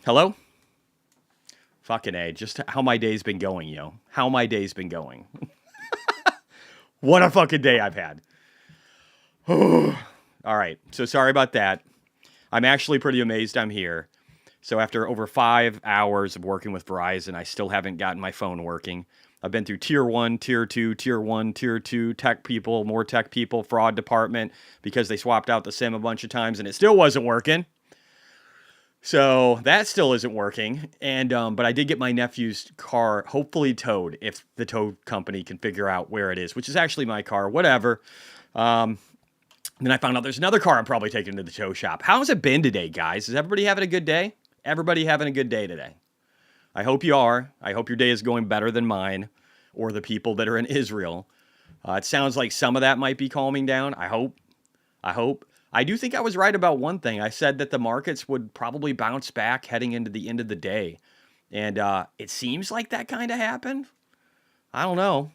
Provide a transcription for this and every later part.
Hello? Fucking A. Just how my day's been going, yo. How my day's been going. What a fucking day I've had. All right. So sorry about that. I'm actually pretty amazed I'm here. So after over 5 hours of working with Verizon, I still haven't gotten my phone working. I've been through tier 1, tier 2, tier 1, tier 2, tech people, more tech people, fraud department, because they swapped out the SIM a bunch of times and it still wasn't working. So that still isn't working. And but I did get my nephew's car hopefully towed if the tow company can figure out where it is, which is actually my car, whatever. Um, then I found out there's another car I'm probably taking to the tow shop. How's it been today, guys? Is everybody having a good day? Everybody having a good day today? I hope you are. I hope your day is going better than mine or the people that are in Israel. It sounds like some of that might be calming down. I hope. I hope. I do think I was right about one thing. I said that the markets would probably bounce back heading into the end of the day. And it seems like that kind of happened. I don't know.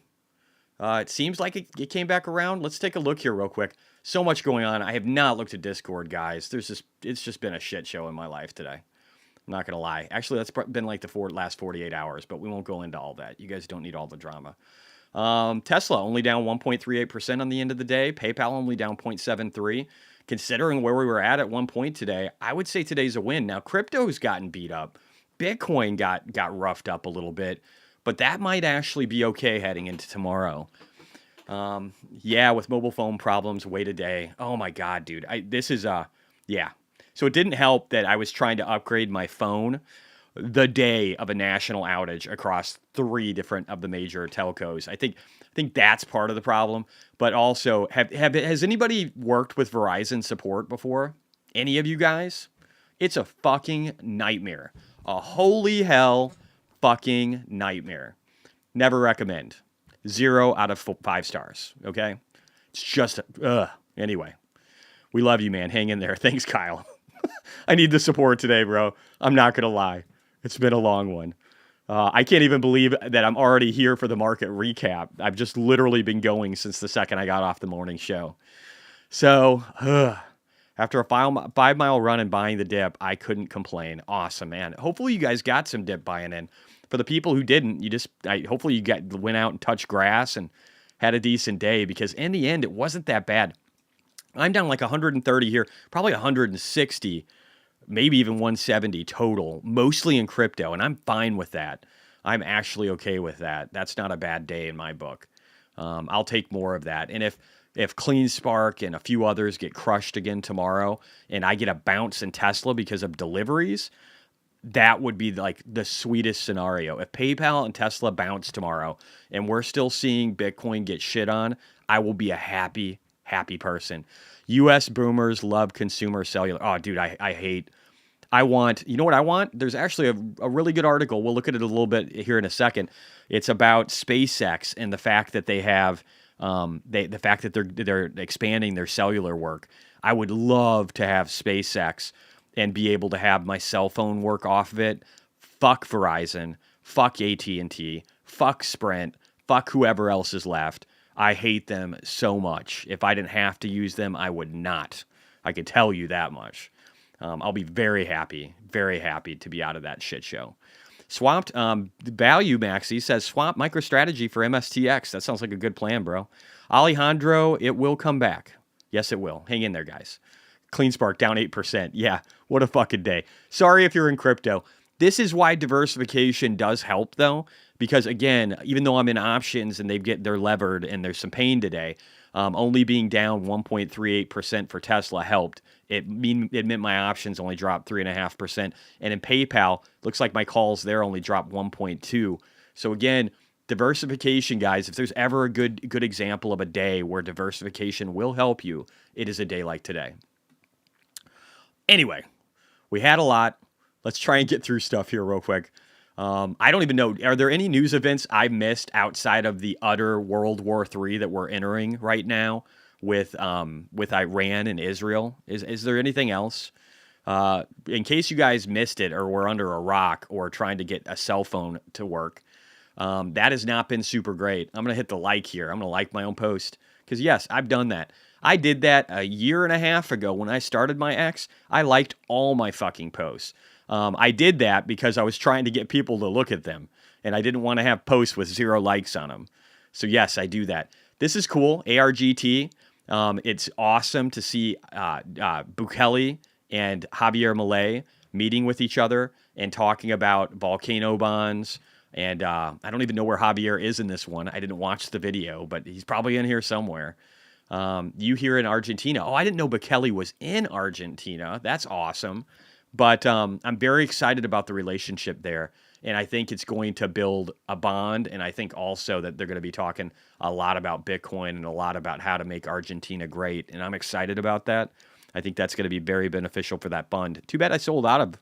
It seems like it came back around. Let's take a look here real quick. So much going on. I have not looked at Discord, guys. It's just been a shit show in my life today. I'm not going to lie. Actually, that's been like the last 48 hours, but we won't go into all that. You guys don't need all the drama. Tesla only down 1.38% on the end of the day. PayPal only down 0.73. Considering where we were at one point today, I would say today's a win. Now, crypto's gotten beat up. Bitcoin got roughed up a little bit, but that might actually be okay heading into tomorrow. Yeah, with mobile phone problems, wait a day. Oh my God, dude. Yeah. So it didn't help that I was trying to upgrade my phone the day of a national outage across 3 different of the major telcos. I think that's part of the problem. But also, has anybody worked with Verizon support before? Any of you guys? It's a fucking nightmare. A holy hell fucking nightmare. Never recommend. 0 out of 5 stars. Okay? It's just, anyway. We love you, man. Hang in there. Thanks, Kyle. I need the support today, bro. I'm not going to lie. It's been a long one. I can't even believe that I'm already here for the market recap. I've just literally been going since the second I got off the morning show. So, after a 5-mile run and buying the dip, I couldn't complain. Awesome, man. Hopefully you guys got some dip buying in. For the people who didn't, hopefully you went out and touched grass and had a decent day, because in the end, it wasn't that bad. I'm down like 130 here, probably 160, maybe even 170 total, mostly in crypto, and I'm fine with that. I'm actually okay with that. That's not a bad day in my book. I'll take more of that. And if CleanSpark and a few others get crushed again tomorrow, and I get a bounce in Tesla because of deliveries, that would be like the sweetest scenario. If PayPal and Tesla bounce tomorrow, and we're still seeing Bitcoin get shit on, I will be a happy person. U.S. boomers love consumer cellular. Oh, dude, I want, you know what I want? There's actually a really good article. We'll look at it a little bit here in a second. It's about SpaceX and the fact that they have, the fact that they're expanding their cellular work. I would love to have SpaceX and be able to have my cell phone work off of it. Fuck Verizon. Fuck AT&T. Fuck Sprint. Fuck whoever else is left. I hate them so much. If I didn't have to use them, I would not. I could tell you that much. I'll be very happy to be out of that shit show. Swamped Value Maxi says swamp MicroStrategy for MSTX. That sounds like a good plan, bro. Alejandro, it will come back. Yes, it will. Hang in there, guys. CleanSpark down 8%. Yeah, what a fucking day. Sorry if you're in crypto. This is why diversification does help, though, because again, even though I'm in options and they're levered and there's some pain today, only being down 1.38% for Tesla helped. It meant my options only dropped 3.5%, and in PayPal, looks like my calls there only dropped 1.2. So again, diversification, guys. If there's ever a good example of a day where diversification will help you, it is a day like today. Anyway, we had a lot. Let's try and get through stuff here real quick. I don't even know. Are there any news events I missed outside of the utter World War III that we're entering right now with Iran and Israel? Is there anything else? In case you guys missed it or were under a rock or trying to get a cell phone to work, that has not been super great. I'm going to hit the like here. I'm going to like my own post because, yes, I've done that. I did that a year and a half ago when I started my X. I liked all my fucking posts. I did that because I was trying to get people to look at them, and I didn't want to have posts with 0 likes on them. So yes, I do that. This is cool. ARGT. It's awesome to see Bukele and Javier Milei meeting with each other and talking about volcano bonds. And I don't even know where Javier is in this one. I didn't watch the video, but he's probably in here somewhere. You here in Argentina. Oh, I didn't know Bukele was in Argentina. That's awesome. But I'm very excited about the relationship there. And I think it's going to build a bond. And I think also that they're going to be talking a lot about Bitcoin and a lot about how to make Argentina great. And I'm excited about that. I think that's going to be very beneficial for that fund. Too bad I sold out of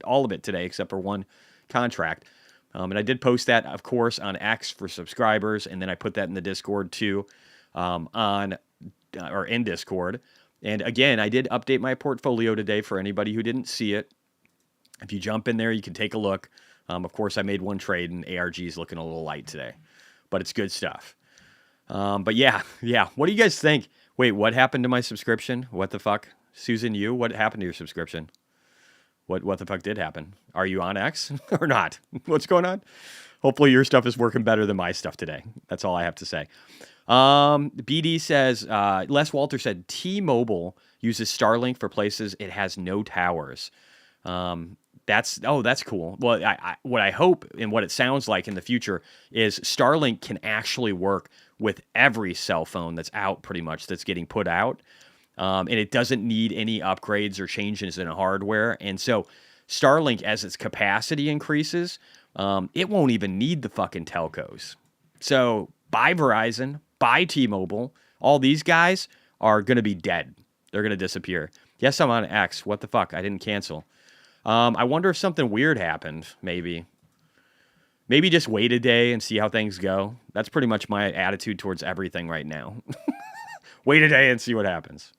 all of it today, except for one contract. And I did post that, of course, on X for subscribers. And then I put that in the Discord too, in Discord. And again, I did update my portfolio today for anybody who didn't see it. If you jump in there, you can take a look. Of course, I made one trade, and ARG is looking a little light today. But it's good stuff. But yeah. What do you guys think? Wait, what happened to my subscription? What the fuck? Susan, what happened to your subscription? What the fuck did happen? Are you on X or not? What's going on? Hopefully your stuff is working better than my stuff today. That's all I have to say. BD says, Les Walter said, T-Mobile uses Starlink for places it has no towers. That's cool. Well, what I hope and what it sounds like in the future is Starlink can actually work with every cell phone that's out pretty much that's getting put out. And it doesn't need any upgrades or changes in hardware. And so Starlink, as its capacity increases, it won't even need the fucking telcos. So buy Verizon, buy T-Mobile. All these guys are going to be dead. They're going to disappear. Yes, I'm on X. What the fuck? I didn't cancel. I wonder if something weird happened, maybe. Maybe just wait a day and see how things go. That's pretty much my attitude towards everything right now. Wait a day and see what happens.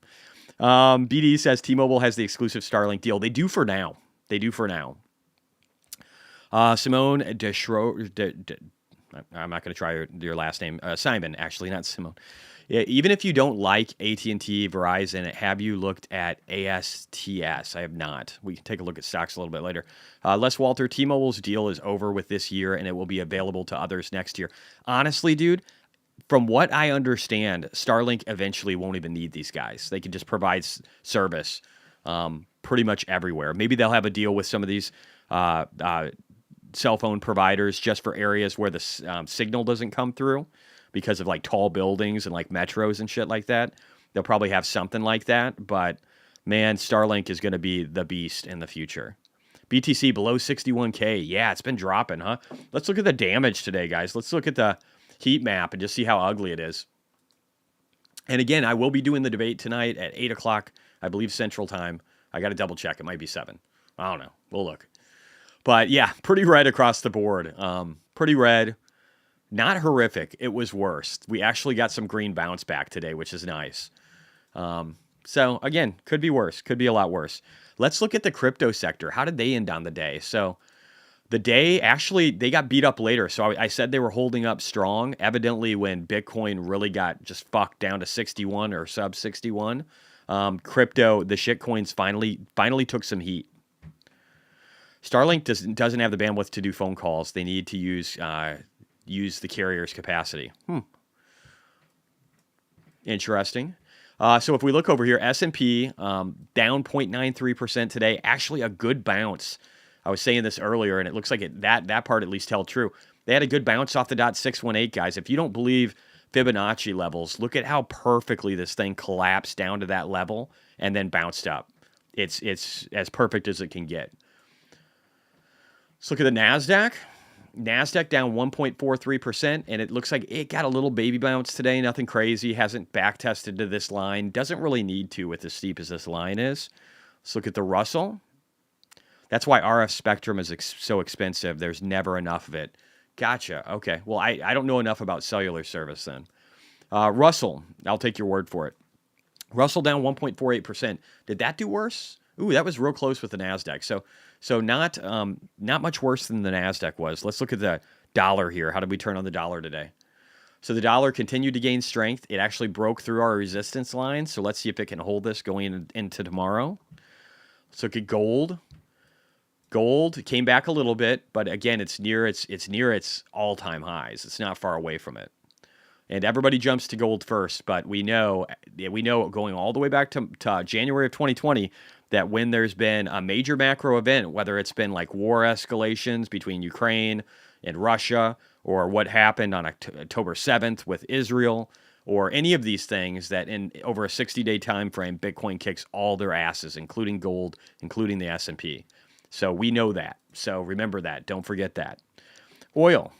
BD says T-Mobile has the exclusive Starlink deal. They do for now. Simone Deschro... I'm not going to try your last name. Simon, actually, not Simone. Yeah, even if you don't like AT&T, Verizon, have you looked at ASTS? I have not. We can take a look at stocks a little bit later. Les Walter, T-Mobile's deal is over with this year, and it will be available to others next year. Honestly, dude, from what I understand, Starlink eventually won't even need these guys. They can just provide service pretty much everywhere. Maybe they'll have a deal with some of these cell phone providers just for areas where the signal doesn't come through because of like tall buildings and like metros and shit like that. They'll probably have something like that, but man, Starlink is going to be the beast in the future. BTC below 61K. Yeah, it's been dropping, huh? Let's look at the damage today, guys. Let's look at the heat map and just see how ugly it is. And again, I will be doing the debate tonight at 8 o'clock, I believe, Central Time. I got to double check. It might be 7. I don't know. We'll look. But yeah, pretty red across the board. Pretty red. Not horrific. It was worse. We actually got some green bounce back today, which is nice. So again, could be worse. Could be a lot worse. Let's look at the crypto sector. How did they end on the day? So the day, actually, they got beat up later. So I said they were holding up strong. Evidently, when Bitcoin really got just fucked down to 61 or sub 61, crypto, the shitcoins finally took some heat. Starlink doesn't have the bandwidth to do phone calls. They need to use the carrier's capacity. Interesting. So if we look over here, S&P down 0.93% today. Actually, a good bounce. I was saying this earlier, and it looks like that part at least held true. They had a good bounce off the .618, guys. If you don't believe Fibonacci levels, look at how perfectly this thing collapsed down to that level and then bounced up. It's as perfect as it can get. Let's look at the NASDAQ. NASDAQ down 1.43%, and it looks like it got a little baby bounce today. Nothing crazy. Hasn't back-tested to this line. Doesn't really need to with as steep as this line is. Let's look at the Russell. That's why RF spectrum is so expensive. There's never enough of it. Gotcha. Okay. Well, I don't know enough about cellular service then. Russell, I'll take your word for it. Russell down 1.48%. Did that do worse? Ooh, that was real close with the NASDAQ. So not much worse than the NASDAQ was. Let's look at the dollar here. How did we turn on the dollar today? So the dollar continued to gain strength. It actually broke through our resistance line. So let's see if it can hold this going into tomorrow. Let's look at gold. Gold came back a little bit, but again, it's near its all-time highs. It's not far away from it. And everybody jumps to gold first, but we know going all the way back to January of 2020 that when there's been a major macro event, whether it's been like war escalations between Ukraine and Russia, or what happened on October 7th with Israel, or any of these things, that in over a 60-day time frame, Bitcoin kicks all their asses, including gold, including the S&P. So we know that. So remember that. Don't forget that. Oil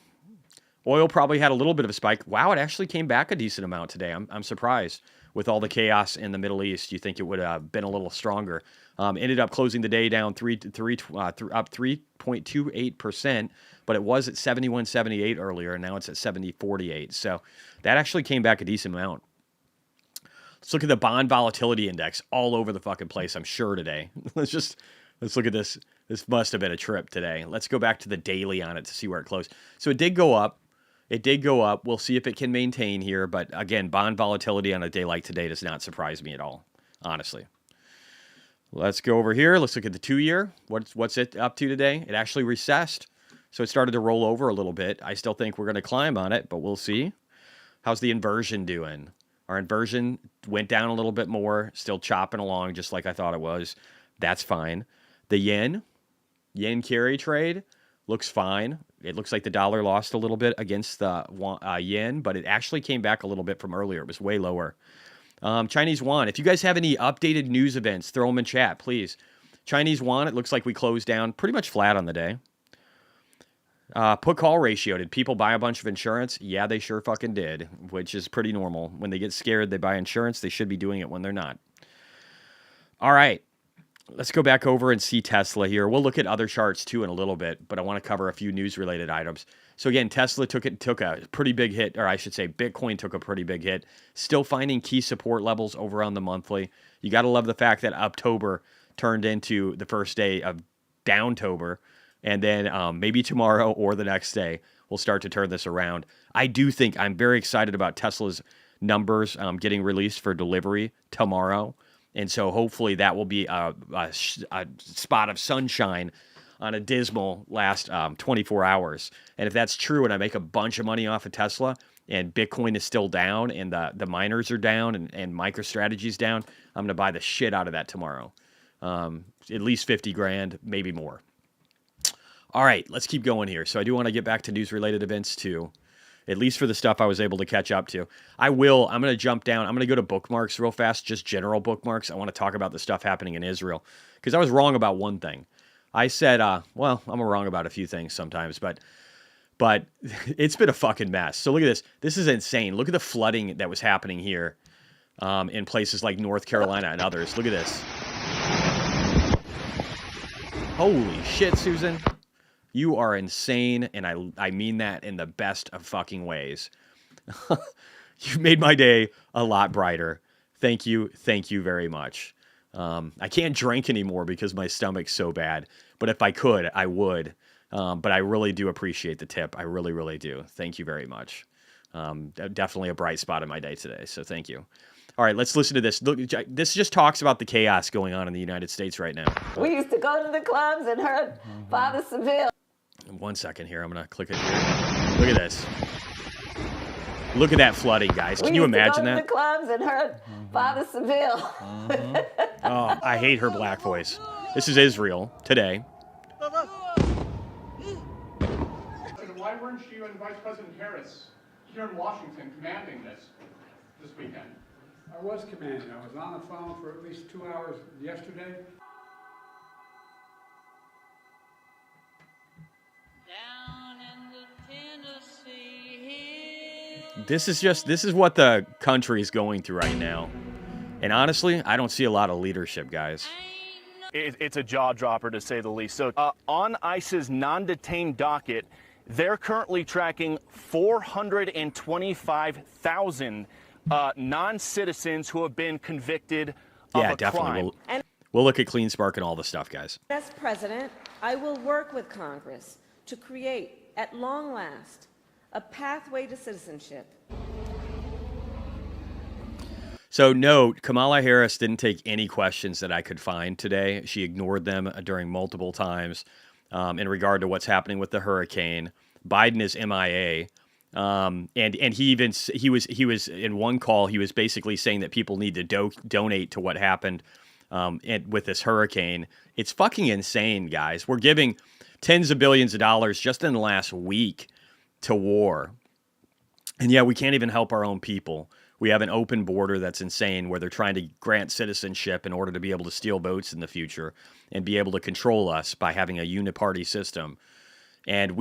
probably had a little bit of a spike. Wow, it actually came back a decent amount today. I'm surprised with all the chaos in the Middle East. You think it would have been a little stronger. Ended up closing the day down up 3.28%, but it was at 71.78 earlier, and now it's at 70.48. So that actually came back a decent amount. Let's look at the bond volatility index all over the fucking place, I'm sure, today. Let's look at this. This must have been a trip today. Let's go back to the daily on it to see where it closed. So it did go up. We'll see if it can maintain here. But again, bond volatility on a day like today does not surprise me at all, honestly. Let's go over here. Let's look at the 2-year. What's it up to today? It actually recessed. So it started to roll over a little bit. I still think we're going to climb on it, but we'll see. How's the inversion doing? Our inversion went down a little bit more, still chopping along just like I thought it was. That's fine. The yen carry trade looks fine. It looks like the dollar lost a little bit against the yen, but it actually came back a little bit from earlier. It was way lower. Chinese yuan. If you guys have any updated news events, throw them in chat, please. Chinese yuan, it looks like we closed down pretty much flat on the day. Put call ratio. Did people buy a bunch of insurance? Yeah, they sure fucking did, which is pretty normal. When they get scared, they buy insurance. They should be doing it when they're not. All right. Let's go back over and see Tesla here. We'll look at other charts too in a little bit, but I want to cover a few news-related items. So again, Tesla took a pretty big hit, or I should say Bitcoin took a pretty big hit. Still finding key support levels over on the monthly. You got to love the fact that October turned into the first day of Downtober, and then maybe tomorrow or the next day we'll start to turn this around. I do think I'm very excited about Tesla's numbers getting released for delivery tomorrow. And so hopefully that will be a spot of sunshine on a dismal last 24 hours. And if that's true and I make a bunch of money off of Tesla and Bitcoin is still down and the miners are down and MicroStrategy's down, I'm going to buy the shit out of that tomorrow. At least 50 grand, maybe more. All right, let's keep going here. So I do want to get back to news-related events too. At least for the stuff I was able to catch up to. I'm going to jump down. I'm going to go to bookmarks real fast, just general bookmarks. I want to talk about the stuff happening in Israel. Because I was wrong about one thing. I said, well, I'm wrong about a few things sometimes, but it's been a fucking mess. So look at this. This is insane. Look at the flooding that was happening here in places like North Carolina and others. Look at this. Holy shit, Susan. You are insane, and I mean that in the best of fucking ways. You've made my day a lot brighter. Thank you very much. I can't drink anymore because my stomach's so bad, but if I could, I would. But I really do appreciate the tip. I really, really do. Thank you very much. Definitely a bright spot in my day today, so thank you. All right, let's listen to this. Look, this just talks about the chaos going on in the United States right now. We used to go to the clubs and heard Father Seville. 1 second here. I'm going to click it here. Look at this. Look at that flooding, guys. Can you imagine that? We used to go to the clubs and heard Father Seville. Oh, I hate her black voice. This is Israel today. Why weren't you and Vice President Harris here in Washington commanding this weekend? I was commanding. I was on the phone for at least 2 hours yesterday. This is what the country is going through right now. And honestly, I don't see a lot of leadership, guys. It's a jaw dropper, to say the least. So on ICE's non-detained docket, they're currently tracking 425,000 non-citizens who have been convicted of a crime. We'll look at CleanSpark and all the stuff, guys. As president, I will work with Congress to create, at long last, a pathway to citizenship. So note, Kamala Harris didn't take any questions that I could find today. She ignored them during multiple times in regard to what's happening with the hurricane. Biden is MIA. And he was in one call, he was basically saying that people need to donate to what happened with this hurricane. It's fucking insane, guys. We're giving tens of billions of dollars just in the last week to war. And yeah, we can't even help our own people. We have an open border that's insane where they're trying to grant citizenship in order to be able to steal votes in the future and be able to control us by having a uniparty system. And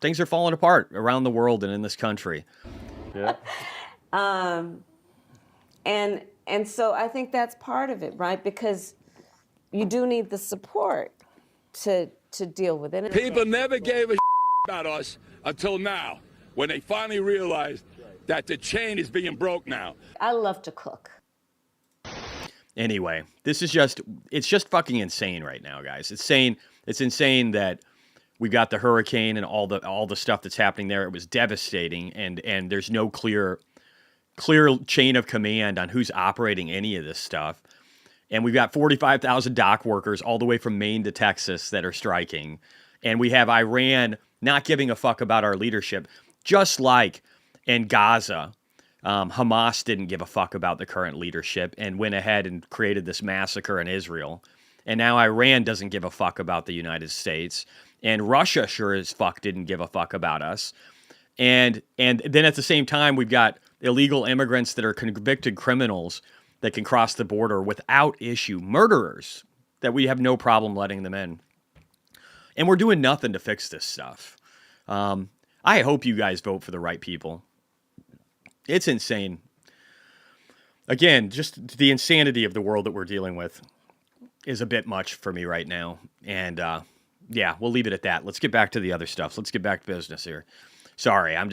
things are falling apart around the world and in this country. Yeah. And so I think that's part of it, right? Because you do need the support to deal with it. People never gave a about us until now, when they finally realized that the chain is being broke now. I love to cook. Anyway, it's just fucking insane right now, guys. It's insane that we've got the hurricane and all the stuff that's happening there. It was devastating, and there's no clear chain of command on who's operating any of this stuff. And we've got 45,000 dock workers all the way from Maine to Texas that are striking. And we have Iran not giving a fuck about our leadership, just like in Gaza. Hamas didn't give a fuck about the current leadership and went ahead and created this massacre in Israel. And now Iran doesn't give a fuck about the United States. And Russia sure as fuck didn't give a fuck about us. And then at the same time, we've got illegal immigrants that are convicted criminals that can cross the border without issue, murderers that we have no problem letting them in. And we're doing nothing to fix this stuff. I hope you guys vote for the right people. It's insane. Again, just the insanity of the world that we're dealing with is a bit much for me right now. And yeah, we'll leave it at that. Let's get back to the other stuff. Let's get back to business here. Sorry, I'm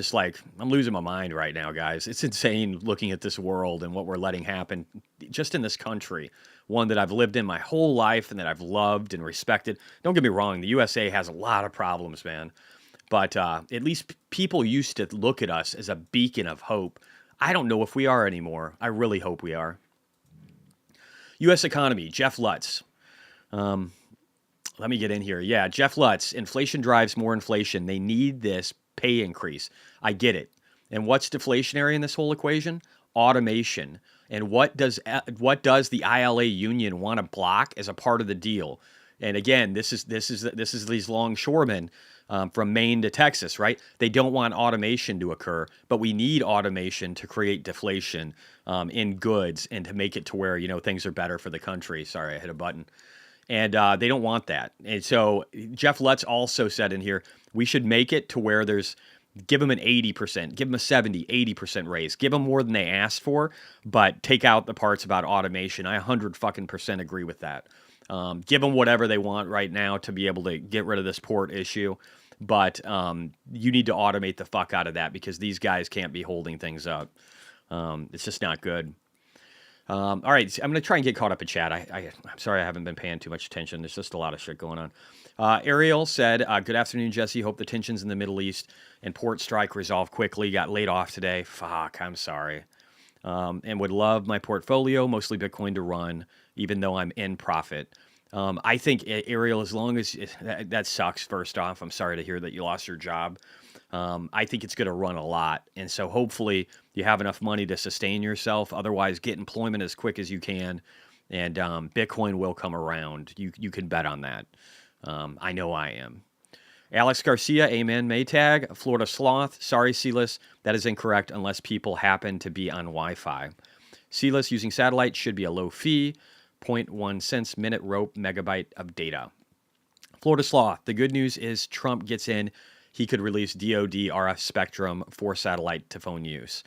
losing my mind right now, guys. It's insane looking at this world and what we're letting happen just in this country, one that I've lived in my whole life and that I've loved and respected. Don't get me wrong, the USA has a lot of problems, man. But at least people used to look at us as a beacon of hope. I don't know if we are anymore. I really hope we are. U.S. economy, Jeff Lutz. Let me get in here. Yeah, Jeff Lutz, inflation drives more inflation. They need this pay increase. I get it. And what's deflationary in this whole equation? Automation. And what does the ILA union want to block as a part of the deal? And again, this is these longshoremen from Maine to Texas, right? They don't want automation to occur, but we need automation to create deflation in goods and to make it to where things are better for the country. Sorry, I hit a button. And they don't want that. And so Jeff Lutz also said in here, we should make it to where give them an 80%, give them a 70, 80% raise, give them more than they asked for, but take out the parts about automation. I 100% agree with that. Give them whatever they want right now to be able to get rid of this port issue. But you need to automate the fuck out of that because these guys can't be holding things up. It's just not good. All right, I'm going to try and get caught up in chat. I'm sorry I haven't been paying too much attention. There's just a lot of shit going on. Ariel said, good afternoon, Jesse. Hope the tensions in the Middle East and port strike resolve quickly. Got laid off today. Fuck, I'm sorry. And would love my portfolio, mostly Bitcoin, to run, even though I'm in profit. I think, Ariel, as long as that sucks, first off, I'm sorry to hear that you lost your job. I think it's going to run a lot. And so hopefully you have enough money to sustain yourself. Otherwise, get employment as quick as you can. And Bitcoin will come around. You can bet on that. I know I am. Alex Garcia, amen. Maytag, Florida Sloth. Sorry, Silas. That is incorrect unless people happen to be on Wi-Fi. Silas, using satellite should be a low fee. 0.1 cents minute rope megabyte of data. Florida Sloth. The good news is Trump gets in. He could release DoD RF spectrum for satellite to phone use.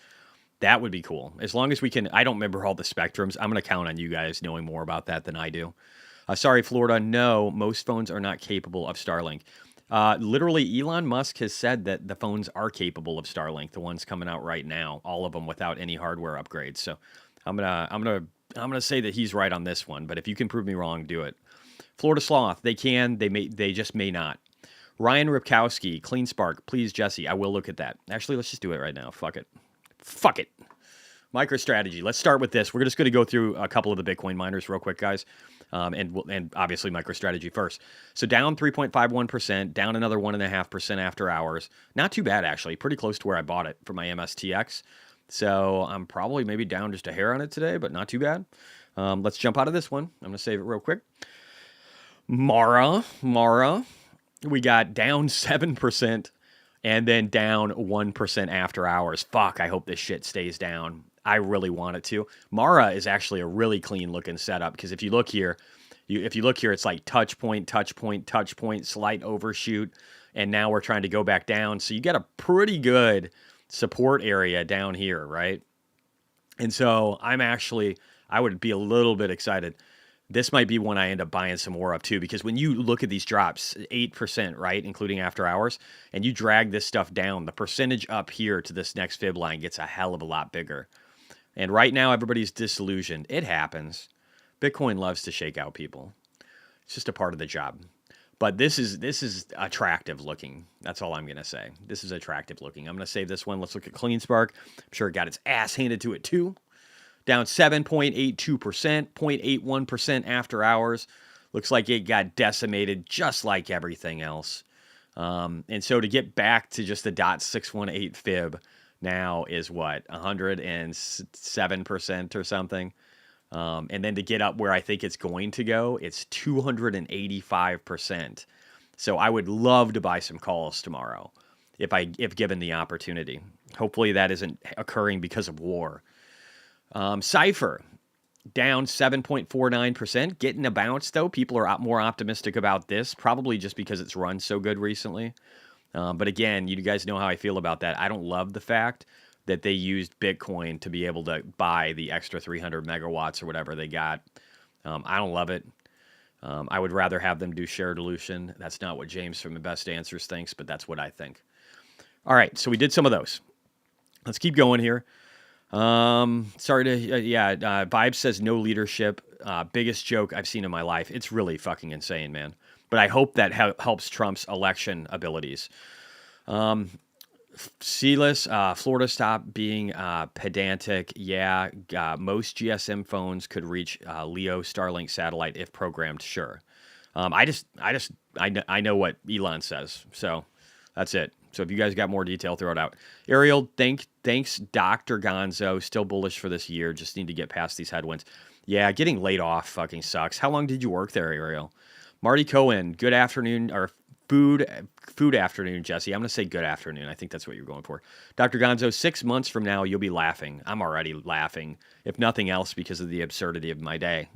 That would be cool. As long as we can, I don't remember all the spectrums. I'm going to count on you guys knowing more about that than I do. Sorry, Florida. No, most phones are not capable of Starlink. Literally, Elon Musk has said that the phones are capable of Starlink, the ones coming out right now, all of them without any hardware upgrades. So I'm gonna say that he's right on this one. But if you can prove me wrong, do it. Florida Sloth. They can. They just may not. Ryan Ripkowski, Clean Spark, please, Jesse. I will look at that. Actually, let's just do it right now. Fuck it. MicroStrategy. Let's start with this. We're just going to go through a couple of the Bitcoin miners real quick, guys. And obviously MicroStrategy first. So down 3.51%, down another 1.5% after hours. Not too bad, actually. Pretty close to where I bought it for my MSTX. So I'm probably maybe down just a hair on it today, but not too bad. Let's jump out of this one. I'm going to save it real quick. Mara. We got down 7% and then down 1% after hours. Fuck, I hope this shit stays down. I really want it to. Mara is actually a really clean looking setup because if you look here, it's like touch point, slight overshoot, and now we're trying to go back down. So you got a pretty good support area down here, right? And so I would be a little bit excited. This might be one I end up buying some more of too, because when you look at these drops, 8%, right, including after hours, and you drag this stuff down, the percentage up here to this next fib line gets a hell of a lot bigger. And right now, everybody's disillusioned. It happens. Bitcoin loves to shake out people. It's just a part of the job. But this is attractive looking. That's all I'm going to say. This is attractive looking. I'm going to save this one. Let's look at CleanSpark. I'm sure it got its ass handed to it too. Down 7.82%, 0.81% after hours. Looks like it got decimated just like everything else. And so to get back to just the .618 fib now is what, 107% or something. And then to get up where I think it's going to go, it's 285%. So I would love to buy some calls tomorrow if given the opportunity. Hopefully that isn't occurring because of war. Cypher, down 7.49%, getting a bounce though. People are more optimistic about this, probably just because it's run so good recently. But again, you guys know how I feel about that. I don't love the fact that they used Bitcoin to be able to buy the extra 300 megawatts or whatever they got. I don't love it. I would rather have them do share dilution. That's not what James from the Best Answers thinks, but that's what I think. All right, so we did some of those. Let's keep going here. Vibe says no leadership. Biggest joke I've seen in my life. It's really fucking insane, man. But I hope that helps Trump's election abilities. Sealess, Florida stop being pedantic. Yeah, most GSM phones could reach LEO Starlink satellite if programmed. Sure. I know what Elon says, so that's it. So if you guys got more detail, throw it out. Ariel, thanks, Dr. Gonzo. Still bullish for this year. Just need to get past these headwinds. Yeah, getting laid off fucking sucks. How long did you work there, Ariel? Marty Cohen, good afternoon, or food afternoon, Jesse. I'm going to say good afternoon. I think that's what you're going for. Dr. Gonzo, 6 months from now, you'll be laughing. I'm already laughing, if nothing else, because of the absurdity of my day.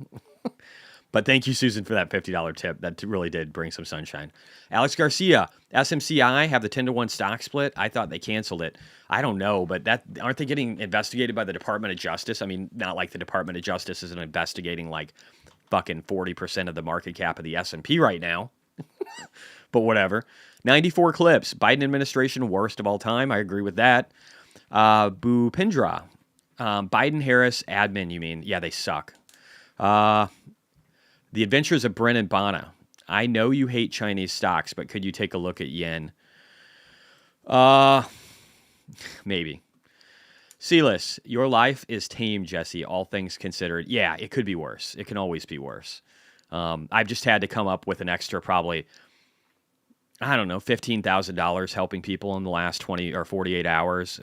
But thank you, Susan, for that $50 tip. That really did bring some sunshine. Alex Garcia, SMCI have the 10-to-1 stock split. I thought they canceled it. I don't know, but aren't they getting investigated by the Department of Justice? I mean, not like the Department of Justice isn't investigating like fucking 40% of the market cap of the S&P right now. But whatever. 94 clips. Biden administration worst of all time. I agree with that. Bupindra. Biden-Harris admin, you mean? Yeah, they suck. The Adventures of Brennan Bana. I know you hate Chinese stocks, but could you take a look at yen? Maybe. Sealess, your life is tame, Jesse, all things considered. Yeah, it could be worse. It can always be worse. I've just had to come up with an extra probably, I don't know, $15,000 helping people in the last 20 or 48 hours.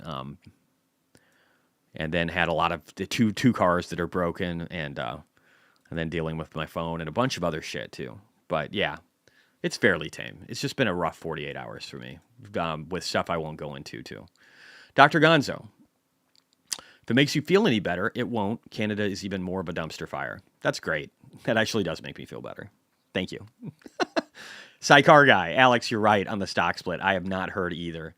And then had a lot of the two cars that are broken and then dealing with my phone and a bunch of other shit too. But yeah, it's fairly tame. It's just been a rough 48 hours for me with stuff I won't go into too. Dr. Gonzo, if it makes you feel any better, it won't. Canada is even more of a dumpster fire. That's great. That actually does make me feel better. Thank you. Sidecar guy, Alex, you're right on the stock split. I have not heard either.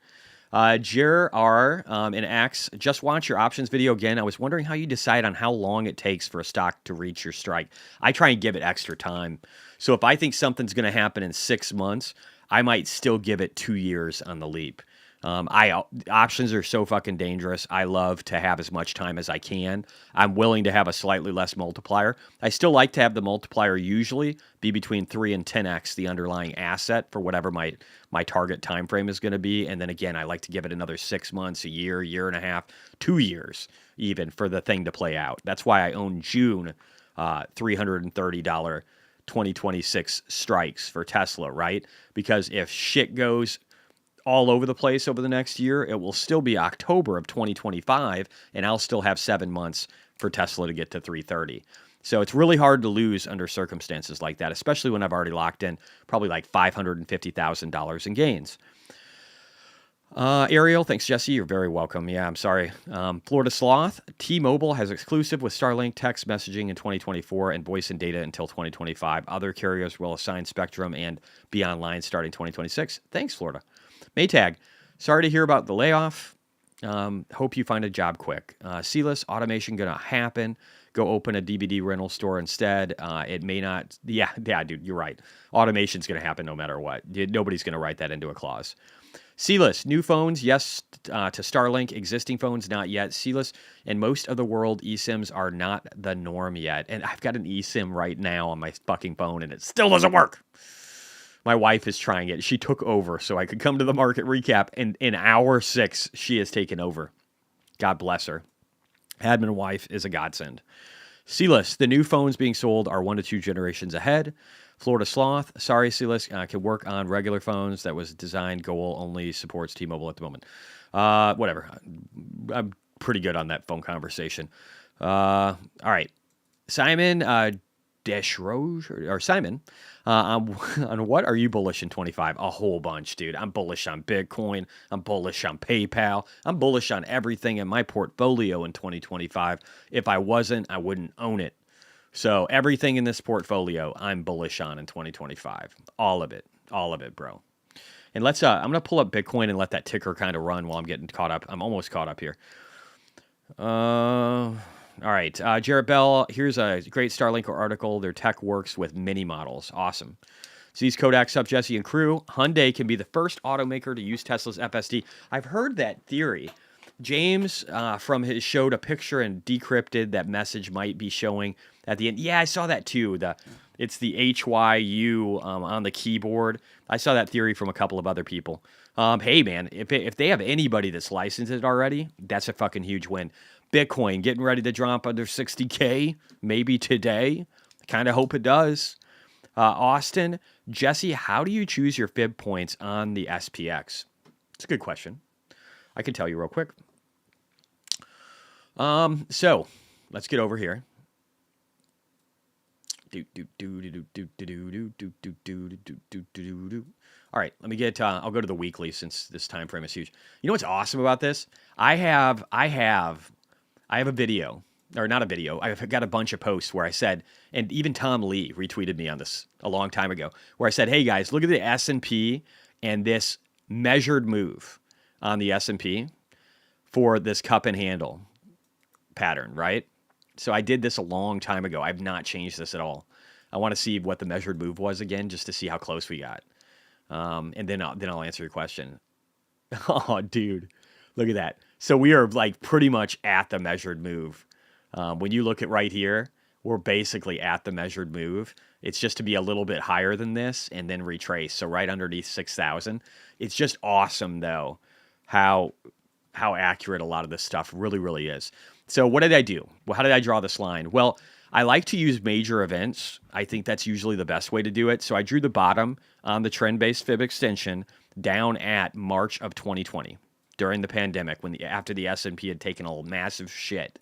Jer R in X, just watch your options video again. I was wondering how you decide on how long it takes for a stock to reach your strike. I try and give it extra time. So if I think something's going to happen in 6 months, I might still give it 2 years on the leap. Options are so fucking dangerous. I love to have as much time as I can. I'm willing to have a slightly less multiplier. I still like to have the multiplier usually be between 3 and 10x the underlying asset for whatever my target time frame is going to be. And then again, I like to give it another 6 months, a year and a half, 2 years even for the thing to play out. That's why I own June $330 2026 strikes for Tesla, right? Because if shit goes all over the place over the next year, it will still be October of 2025, and I'll still have 7 months for Tesla to get to 330. So it's really hard to lose under circumstances like that, especially when I've already locked in probably like $550,000 in gains. Ariel, thanks, Jesse. You're very welcome. Yeah, I'm sorry. Florida Sloth, T-Mobile has exclusive with Starlink text messaging in 2024 and voice and data until 2025. Other carriers will assign spectrum and be online starting 2026. Thanks, Florida. Maytag, sorry to hear about the layoff. Hope you find a job quick. Sealess, automation going to happen. Go open a DVD rental store instead. It may not. Yeah, dude, you're right. Automation's going to happen no matter what. Nobody's going to write that into a clause. Sealess, new phones, yes to Starlink. Existing phones, not yet. Sealess, and most of the world, eSIMs are not the norm yet. And I've got an eSIM right now on my fucking phone, and it still doesn't work. My wife is trying it. She took over so I could come to the market recap. And in hour 6, she has taken over. God bless her. Admin wife is a godsend. Sealess, the new phones being sold are 1 to 2 generations ahead. Florida Sloth, sorry, Sealess, can work on regular phones. That was designed. Goal only supports T-Mobile at the moment. Whatever. I'm pretty good on that phone conversation. All right. Simon Desroge, or Simon, on what are you bullish in 25? A whole bunch, dude. I'm bullish on Bitcoin. I'm bullish on PayPal. I'm bullish on everything in my portfolio in 2025. If I wasn't, I wouldn't own it. So everything in this portfolio, I'm bullish on in 2025. All of it, bro. And let's, I'm going to pull up Bitcoin and let that ticker kind of run while I'm getting caught up. I'm almost caught up here. All right. Jarrett Bell, here's a great Starlink article. Their tech works with mini models. Awesome. Z's Kodak, Sub Jesse and crew. Hyundai can be the first automaker to use Tesla's FSD. I've heard that theory. James from his showed a picture and decrypted that message might be showing at the end. Yeah, I saw that too. It's the HYU on the keyboard. I saw that theory from a couple of other people. Hey, man, if they have anybody that's licensed it already, that's a fucking huge win. Bitcoin getting ready to drop under 60K, maybe today. Kind of hope it does. Austin, Jesse, how do you choose your fib points on the SPX? It's a good question. I can tell you real quick. So let's get over here. All right, let me get. I'll go to the weekly since this time frame is huge. You know what's awesome about this? I have a video, or not a video. I've got a bunch of posts where I said, and even Tom Lee retweeted me on this a long time ago, where I said, "Hey guys, look at the S&P and this measured move on the S&P for this cup and handle pattern, right?" So I did this a long time ago. I've not changed this at all. I want to see what the measured move was again, just to see how close we got. And then I'll answer your question. Oh, dude, look at that. So we are like pretty much at the measured move. When you look at right here, we're basically at the measured move. It's just to be a little bit higher than this and then retrace. So right underneath 6,000. It's just awesome though, how accurate a lot of this stuff really, really is. So what did I do? Well, how did I draw this line? Well, I like to use major events. I think that's usually the best way to do it. So I drew the bottom on the trend-based fib extension down at March of 2020 during the pandemic, after the S&P had taken a massive shit.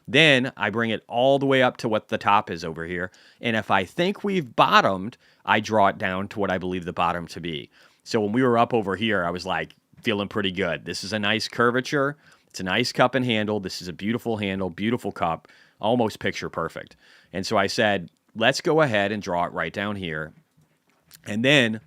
Then I bring it all the way up to what the top is over here. And if I think we've bottomed, I draw it down to what I believe the bottom to be. So when we were up over here, I was like feeling pretty good. This is a nice curvature. It's a nice cup and handle. This is a beautiful handle, beautiful cup, almost picture perfect. And so I said, let's go ahead and draw it right down here. And then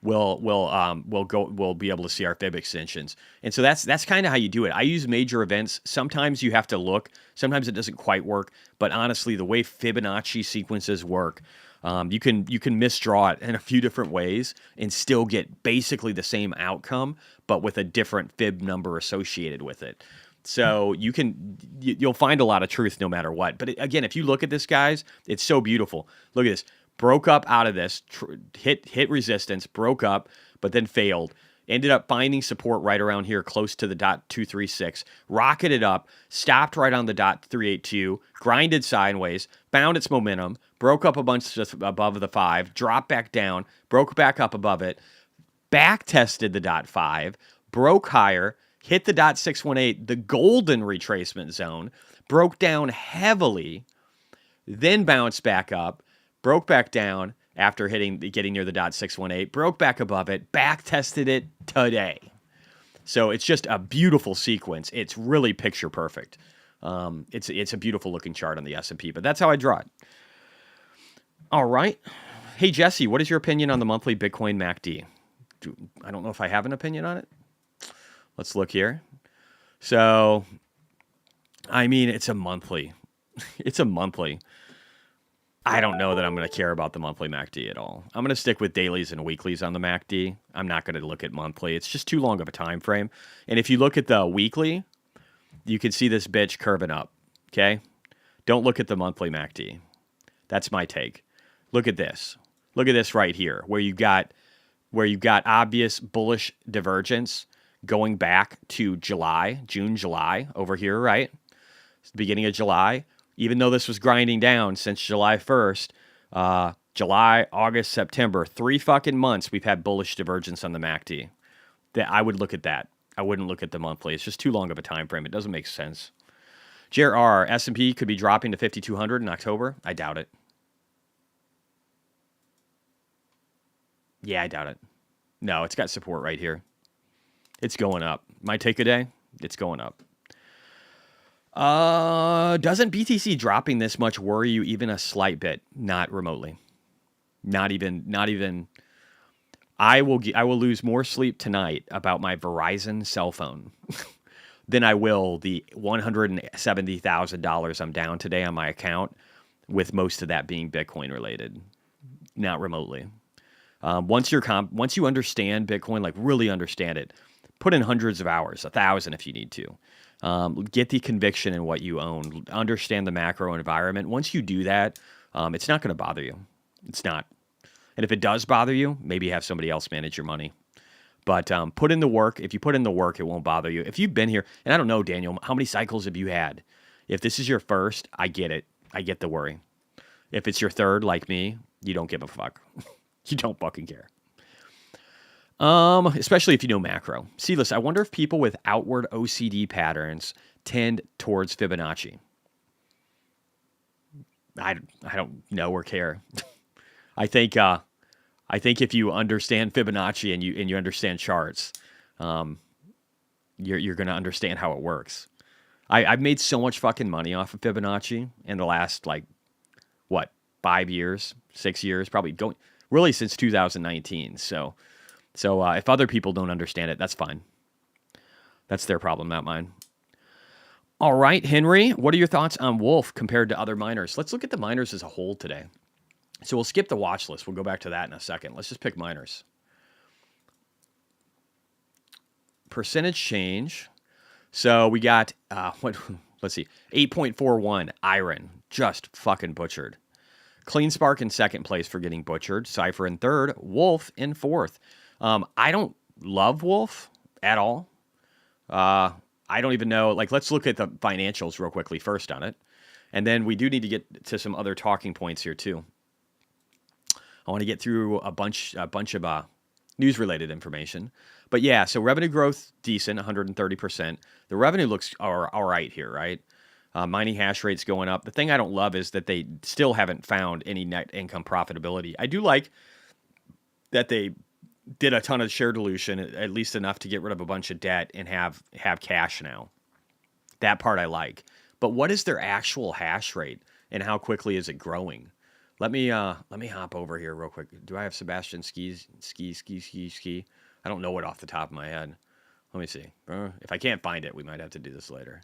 we'll be able to see our fib extensions. And so that's kind of how you do it. I use major events. Sometimes you have to look. Sometimes it doesn't quite work. But honestly, the way Fibonacci sequences work, You can misdraw it in a few different ways and still get basically the same outcome, but with a different fib number associated with it. So you'll find a lot of truth no matter what. But again, if you look at this, guys, it's so beautiful. Look at this. Broke up out of this, hit resistance, broke up, but then failed. Ended up finding support right around here, close to the .236. Rocketed up, stopped right on the .382, grinded sideways, found its momentum, broke up a bunch just above the 5, dropped back down, broke back up above it, back tested the .5, broke higher, hit the .618, the golden retracement zone, broke down heavily, then bounced back up, broke back down after getting near the .618, broke back above it, back tested it today. So it's just a beautiful sequence. It's really picture perfect. It's a beautiful looking chart on the S&P, but that's how I draw it. All right. Hey, Jesse, what is your opinion on the monthly Bitcoin MACD? I don't know if I have an opinion on it. Let's look here. So, I mean, it's a monthly. It's a monthly. I don't know that I'm going to care about the monthly MACD at all. I'm going to stick with dailies and weeklies on the MACD. I'm not going to look at monthly. It's just too long of a time frame. And if you look at the weekly, you can see this bitch curving up. Okay? Don't look at the monthly MACD. That's my take. Look at this. Look at this right here, where you got obvious bullish divergence going back to June, July, over here, right? It's the beginning of July. Even though this was grinding down since July 1st, July, August, September, 3 fucking months, we've had bullish divergence on the MACD. I would look at that. I wouldn't look at the monthly. It's just too long of a time frame. It doesn't make sense. JR, S&P could be dropping to 5,200 in October. I doubt it. Yeah, I doubt it. No, it's got support right here. It's going up. My take a day, it's going up. Doesn't BTC dropping this much worry you even a slight bit? Not remotely. Not even. I will lose more sleep tonight about my Verizon cell phone than I will the $170,000 I'm down today on my account, with most of that being Bitcoin related. Not remotely. Once you understand Bitcoin, like really understand it, put in hundreds of hours, 1,000 if you need to. Get the conviction in what you own. Understand the macro environment. Once you do that, it's not going to bother you. It's not. And if it does bother you, maybe have somebody else manage your money. But put in the work. If you put in the work, it won't bother you. If you've been here, and I don't know, Daniel, how many cycles have you had? If this is your first, I get it. I get the worry. If it's your third, like me, you don't give a fuck. You don't fucking care. Especially if you know macro. See, listen, I wonder if people with outward OCD patterns tend towards Fibonacci. I don't know or care. I think if you understand Fibonacci and you understand charts, you're going to understand how it works. I've made so much fucking money off of Fibonacci in the last 5 years, 6 years, probably really since 2019. So if other people don't understand it, that's fine. That's their problem, not mine. All right, Henry, what are your thoughts on Wolf compared to other miners? Let's look at the miners as a whole today. So we'll skip the watch list. We'll go back to that in a second. Let's just pick miners. Percentage change. So we got, let's see, 8.41, Iron, just fucking butchered. CleanSpark in second place for getting butchered. Cypher in third. Wolf in fourth. I don't love Wolf at all. I don't even know. Let's look at the financials real quickly first on it. And then we do need to get to some other talking points here too. I want to get through a bunch of news-related information. But yeah, so revenue growth, decent, 130%. The revenue looks all right here, right? Mining hash rates going up. The thing I don't love is that they still haven't found any net income profitability. I do like that they did a ton of share dilution, at least enough to get rid of a bunch of debt and have cash now. That part I like. But what is their actual hash rate and how quickly is it growing? Let me hop over here real quick. Do I have Sebastian ski? I don't know it off the top of my head. Let me see. If I can't find it, we might have to do this later.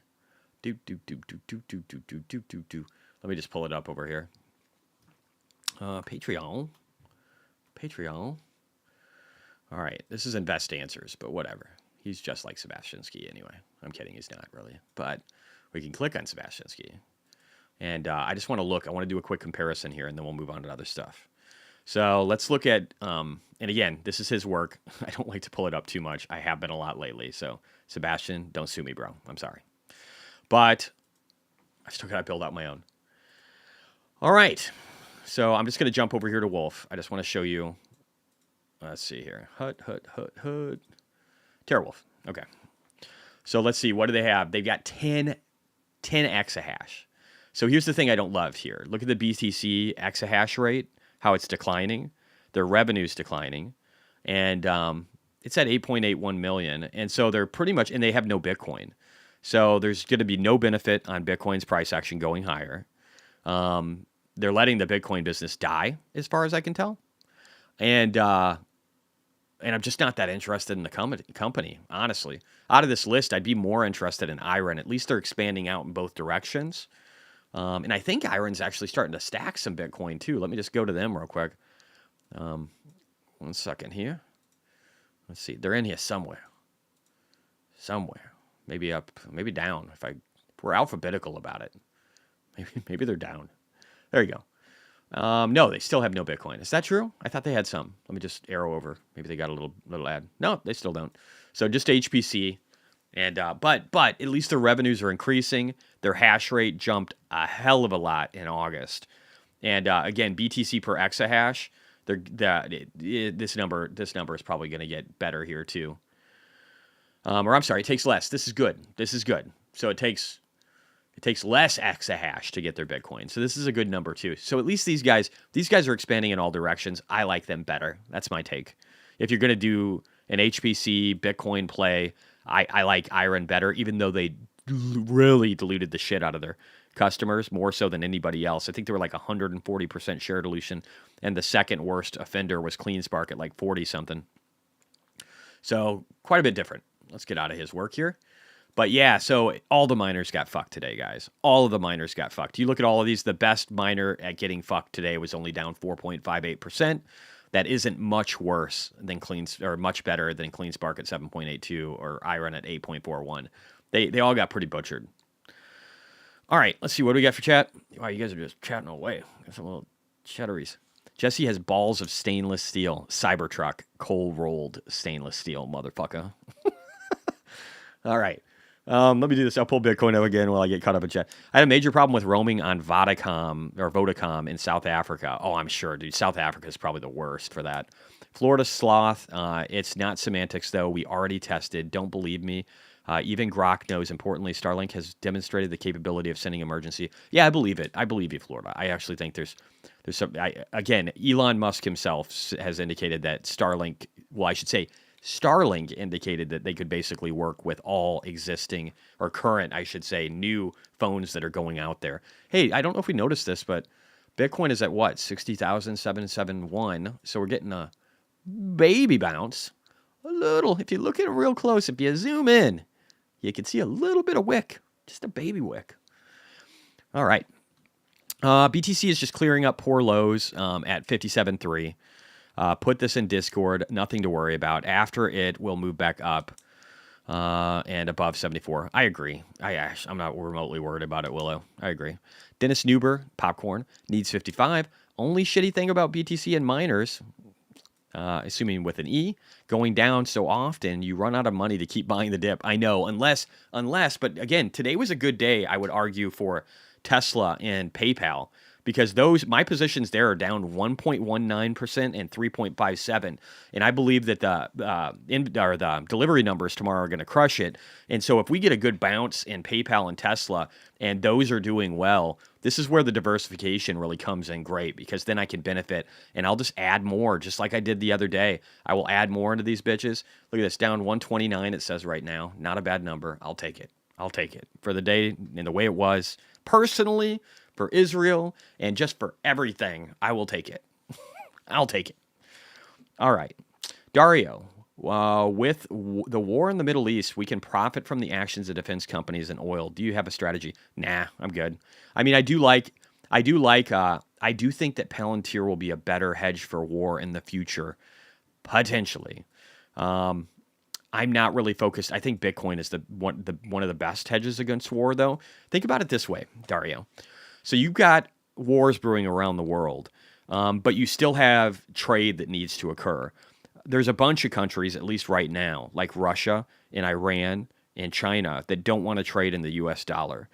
Let me just pull it up over here. Patreon. Patreon. All right, this is Invest Answers, but whatever. He's just like Sebastian Ski anyway. I'm kidding, he's not really. But we can click on Sebastian Ski. And I just want to look. I want to do a quick comparison here, and then we'll move on to other stuff. So let's look at, and again, this is his work. I don't like to pull it up too much. I have been a lot lately. So Sebastian, don't sue me, bro. I'm sorry. But I still got to build out my own. All right. So I'm just going to jump over here to Wolf. I just want to show you. Let's see here. Hut. TeraWolf. Okay. So let's see. What do they have? They've got 10 exahash. So here's the thing I don't love here. Look at the BTC exahash rate, how it's declining. Their revenue's declining. And it's at 8.81 million. And so they're pretty much, and they have no Bitcoin. So there's going to be no benefit on Bitcoin's price action going higher. They're letting the Bitcoin business die, as far as I can tell. And I'm just not that interested in the company, honestly. Out of this list, I'd be more interested in Iron. At least they're expanding out in both directions. And I think Iron's actually starting to stack some Bitcoin, too. Let me just go to them real quick. 1 second here. Let's see. They're in here somewhere. Maybe up, maybe down. If we're alphabetical about it. Maybe they're down. There you go. No, they still have no Bitcoin. Is that true? I thought they had some. Let me just arrow over. Maybe they got a little ad. No, they still don't. So just HPC. And but at least their revenues are increasing. Their hash rate jumped a hell of a lot in August. And again, BTC per exahash, this number is probably going to get better here too. Or I'm sorry, it takes less. This is good. So it takes less exahash to get their Bitcoin. So this is a good number too. So at least these guys are expanding in all directions. I like them better. That's my take. If you're going to do an HPC Bitcoin play, I like Iron better, even though they really diluted the shit out of their customers, more so than anybody else. I think they were like 140% share dilution, and the second worst offender was CleanSpark at like 40-something. So quite a bit different. Let's get out of his work here. But yeah, so all the miners got fucked today, guys. All of the miners got fucked. You look at all of these, the best miner at getting fucked today was only down 4.58%. That isn't much worse than much better than CleanSpark at 7.82 or Iron at 8.41. They all got pretty butchered. All right, let's see. What do we got for chat? Wow, you guys are just chatting away. Got some little chatteries. Jesse has balls of stainless steel. Cybertruck, cold-rolled stainless steel, motherfucker. All right. Let me do this. I'll pull Bitcoin up again while I get caught up in chat. I had a major problem with roaming on Vodacom in South Africa. Oh, I'm sure, dude. South Africa is probably the worst for that. Florida Sloth. It's not semantics, though. We already tested. Don't believe me. Even Grok knows. Importantly, Starlink has demonstrated the capability of sending emergency. Yeah, I believe it. I believe you, Florida. I actually think there's some. Again, Elon Musk himself has indicated that Starlink. Well, I should say Starlink indicated that they could basically work with all existing or current, I should say, new phones that are going out there. Hey, I don't know if we noticed this, but Bitcoin is at what? 60,771. So we're getting a baby bounce. A little. If you look at it real close, if you zoom in, you can see a little bit of wick. Just a baby wick. All right. BTC is just clearing up poor lows at 57.3. Put this in Discord. Nothing to worry about. After it, we'll move back up and above 74. I agree. I'm not remotely worried about it, Willow. I agree. Dennis Newber, Popcorn, needs 55. Only shitty thing about BTC and miners, assuming with an E, going down so often, you run out of money to keep buying the dip. I know, unless, but again, today was a good day, I would argue, for Tesla and PayPal. Because my positions there are down 1.19% and 3.57%, and I believe that the delivery numbers tomorrow are going to crush it. And so, if we get a good bounce in PayPal and Tesla, and those are doing well, this is where the diversification really comes in great. Because then I can benefit, and I'll just add more, just like I did the other day. I will add more into these bitches. Look at this, down 129. It says right now, not a bad number. I'll take it for the day and the way it was personally. For Israel, and just for everything, I will take it. I'll take it. All right. Dario, with the war in the Middle East, we can profit from the actions of defense companies and oil. Do you have a strategy? Nah, I'm good. I mean, I do like I do think that Palantir will be a better hedge for war in the future, potentially. I'm not really focused. I think Bitcoin is one of the best hedges against war, though. Think about it this way, Dario. So you've got wars brewing around the world, but you still have trade that needs to occur. There's a bunch of countries, at least right now, like Russia and Iran and China, that don't want to trade in the U.S. dollar.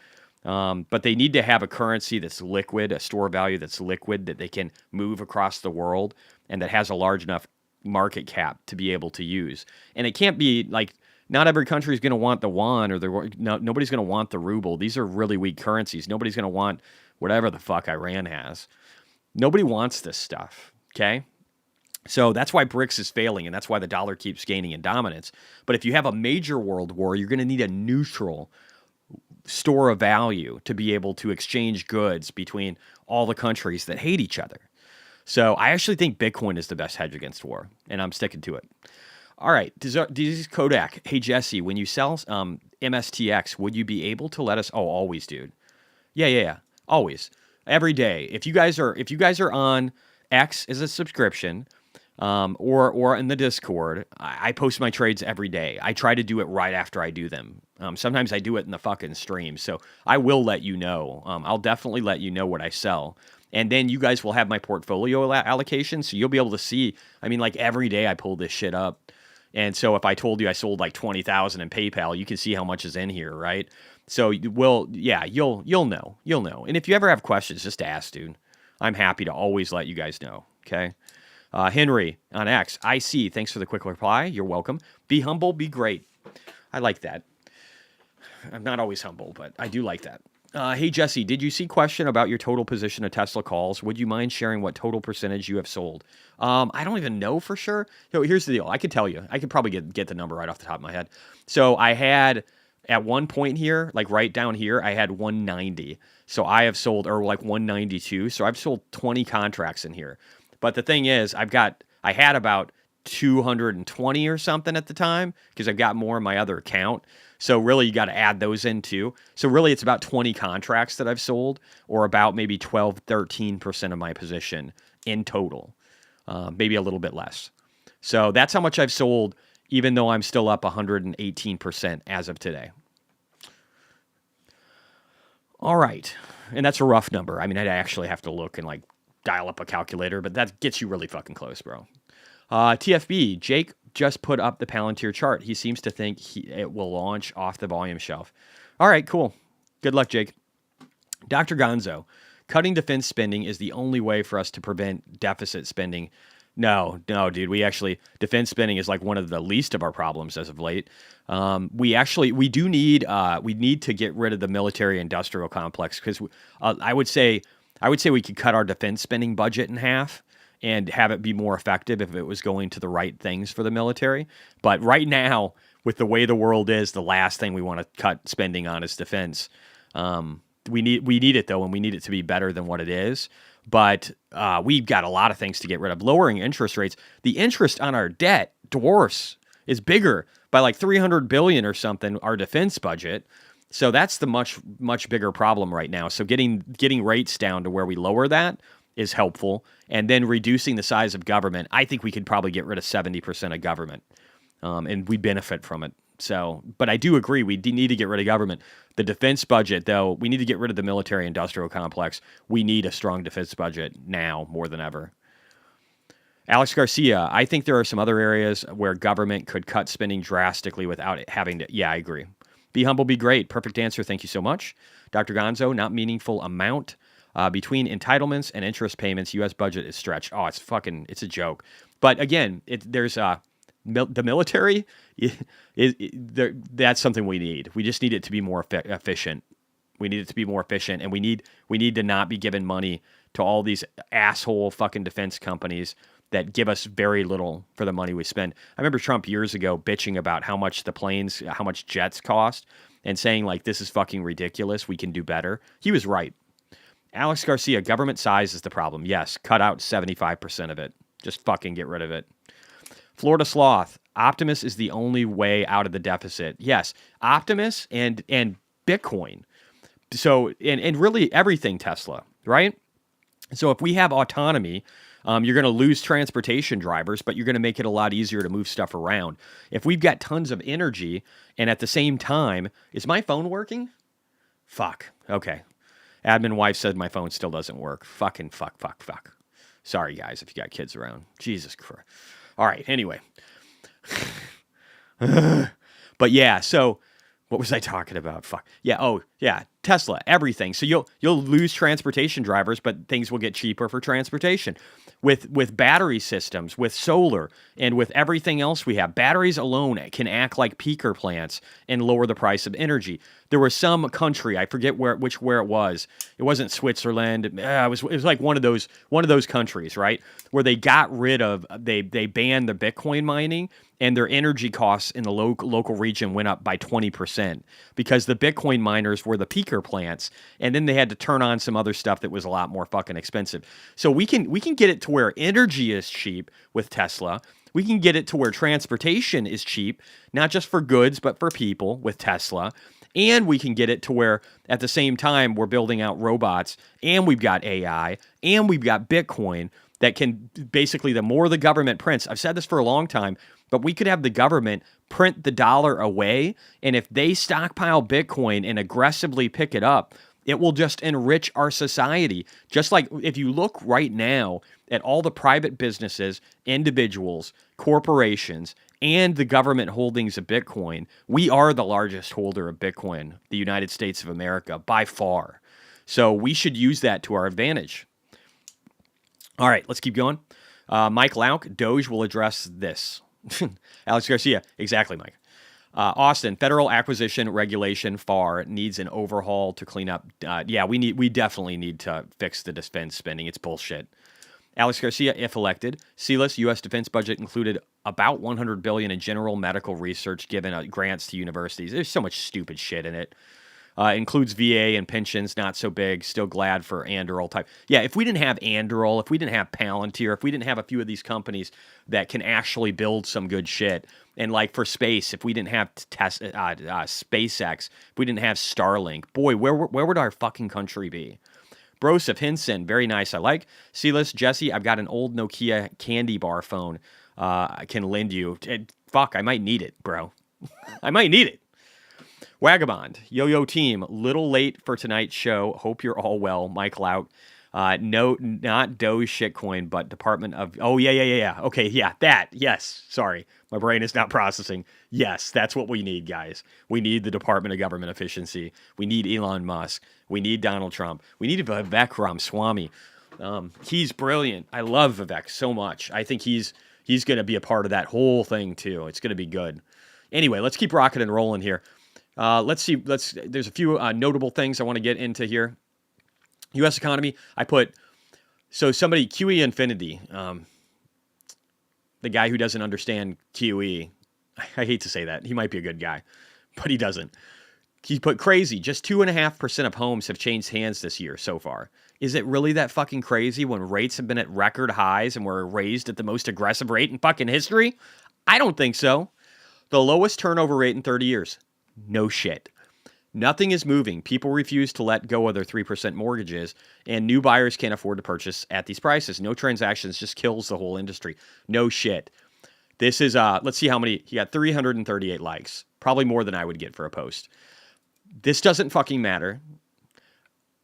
But they need to have a currency that's liquid, a store value that's liquid, that they can move across the world and that has a large enough market cap to be able to use. And it can't be like, not every country is going to want the yuan, or nobody's going to want the ruble. These are really weak currencies. Nobody's going to want whatever the fuck Iran has. Nobody wants this stuff, okay? So that's why BRICS is failing, and that's why the dollar keeps gaining in dominance. But if you have a major world war, you're going to need a neutral store of value to be able to exchange goods between all the countries that hate each other. So I actually think Bitcoin is the best hedge against war, and I'm sticking to it. All right, this is Kodak. Hey, Jesse, when you sell MSTX, would you be able to let us? Oh, always, dude. Yeah. Always. Every day. If you guys are on X as a subscription, or in the Discord, I post my trades every day. I try to do it right after I do them. Sometimes I do it in the fucking stream. So I will let you know. I'll definitely let you know what I sell. And then you guys will have my portfolio allocation. So you'll be able to see, I mean, like every day I pull this shit up. And so if I told you I sold like 20,000 in PayPal, you can see how much is in here, right? So you'll know. And if you ever have questions, just ask, dude. I'm happy to always let you guys know, okay? Henry on X, I see. Thanks for the quick reply. You're welcome. Be humble, be great. I like that. I'm not always humble, but I do like that. Hey, Jesse, did you see question about your total position of Tesla calls? Would you mind sharing what total percentage you have sold? I don't even know for sure. So here's the deal. I could tell you. I could probably get the number right off the top of my head. So I had, at one point here, like right down here, I had 190. So I have sold, or like 192. So I've sold 20 contracts in here. But the thing is, I had about 220 or something at the time, because I've got more in my other account. So really, you got to add those in too. So really, it's about 20 contracts that I've sold, or about maybe 12, 13% of my position in total, maybe a little bit less. So that's how much I've sold, even though I'm still up 118% as of today. All right. And that's a rough number. I mean, I'd actually have to look and like dial up a calculator, but that gets you really fucking close, bro. TFB, Jake just put up the Palantir chart. He seems to think it will launch off the volume shelf. All right, cool. Good luck, Jake. Dr. Gonzo, cutting defense spending is the only way for us to prevent deficit spending. No, dude. Defense spending is like one of the least of our problems as of late. We need to get rid of the military industrial complex, because I would say we could cut our defense spending budget in half and have it be more effective if it was going to the right things for the military. But right now, with the way the world is, the last thing we want to cut spending on is defense. We need it though, and we need it to be better than what it is. But we've got a lot of things to get rid of. Lowering interest rates. The interest on our debt is bigger by like $300 billion or something, our defense budget. So that's the much bigger problem right now. So getting rates down to where we lower that is helpful, and then reducing the size of government. I think we could probably get rid of 70% of government, and we benefit from it. So, but I do agree we need to get rid of government. The defense budget, though, we need to get rid of the military-industrial complex. We need a strong defense budget now more than ever. Alex Garcia, I think there are some other areas where government could cut spending drastically without it having to. Yeah, I agree. Be humble, be great. Perfect answer. Thank you so much. Dr. Gonzo, not meaningful amount. Between entitlements and interest payments, U.S. budget is stretched. Oh, it's a joke. But again, there's the military. That's something we need. We just need it to be more efficient. We need it to be more efficient, and we need to not be giving money to all these asshole fucking defense companies that give us very little for the money we spend. I remember Trump years ago bitching about how much how much jets cost, and saying like, this is fucking ridiculous. We can do better. He was right. Alex Garcia, government size is the problem. Yes, cut out 75% of it. Just fucking get rid of it. Florida Sloth, Optimus is the only way out of the deficit. Yes, Optimus and Bitcoin. So, and really everything Tesla, right? So if we have autonomy, you're going to lose transportation drivers, but you're going to make it a lot easier to move stuff around. If we've got tons of energy and at the same time, is my phone working? Fuck. Okay. Admin wife said my phone still doesn't work. Fucking fuck. Sorry, guys, if you got kids around. Jesus Christ. All right. Anyway. But yeah, so what was I talking about? Fuck. Yeah. Oh, yeah. Tesla, everything. So you'll lose transportation drivers, but things will get cheaper for transportation. With battery systems, with solar, and with everything else we have, batteries alone can act like peaker plants and lower the price of energy. There was some country, I forget where it was. It wasn't Switzerland. It was like one of those countries, right? Where they got rid of they banned the Bitcoin mining, and their energy costs in the local region went up by 20% because the Bitcoin miners were the peaker plants, and then they had to turn on some other stuff that was a lot more fucking expensive. So we can get it to where energy is cheap with Tesla. We can get it to where transportation is cheap, not just for goods, but for people with Tesla. And we can get it to where at the same time we're building out robots, and we've got AI, and we've got Bitcoin that can basically, the more the government prints, I've said this for a long time, but we could have the government print the dollar away, and if they stockpile Bitcoin and aggressively pick it up, it will just enrich our society. Just like if you look right now at all the private businesses, individuals, corporations, and the government holdings of Bitcoin, we are the largest holder of Bitcoin, the United States of America, by far. So we should use that to our advantage. All right, let's keep going. Mike Lauk, Doge will address this. Alex Garcia, exactly, Mike. Austin, federal acquisition regulation FAR needs an overhaul to clean up. Yeah, we definitely need to fix the defense spending. It's bullshit. Alex Garcia, if elected, CELIS U.S. defense budget included about $100 billion in general medical research given grants to universities. There's so much stupid shit in it. Includes VA and pensions, not so big. Still glad for Anduril type. Yeah, if we didn't have Anduril, if we didn't have Palantir, if we didn't have a few of these companies that can actually build some good shit, and like for space, if we didn't have SpaceX, if we didn't have Starlink, boy, where would our fucking country be? Broseph Hinson, very nice. I like. CELIS, Jesse, I've got an old Nokia candy bar phone I can lend you. Fuck, I might need it, bro. I might need it. Wagabond, Yo-Yo Team, little late for tonight's show. Hope you're all well. Mike Laut. No, not Doge shitcoin, but Department of... Oh, yeah. Okay, yeah, that. Yes, sorry. My brain is not processing. Yes, that's what we need, guys. We need the Department of Government Efficiency. We need Elon Musk. We need Donald Trump. We need Vivek Ramaswamy. He's brilliant. I love Vivek so much. I think he's going to be a part of that whole thing, too. It's going to be good. Anyway, let's keep rocking and rolling here. Let's see. There's a few notable things I want to get into here. U.S. economy. Somebody, QE Infinity, the guy who doesn't understand QE. I hate to say that. He might be a good guy, but he doesn't. He put crazy. Just 2.5% of homes have changed hands this year so far. Is it really that fucking crazy when rates have been at record highs and were raised at the most aggressive rate in fucking history? I don't think so. The lowest turnover rate in 30 years. No shit. Nothing is moving. People refuse to let go of their 3% mortgages, and new buyers can't afford to purchase at these prices. No transactions just kills the whole industry. No shit. This is, let's see how many, he got 338 likes. Probably more than I would get for a post. This doesn't fucking matter.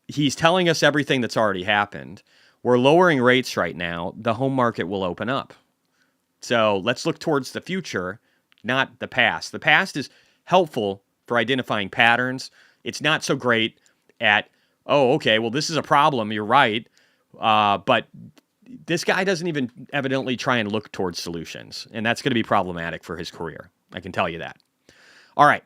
He's telling us everything that's already happened. We're lowering rates right now. The home market will open up. So let's look towards the future, not the past. The past is helpful for identifying patterns. It's not so great at, oh, okay, well, this is a problem. You're right. But this guy doesn't even evidently try and look towards solutions. And that's going to be problematic for his career. I can tell you that. All right.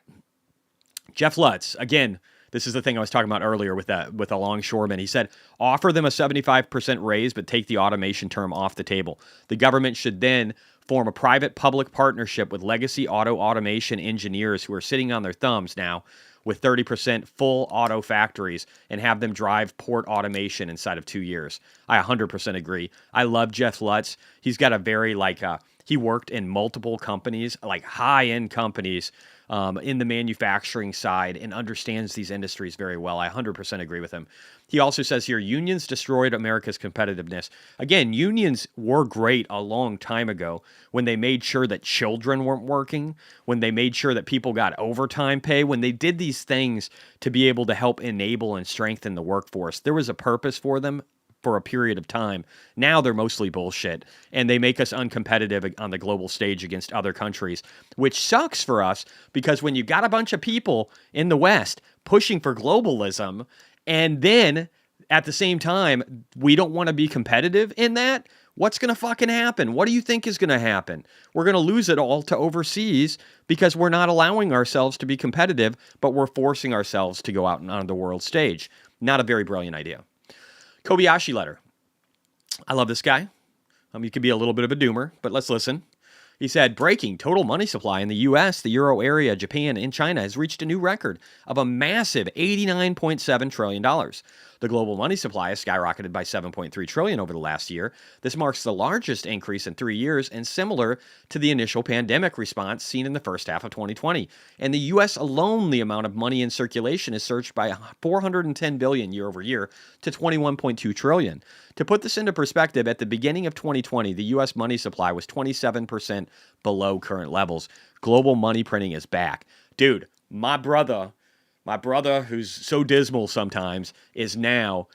Jeff Lutz, again, this is the thing I was talking about earlier with a longshoreman. He said, offer them a 75% raise, but take the automation term off the table. The government should then form a private-public partnership with legacy auto automation engineers who are sitting on their thumbs now with 30% full auto factories and have them drive port automation inside of 2 years. I 100% agree. I love Jeff Lutz. He's got a very, he worked in multiple companies, like high-end companies in the manufacturing side and understands these industries very well. I 100% agree with him. He also says here, unions destroyed America's competitiveness. Again, unions were great a long time ago when they made sure that children weren't working, when they made sure that people got overtime pay, when they did these things to be able to help enable and strengthen the workforce. There was a purpose for them for a period of time. Now they're mostly bullshit, and they make us uncompetitive on the global stage against other countries, which sucks for us because when you got a bunch of people in the West pushing for globalism, and then at the same time, we don't want to be competitive in that, what's going to fucking happen? What do you think is going to happen? We're going to lose it all to overseas because we're not allowing ourselves to be competitive, but we're forcing ourselves to go out and on the world stage. Not a very brilliant idea. Kobayashi letter. I love this guy. He could be a little bit of a doomer, but let's listen. He said, breaking total money supply in the U.S., the Euro area, Japan, and China has reached a new record of a massive $89.7 trillion. The global money supply has skyrocketed by $7.3 trillion over the last year. This marks the largest increase in 3 years and similar to the initial pandemic response seen in the first half of 2020. In the U.S. alone, the amount of money in circulation has surged by $410 billion year over year to $21.2 trillion. To put this into perspective, at the beginning of 2020, the U.S. money supply was 27% below current levels. Global money printing is back. Dude, my brother, who's so dismal sometimes, is now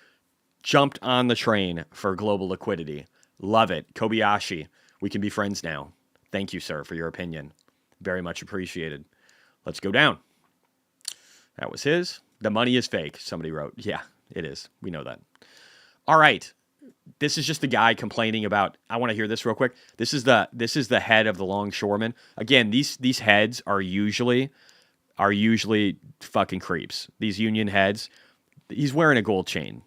jumped on the train for global liquidity. Love it. Kobayashi, we can be friends now. Thank you, sir, for your opinion. Very much appreciated. Let's go down. That was his. The money is fake, somebody wrote. Yeah, it is. We know that. All right. This is just the guy complaining about, I want to hear this real quick. This is the head of the longshoremen. Again, these heads are usually fucking creeps. These union heads. He's wearing a gold chain.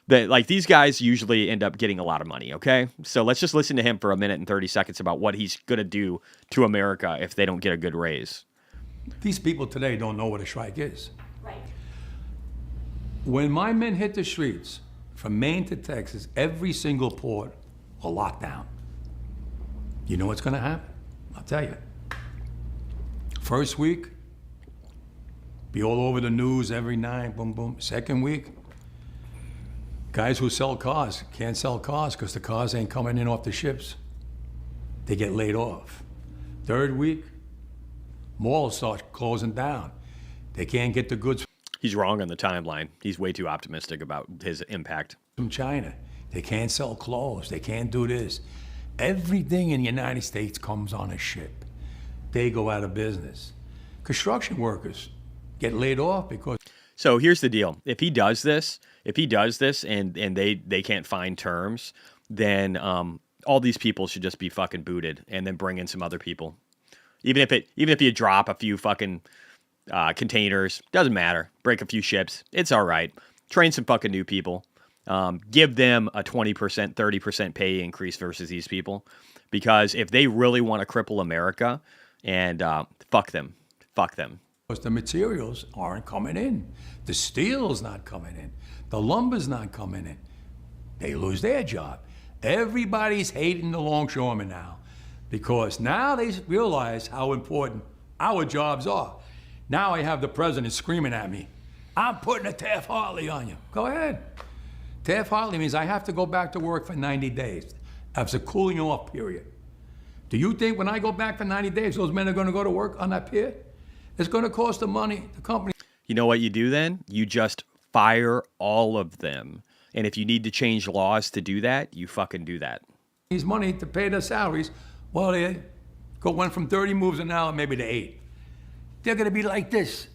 These guys usually end up getting a lot of money, okay? So let's just listen to him for a minute and 30 seconds about what he's going to do to America if they don't get a good raise. These people today don't know what a strike is. Right. When my men hit the streets, from Maine to Texas, every single port will lock down. You know what's going to happen? I'll tell you. First week, be all over the news every night, boom, boom. Second week, guys who sell cars can't sell cars because the cars ain't coming in off the ships. They get laid off. Third week, malls start closing down. They can't get the goods He's wrong on the timeline. He's way too optimistic about his impact. from China. They can't sell clothes. They can't do this. Everything in the United States comes on a ship. They go out of business. Construction workers get laid off because So here's the deal. If he does this and they can't find terms, then all these people should just be fucking booted and then bring in some other people. Even if you drop a few fucking containers, doesn't matter. Break a few ships. It's all right. Train some fucking new people. Give them a 20%, 30% pay increase versus these people. Because if they really want to cripple America, and fuck them. the materials aren't coming in. The steel's not coming in. The lumber's not coming in. They lose their job. Everybody's hating the longshoremen now because now they realize how important our jobs are. Now I have the president screaming at me, I'm putting a Taft-Hartley on you. Go ahead. Taft-Hartley means I have to go back to work for 90 days. That's a cooling off period. Do you think when I go back for 90 days, those men are going to go to work on that pier? It's going to cost the money, the company. You know what you do then? You just fire all of them. And if you need to change laws to do that, you fucking do that. Needs money to pay their salaries. Well, they went from 30 moves an hour maybe to 8. They're going to be like this.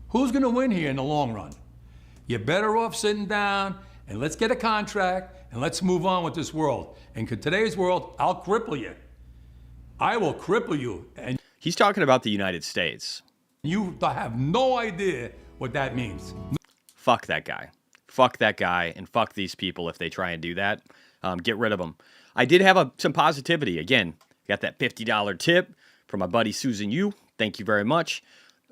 Who's going to win here in the long run? You're better off sitting down and let's get a contract and let's move on with this world. And in today's world, I'll cripple you. I will cripple you. And He's talking about the United States. you have no idea what that means. Fuck that guy. Fuck that guy and fuck these people if they try and do that. Get rid of them. I did have some positivity. Again, got that $50 tip from my buddy Susan Yu. Thank you very much.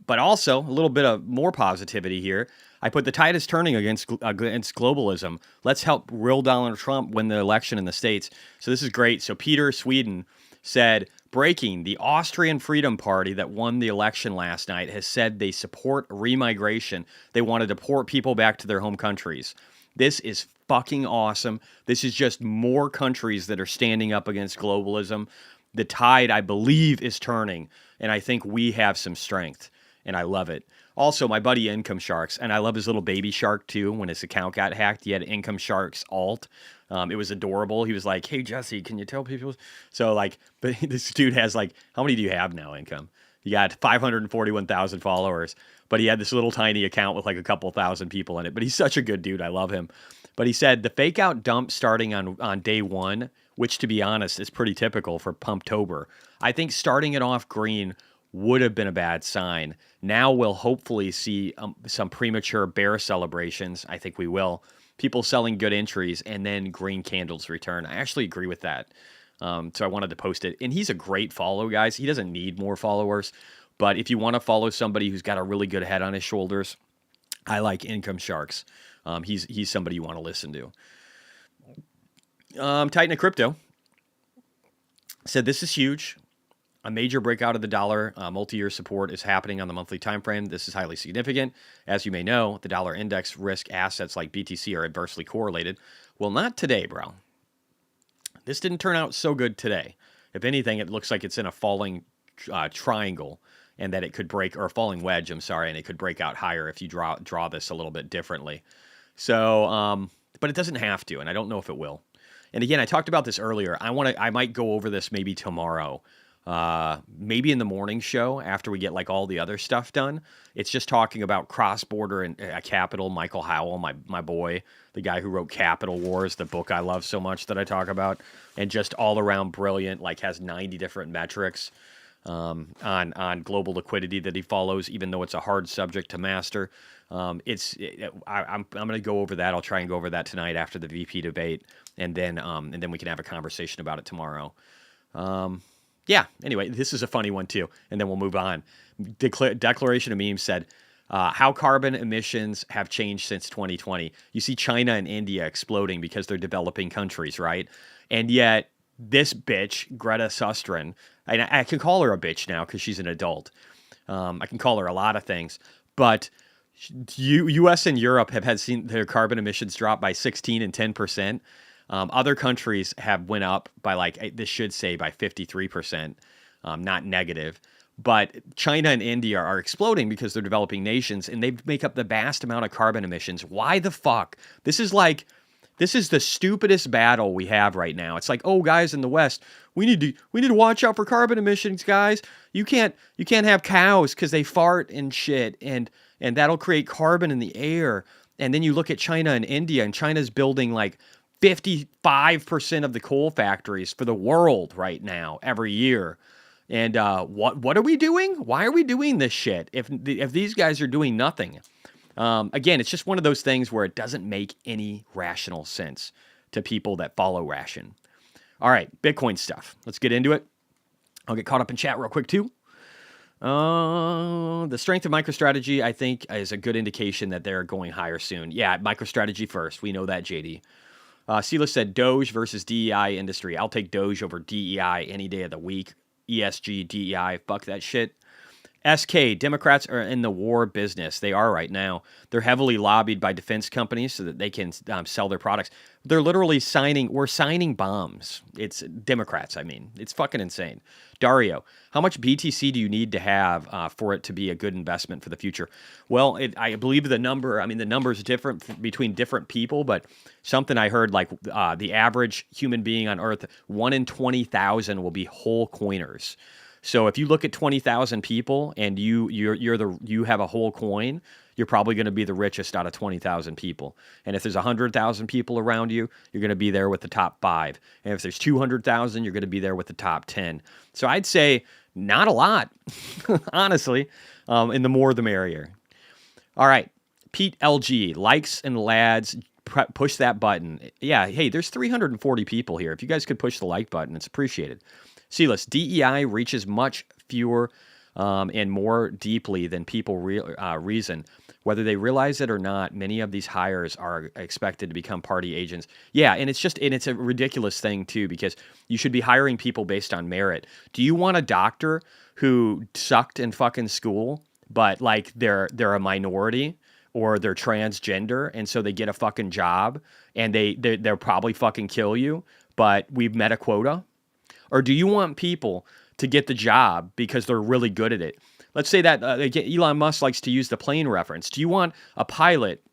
But also, a little bit of more positivity here. I put the tide is turning against globalism. Let's help real Donald Trump win the election in the States. So this is great. So Peter Sweden said, breaking, the Austrian Freedom Party that won the election last night has said they support remigration. They want to deport people back to their home countries. This is fucking awesome. This is just more countries that are standing up against globalism. The tide, I believe, is turning, and I think we have some strength, and I love it. Also, my buddy Income Sharks, and I love his little baby shark too. When his account got hacked, he had Income Sharks alt. It was adorable. He was like, "Hey Jesse, can you tell people?" So like, but this dude has like, how many do you have now, Income? You got 541,000 followers, but he had this little tiny account with like a couple thousand people in it. But he's such a good dude. I love him. But he said the fake out dump starting on day one, which to be honest is pretty typical for Pumptober. I think starting it off green would have been a bad sign. Now we'll hopefully see some premature bear celebrations. I think we will. People selling good entries and then green candles return. I actually agree with that. So I wanted to post it. And he's a great follow, guys. He doesn't need more followers. But if you want to follow somebody who's got a really good head on his shoulders, I like Income Sharks. He's somebody you want to listen to. Titan of Crypto said this is huge. A major breakout of the dollar. Multi-year support is happening on the monthly time frame. This is highly significant. As you may know, the dollar index risk assets like BTC are adversely correlated. Well, not today, bro. This didn't turn out so good today. If anything, it looks like it's in a falling triangle, and that it could break, or a falling wedge, I'm sorry, and it could break out higher if you draw this a little bit differently. So, but it doesn't have to, and I don't know if it will. And again, I talked about this earlier. I might go over this maybe tomorrow. Maybe in the morning show after we get like all the other stuff done. It's just talking about cross-border and capital. Michael Howell, my boy, the guy who wrote Capital Wars, the book I love so much that I talk about, and just all around brilliant, like has 90 different metrics on global liquidity that he follows, even though it's a hard subject to master. I'm going to go over that. I'll try and go over that tonight after the VP debate, and then we can have a conversation about it tomorrow. Yeah, anyway, this is a funny one too, and then we'll move on. Declaration of Memes said, how carbon emissions have changed since 2020. You see China and India exploding because they're developing countries, right? And yet, this bitch, Greta Susteren, and I can call her a bitch now because she's an adult. I can call her a lot of things, but U.S. and Europe have seen their carbon emissions drop by 16 and 10%. Other countries have went up by this should say by 53%, not negative. But China and India are exploding because they're developing nations and they make up the vast amount of carbon emissions. Why the fuck? This is the stupidest battle we have right now. It's like, oh, guys in the West, we need to watch out for carbon emissions, guys. You can't have cows because they fart and shit, and that'll create carbon in the air. And then you look at China and India, and China's building like 55% of the coal factories for the world right now every year. And what are we doing? Why are we doing this shit if these guys are doing nothing? Again, it's just one of those things where it doesn't make any rational sense to people that follow ration. All right, Bitcoin stuff. Let's get into it. I'll get caught up in chat real quick too. The strength of MicroStrategy, I think, is a good indication that they're going higher soon. Yeah, MicroStrategy first. We know that, JD. Silas said Doge versus DEI industry. I'll take Doge over DEI any day of the week. ESG, DEI, fuck that shit. SK, Democrats are in the war business. They are right now. They're heavily lobbied by defense companies so that they can sell their products. They're literally we're signing bombs. It's Democrats, I mean. It's fucking insane. Dario, how much BTC do you need to have for it to be a good investment for the future? Well, I believe the number's different between different people, but something I heard like the average human being on Earth, 1 in 20,000 will be whole coiners. So if you look at 20,000 people and you have a whole coin, you're probably going to be the richest out of 20,000 people. And if there's 100,000 people around you, you're going to be there with the top 5. And if there's 200,000, you're going to be there with the top 10. So I'd say not a lot, honestly. And the more, the merrier. All right, Pete LG, likes and lads, push that button. Yeah, hey, there's 340 people here. If you guys could push the like button, it's appreciated. Silas, DEI reaches much fewer and more deeply than people reason. Whether they realize it or not, many of these hires are expected to become party agents. Yeah, and it's a ridiculous thing too, because you should be hiring people based on merit. Do you want a doctor who sucked in fucking school, but like they're a minority or they're transgender, and so they get a fucking job and they'll probably fucking kill you, but we've met a quota? Or do you want people to get the job because they're really good at it? Let's say that Elon Musk likes to use the plane reference. Do you want a pilot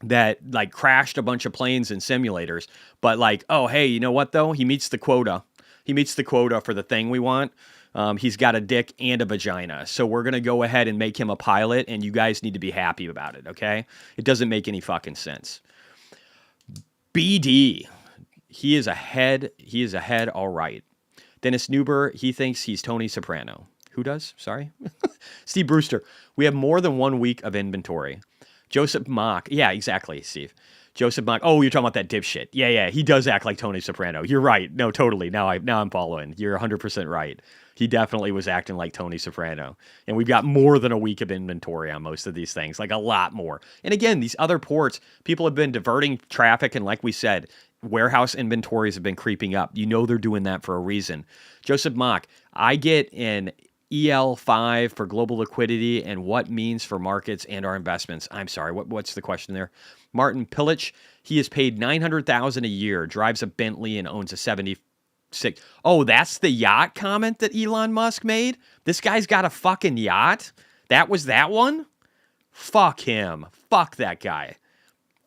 that like crashed a bunch of planes in simulators, but like, oh, hey, you know what though? He meets the quota. He meets the quota for the thing we want. He's got a dick and a vagina. So we're going to go ahead and make him a pilot, and you guys need to be happy about it, okay? It doesn't make any fucking sense. BD. He is ahead. He is ahead all right. Dennis Neuber, he thinks he's Tony Soprano. Who does? Sorry. Steve Brewster, we have more than 1 week of inventory. Joseph Mock. Yeah, exactly, Steve. Joseph Mock. Oh, you're talking about that dipshit. Yeah. He does act like Tony Soprano. You're right. No, totally. Now I'm following. You're 100% right. He definitely was acting like Tony Soprano. And we've got more than a week of inventory on most of these things, like a lot more. And again, these other ports, people have been diverting traffic. And like we said, warehouse inventories have been creeping up. You know they're doing that for a reason. Joseph Mock, I get an EL5 for global liquidity and what means for markets and our investments. I'm sorry, what's the question there? Martin Pillich, he is paid $900,000 a year, drives a Bentley and owns a 76. Oh, that's the yacht comment that Elon Musk made? This guy's got a fucking yacht? That was that one? Fuck him. Fuck that guy.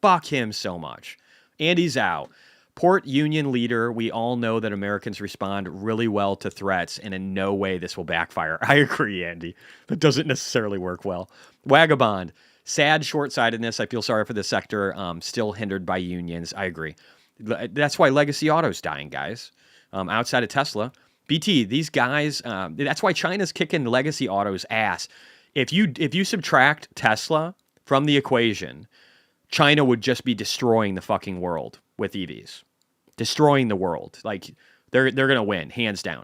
Fuck him so much. Andy Zhao. Port union leader, we all know that Americans respond really well to threats, and in no way this will backfire. I agree, Andy. That doesn't necessarily work well. Wagabond, sad short-sightedness. I feel sorry for the sector, still hindered by unions. I agree. That's why legacy auto's dying, guys. Outside of Tesla. BT, these guys, that's why China's kicking legacy auto's ass. If you subtract Tesla from the equation, China would just be destroying the fucking world with EVs. Destroying the world. Like, they're going to win, hands down.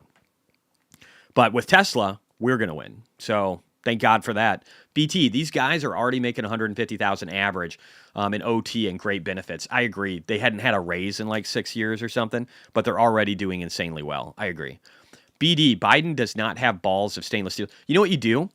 But with Tesla, we're going to win. So thank God for that. BT, these guys are already making $150,000 average in OT and great benefits. I agree. They hadn't had a raise in like 6 years or something, but they're already doing insanely well. I agree. BD, Biden does not have balls of stainless steel. You know what you do?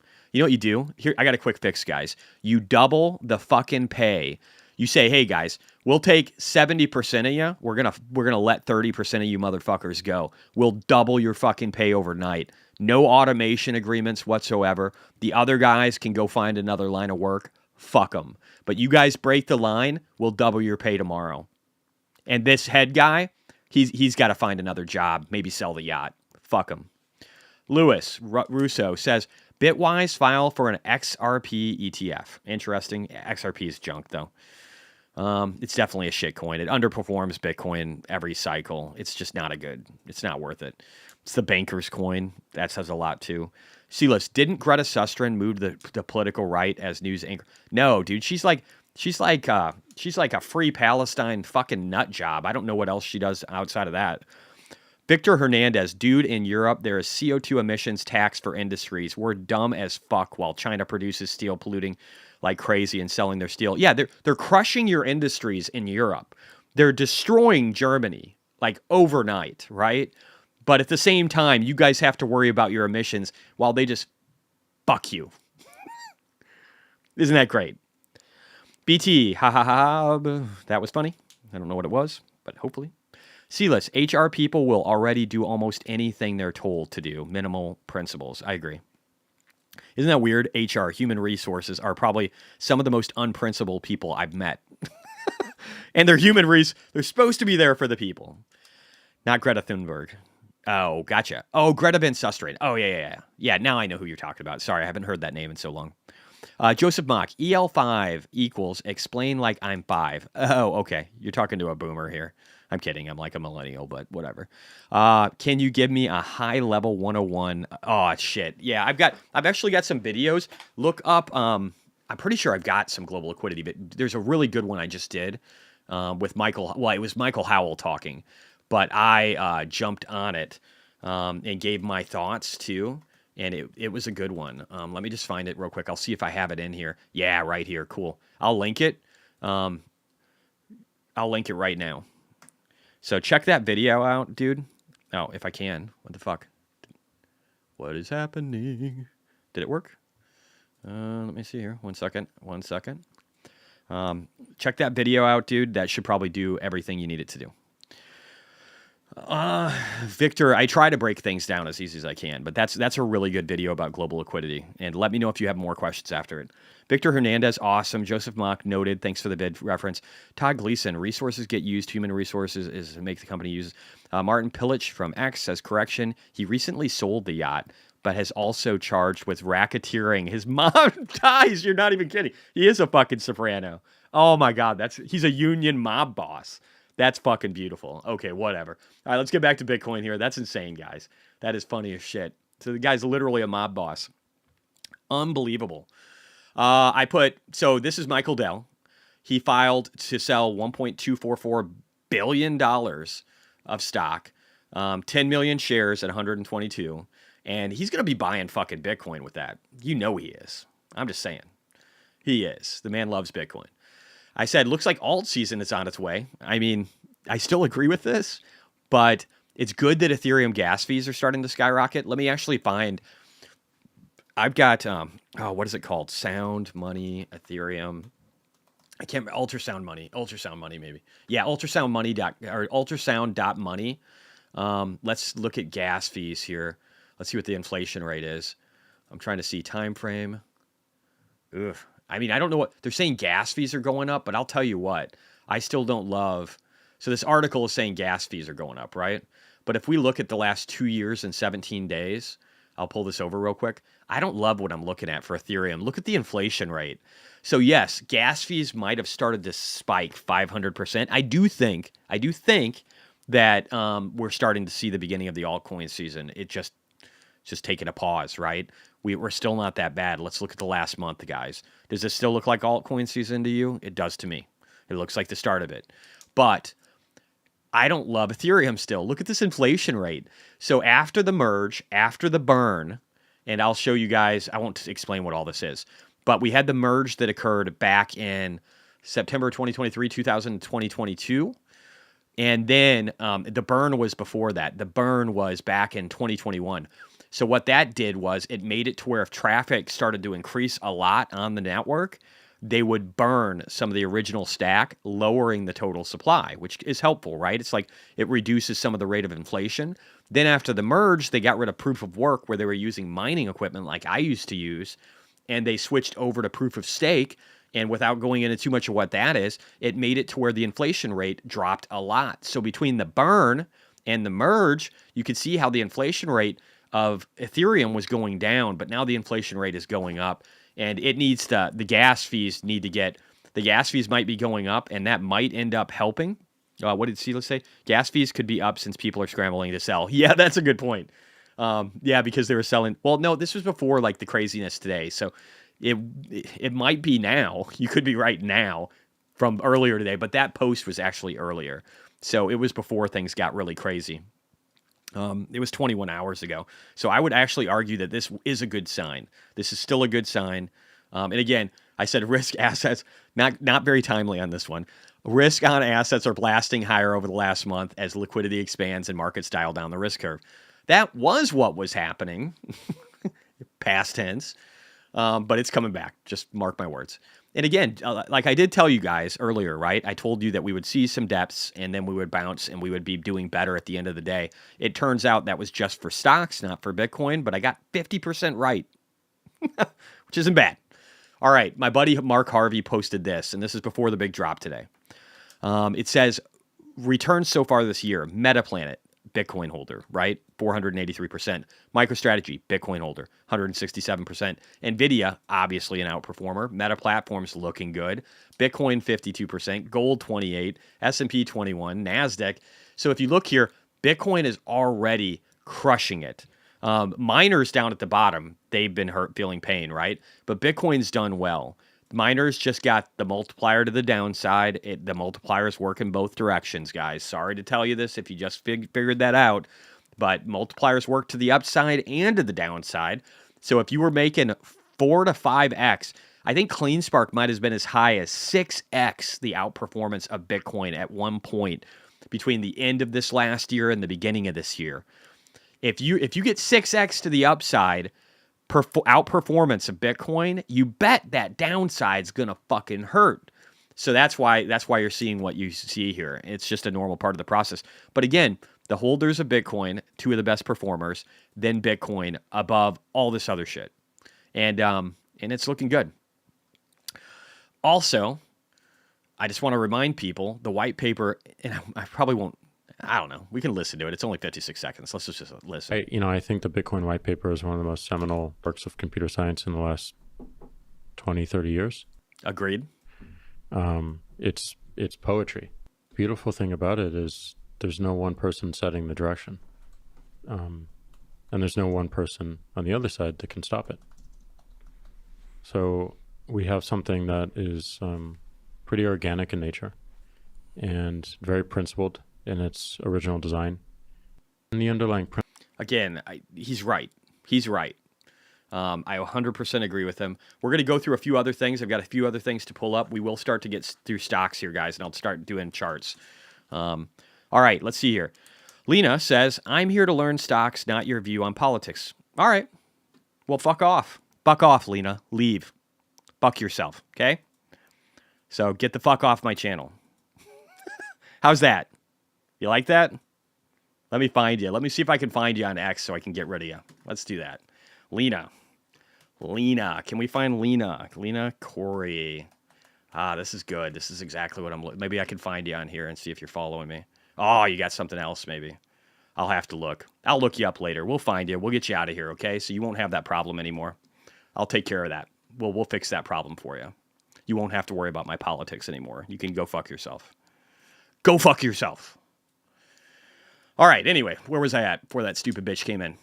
Here, I got a quick fix, guys. You double the fucking pay. You say, hey guys, we'll take 70% of you. We're gonna let 30% of you motherfuckers go. We'll double your fucking pay overnight. No automation agreements whatsoever. The other guys can go find another line of work. Fuck them. But you guys break the line, we'll double your pay tomorrow. And this head guy, he's got to find another job. Maybe sell the yacht. Fuck him. Louis Russo says, Bitwise file for an XRP ETF. Interesting. XRP is junk though. It's definitely a shit coin. It underperforms Bitcoin every cycle. It's just it's not worth it. It's the banker's coin. That says a lot too. Silas, didn't Greta Susteren move the political right as news anchor? No, dude. She's like a free Palestine fucking nut job. I don't know what else she does outside of that. Victor Hernandez, dude, in Europe, there is CO2 emissions tax for industries. We're dumb as fuck while China produces steel polluting like crazy and selling their steel. Yeah, they're crushing your industries in Europe. They're destroying Germany like overnight, right? But at the same time, you guys have to worry about your emissions while they just fuck you. Isn't that great? BT, ha ha ha. That was funny. I don't know what it was, but hopefully. Silas, HR people will already do almost anything they're told to do. Minimal principles. I agree. Isn't that weird? HR, human resources, are probably some of the most unprincipled people I've met. And they're they're supposed to be there for the people. Not Greta Thunberg. Oh, gotcha. Oh, Greta Van Susteren. Oh, yeah. Yeah, now I know who you're talking about. Sorry, I haven't heard that name in so long. Joseph Mock, EL5 equals explain like I'm 5. Oh, okay. You're talking to a boomer here. I'm kidding. I'm like a millennial, but whatever. Can you give me a high level 101? Oh, shit. Yeah, I've actually got some videos. Look up. I'm pretty sure I've got some global liquidity, but there's a really good one I just did with Michael. Well, it was Michael Howell talking, but I jumped on it and gave my thoughts too. and it was a good one. Let me just find it real quick. I'll see if I have it in here. Yeah, right here. Cool. I'll link it. I'll link it right now. So check that video out, dude. Oh, if I can. What the fuck? What is happening? Did it work? Let me see here. One second. Check that video out, dude. That should probably do everything you need it to do. Victor, I try to break things down as easy as I can, but that's a really good video about global liquidity. And let me know if you have more questions after it. Victor Hernandez, awesome. Joseph Mock, noted. Thanks for the bid reference. Todd Gleason, resources get used. Human resources is to make the company use. Martin Pillich from X says, correction, he recently sold the yacht, but has also charged with racketeering. His mom dies. You're not even kidding. He is a fucking soprano. Oh my God, he's a union mob boss. That's fucking beautiful. Okay, whatever. All right, let's get back to Bitcoin here. That's insane, guys. That is funny as shit. So the guy's literally a mob boss. Unbelievable. So this is Michael Dell. He filed to sell $1.244 billion of stock, 10 million shares at 122. And he's going to be buying fucking Bitcoin with that. You know he is. I'm just saying. He is. The man loves Bitcoin. I said, looks like alt season is on its way. I mean, I still agree with this, but it's good that Ethereum gas fees are starting to skyrocket. Let me actually find, I've got, what is it called? Sound Money, Ethereum. I can't remember, ultrasound money maybe. Yeah, ultrasound.money. Let's look at gas fees here. Let's see what the inflation rate is. I'm trying to see time frame. Ugh. I mean, I don't know what they're saying. Gas fees are going up, but I'll tell you what, I still don't love. So this article is saying gas fees are going up, right? But if we look at the last 2 years and 17 days, I'll pull this over real quick. I don't love what I'm looking at for Ethereum. Look at the inflation rate. So yes, gas fees might have started to spike 500%. I do think that we're starting to see the beginning of the altcoin season. It's just taking a pause, right? We're still not that bad. Let's look at the last month, guys. Does this still look like altcoin season to you? It does to me. It looks like the start of it. But I don't love Ethereum still. Look at this inflation rate. So after the merge, after the burn, and I'll show you guys, I won't explain what all this is, but we had the merge that occurred back in September 2023, 2022. And then the burn was before that. The burn was back in 2021. So what that did was it made it to where if traffic started to increase a lot on the network, they would burn some of the original stack, lowering the total supply, which is helpful, right? It's like it reduces some of the rate of inflation. Then after the merge, they got rid of proof of work where they were using mining equipment like I used to use, and they switched over to proof of stake. And without going into too much of what that is, it made it to where the inflation rate dropped a lot. So between the burn and the merge, you could see how the inflation rate of Ethereum was going down, but now the inflation rate is going up, and it needs to, the gas fees might be going up, and that might end up helping. What did Silas say? Gas fees could be up since people are scrambling to sell. Yeah, that's a good point. Yeah, because they were selling. Well, no, this was before like the craziness today, so it might be now. You could be right now from earlier today, but that post was actually earlier, so it was before things got really crazy. It was 21 hours ago. So I would actually argue that this is a good sign. This is still a good sign. And again, I said risk assets, not very timely on this one. Risk on assets are blasting higher over the last month as liquidity expands and markets dial down the risk curve. That was what was happening, past tense, but it's coming back. Just mark my words. And again, like I did tell you guys earlier, right? I told you that we would see some depths and then we would bounce and we would be doing better at the end of the day. It turns out that was just for stocks, not for Bitcoin, but I got 50% right, which isn't bad. All right, my buddy Mark Harvey posted this, and this is before the big drop today. It says, returns so far this year, Metaplanet, Bitcoin holder, right? 483%. MicroStrategy, Bitcoin holder, 167%. NVIDIA, obviously an outperformer. Meta Platforms looking good. Bitcoin, 52%. Gold, 28%. S&P, 21%. NASDAQ. So if you look here, Bitcoin is already crushing it. Miners down at the bottom, they've been feeling pain, right? But Bitcoin's done well. Miners just got the multiplier to the downside. The multipliers work in both directions, guys. Sorry to tell you this if you just figured that out. but multipliers work to the upside and to the downside. So if you were making 4 to 5x, I think CleanSpark might have been as high as 6x the outperformance of Bitcoin at one point between the end of this last year and the beginning of this year. If you get 6x to the upside outperformance of Bitcoin, you bet that downside's gonna fucking hurt. So that's why you're seeing what you see here. It's just a normal part of the process. But again, the holders of Bitcoin, 2 of the best performers, then Bitcoin above all this other shit, and it's looking good. Also, I just want to remind people the white paper, and I probably won't. I don't know. We can listen to it. It's only 56 seconds. Let's just listen. I think the Bitcoin white paper is one of the most seminal works of computer science in the last 20, 30 years. Agreed. It's poetry. Beautiful thing about it is there's no one person setting the direction. And there's no one person on the other side that can stop it. So we have something that is pretty organic in nature and very principled in its original design. And the underlying Again, he's right. He's right. I 100% agree with him. We're going to go through a few other things. I've got a few other things to pull up. We will start to get through stocks here, guys, and I'll start doing charts. All right, let's see here. Lena says, I'm here to learn stocks, not your view on politics. All right. Well, fuck off. Fuck off, Lena. Leave. Fuck yourself, okay? So get the fuck off my channel. How's that? You like that? Let me find you. Let me see if I can find you on X so I can get rid of you. Let's do that. Lena. Can we find Lena? Lena Corey. This is good. This is exactly what I'm looking. Maybe I can find you on here and see if you're following me. Oh, you got something else maybe. I'll have to look. I'll look you up later. We'll find you. We'll get you out of here, okay? So you won't have that problem anymore. I'll take care of that. We'll fix that problem for you. You won't have to worry about my politics anymore. You can go fuck yourself. Go fuck yourself. All right, anyway, where was I at before that stupid bitch came in?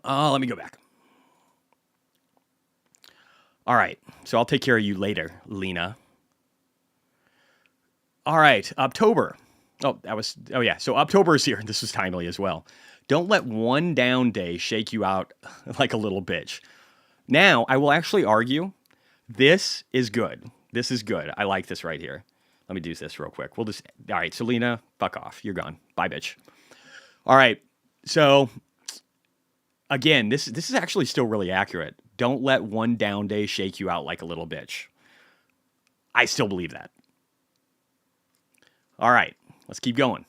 Let me go back. All right, so I'll take care of you later, Lena. All right, October. So October is here. This is timely as well. Don't let one down day shake you out like a little bitch. Now, I will actually argue this is good. This is good. I like this right here. Let me do this real quick. All right, Selena, fuck off. You're gone. Bye, bitch. All right, so again, this is actually still really accurate. Don't let one down day shake you out like a little bitch. I still believe that. All right, let's keep going.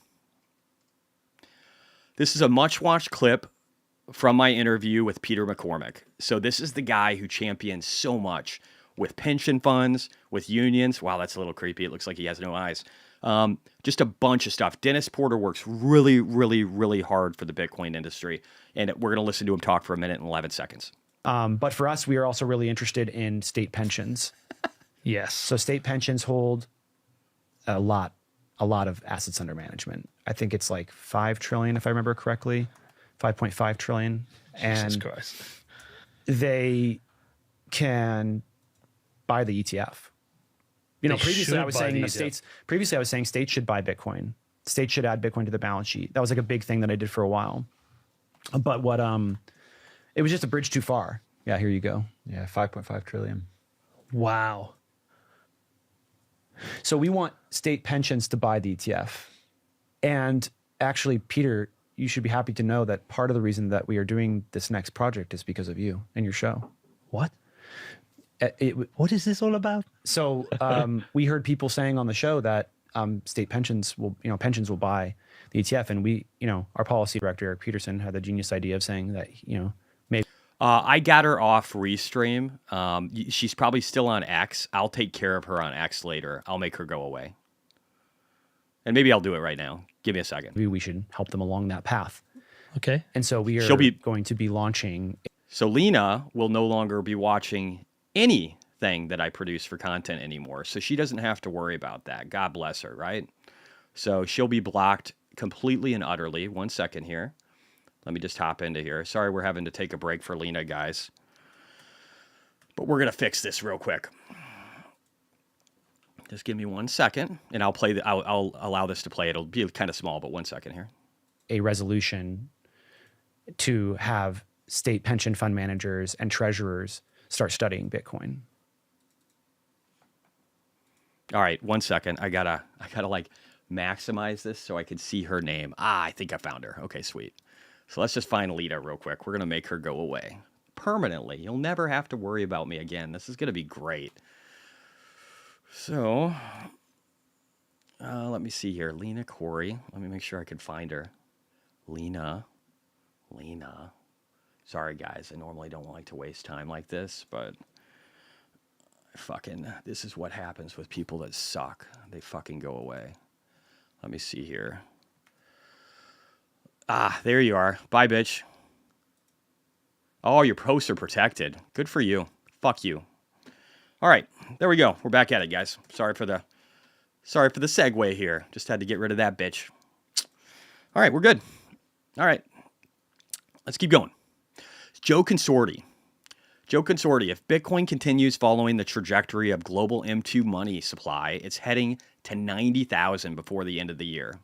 This is a much-watched clip from my interview with Peter McCormack. So this is the guy who champions so much with pension funds, with unions. Wow, that's a little creepy. It looks like he has no eyes. Just a bunch of stuff. Dennis Porter works really, really, really hard for the Bitcoin industry. And we're going to listen to him talk for 1 minute and 11 seconds. But for us, we are also really interested in state pensions. Yes. So state pensions hold a lot of assets under management. I think it's like 5 trillion, if I remember correctly, 5.5 trillion. And Jesus Christ. They can buy the ETF. Previously I was saying states should buy Bitcoin. States should add Bitcoin to the balance sheet. That was like a big thing that I did for a while. But it was just a bridge too far. Yeah, here you go. Yeah, 5.5 trillion. Wow. So we want state pensions to buy the ETF. And actually, Peter, you should be happy to know that part of the reason that we are doing this next project is because of you and your show. What? What is this all about? So we heard people saying on the show that state pensions will buy the ETF, and we, our policy director Eric Peterson had the genius idea of saying that, maybe. I got her off Restream. She's probably still on X. I'll take care of her on X later. I'll make her go away, and maybe I'll do it right now. Give me a second. Maybe we should help them along that path. Okay. And so we are going to be launching. So Lena will no longer be watching anything that I produce for content anymore. So she doesn't have to worry about that. God bless her, right? So she'll be blocked completely and utterly. 1 second here. Let me just hop into here. Sorry, we're having to take a break for Lena, guys. But we're going to fix this real quick. Just give me 1 second, and I'll allow this to play. It'll be kind of small, but 1 second here. a resolution to have state pension fund managers and treasurers start studying Bitcoin. All right, 1 second. I gotta like maximize this so I can see her name. I think I found her. Okay, sweet. So let's just find Lita real quick. We're gonna make her go away permanently. You'll never have to worry about me again. This is gonna be great. So let me see here. Lena Corey. Let me make sure I can find her. Lena. Sorry, guys. I normally don't like to waste time like this, but this is what happens with people that suck. They fucking go away. Let me see here. There you are. Bye, bitch. Oh, your posts are protected. Good for you. Fuck you. All right, there we go. We're back at it, guys. Sorry for the segue here. Just had to get rid of that bitch. All right, we're good. All right, let's keep going. Joe Consorti. If Bitcoin continues following the trajectory of global M2 money supply, it's heading to 90,000 before the end of the year.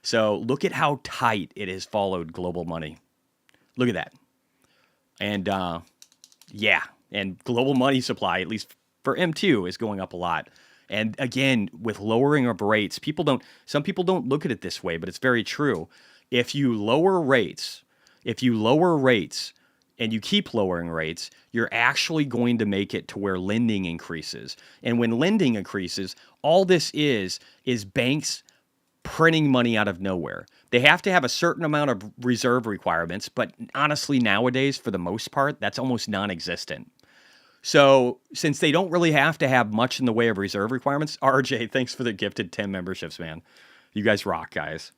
So look at how tight it has followed global money. Look at that. And and global money supply, at least for M2, is going up a lot. And again, with lowering of rates, some people don't look at it this way, but it's very true. If you lower rates and you keep lowering rates, you're actually going to make it to where lending increases. And when lending increases, all this is banks printing money out of nowhere. They have to have a certain amount of reserve requirements, but honestly, nowadays, for the most part, that's almost non-existent. So since they don't really have to have much in the way of reserve requirements, RJ, thanks for the gifted 10 memberships, man. You guys rock, guys.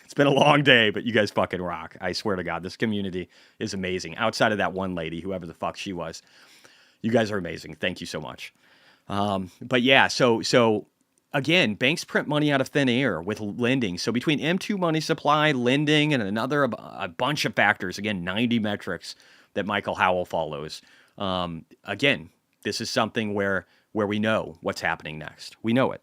It's been a long day, but you guys fucking rock. I swear to God, this community is amazing. Outside of that one lady, whoever the fuck she was, you guys are amazing. Thank you so much. But yeah, so again, banks print money out of thin air with lending. So between M2 money supply, lending, and a bunch of factors, again, 90 metrics that Michael Howell follows. Again, this is something where we know what's happening next. We know it.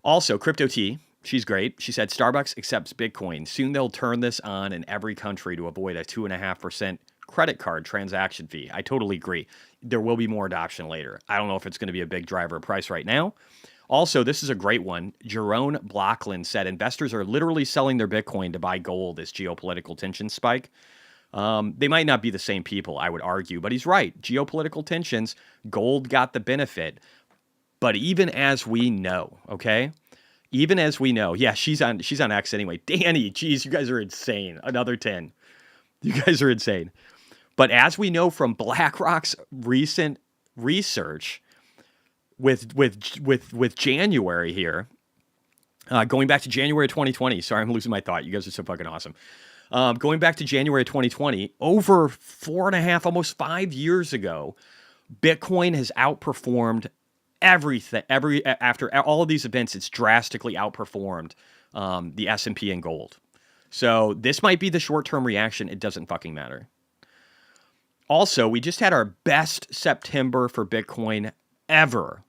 Also, Crypto T, she's great. She said, Starbucks accepts Bitcoin. Soon they'll turn this on in every country to avoid a 2.5% credit card transaction fee. I totally agree. There will be more adoption later. I don't know if it's going to be a big driver of price right now. Also, this is a great one. Jerome Blockland said, investors are literally selling their Bitcoin to buy gold as geopolitical tensions spike. They might not be the same people, I would argue, but he's right. Geopolitical tensions, gold got the benefit. But even as we know, okay? Even as we know, yeah, she's on X anyway. Danny, geez, you guys are insane. Another 10. You guys are insane. But as we know from BlackRock's recent research with January here, going back to January 2020. Sorry, I'm losing my thought. You guys are so fucking awesome. Going back to January 2020, over 4.5, almost 5 years ago, Bitcoin has outperformed everything. After all of these events, it's drastically outperformed the S&P and gold. So this might be the short-term reaction. It doesn't fucking matter. Also, we just had our best September for Bitcoin ever.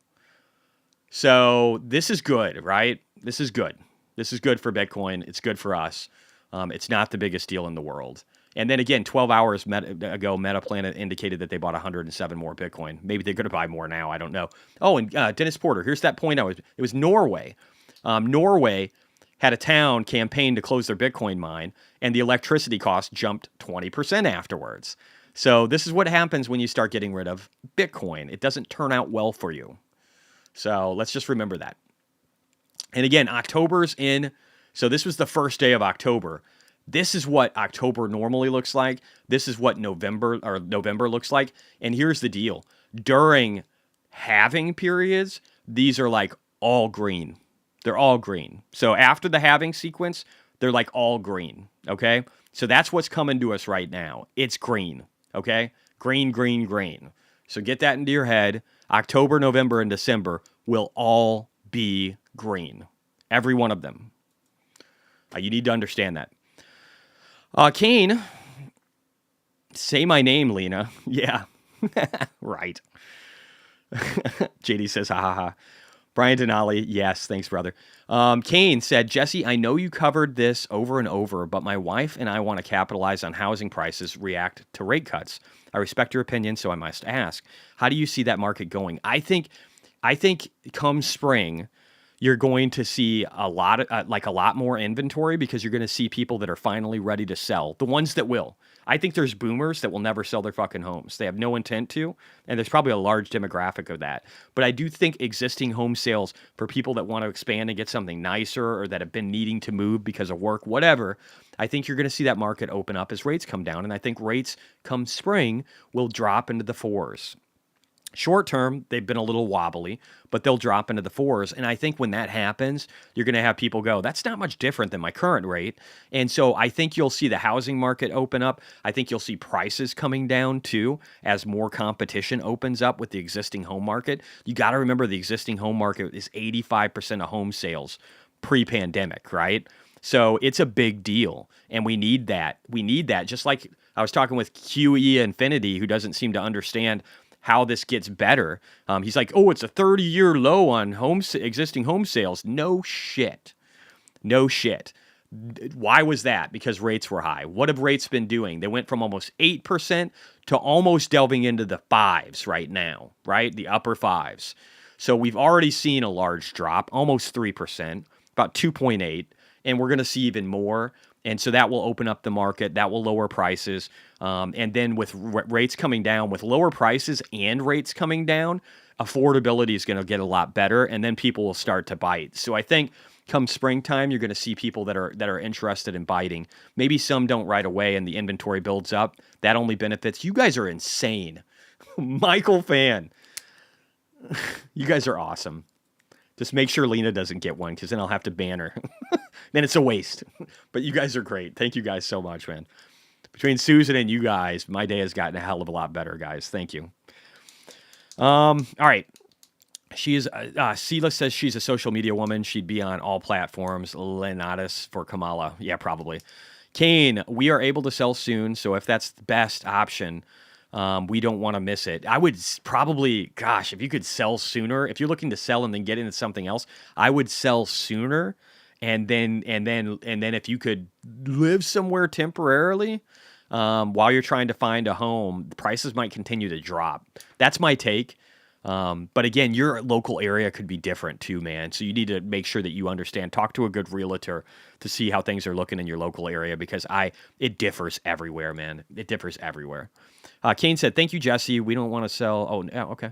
So this is good, right? This is good. This is good for Bitcoin. It's good for us. It's not the biggest deal in the world. And then again, 12 hours ago, Metaplanet indicated that they bought 107 more Bitcoin. Maybe they're going to buy more now. I don't know. Oh, and Dennis Porter, here's that point. It was Norway. Norway had a town campaign to close their Bitcoin mine, and the electricity cost jumped 20% afterwards. So this is what happens when you start getting rid of Bitcoin. It doesn't turn out well for you. So let's just remember that. And again, October's in. So this was the first day of October. This is what October normally looks like. This is what November looks like. And here's the deal. During halving periods, these are like all green. They're all green. So after the halving sequence, they're like all green. Okay? So that's what's coming to us right now. It's green. Okay? Green, green, green. So get that into your head. October, November, and December will all be green. Every one of them. You need to understand that. Kane, say my name, Lena. Yeah, right. JD says, ha ha ha. Brian Denali, yes, thanks, brother. Kane said, Jesse, I know you covered this over and over, but my wife and I want to capitalize on housing prices react to rate cuts. I respect your opinion, so I must ask, how do you see that market going? I think come spring, you're going to see a lot more inventory because you're going to see people that are finally ready to sell. The ones that will. I think there's boomers that will never sell their fucking homes. They have no intent to, and there's probably a large demographic of that. But I do think existing home sales for people that want to expand and get something nicer or that have been needing to move because of work, whatever, I think you're going to see that market open up as rates come down. And I think rates come spring will drop into the 4s. Short term, they've been a little wobbly, but they'll drop into the 4s. And I think when that happens, you're going to have people go, that's not much different than my current rate. And so I think you'll see the housing market open up. I think you'll see prices coming down too as more competition opens up with the existing home market. You got to remember the existing home market is 85% of home sales pre-pandemic, right? So it's a big deal. And we need that. We need that. Just like I was talking with QE Infinity, who doesn't seem to understand how this gets better. He's like, oh, it's a 30-year low on existing home sales. No shit. No shit. Why was that? Because rates were high. What have rates been doing? They went from almost 8% to almost delving into the 5s right now, right? The upper 5s. So we've already seen a large drop, almost 3%, about 2.8, and we're going to see even more. And so that will open up the market. That will lower prices. And then with rates coming down, with lower prices and rates coming down, affordability is going to get a lot better. And then people will start to bite. So I think come springtime, you're going to see people that are interested in biting. Maybe some don't right away and the inventory builds up. That only benefits. You guys are insane. Michael Fan. You guys are awesome. Just make sure Lena doesn't get one because then I'll have to ban her. Then it's a waste. But you guys are great. Thank you guys so much, man. Between Susan and you guys, my day has gotten a hell of a lot better, guys. Thank you. All right. She is, Sela says she's a social media woman. She'd be on all platforms. Lenatus for Kamala. Yeah, probably. Kane, we are able to sell soon. So if that's the best option, we don't want to miss it. I would probably, gosh, if you could sell sooner, if you're looking to sell and then get into something else, I would sell sooner. And then if you could live somewhere temporarily, while you're trying to find a home, the prices might continue to drop. That's my take. But again, your local area could be different too, man. So you need to make sure that you understand, talk to a good realtor to see how things are looking in your local area, because it differs everywhere, man. It differs everywhere. Kane said, thank you, Jesse. We don't want to sell. Oh, yeah, okay.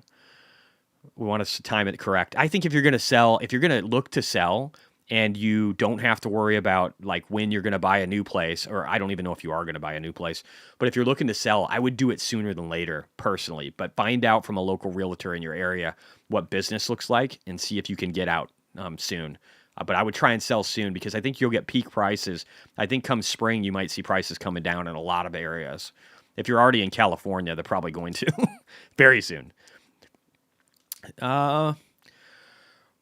We want to time it correct. I think if you're going to look to sell, and you don't have to worry about like when you're going to buy a new place, or I don't even know if you are going to buy a new place, but if you're looking to sell, I would do it sooner than later personally, but find out from a local realtor in your area what business looks like and see if you can get out soon. But I would try and sell soon because I think you'll get peak prices. I think come spring, you might see prices coming down in a lot of areas. If you're already in California, they're probably going to very soon.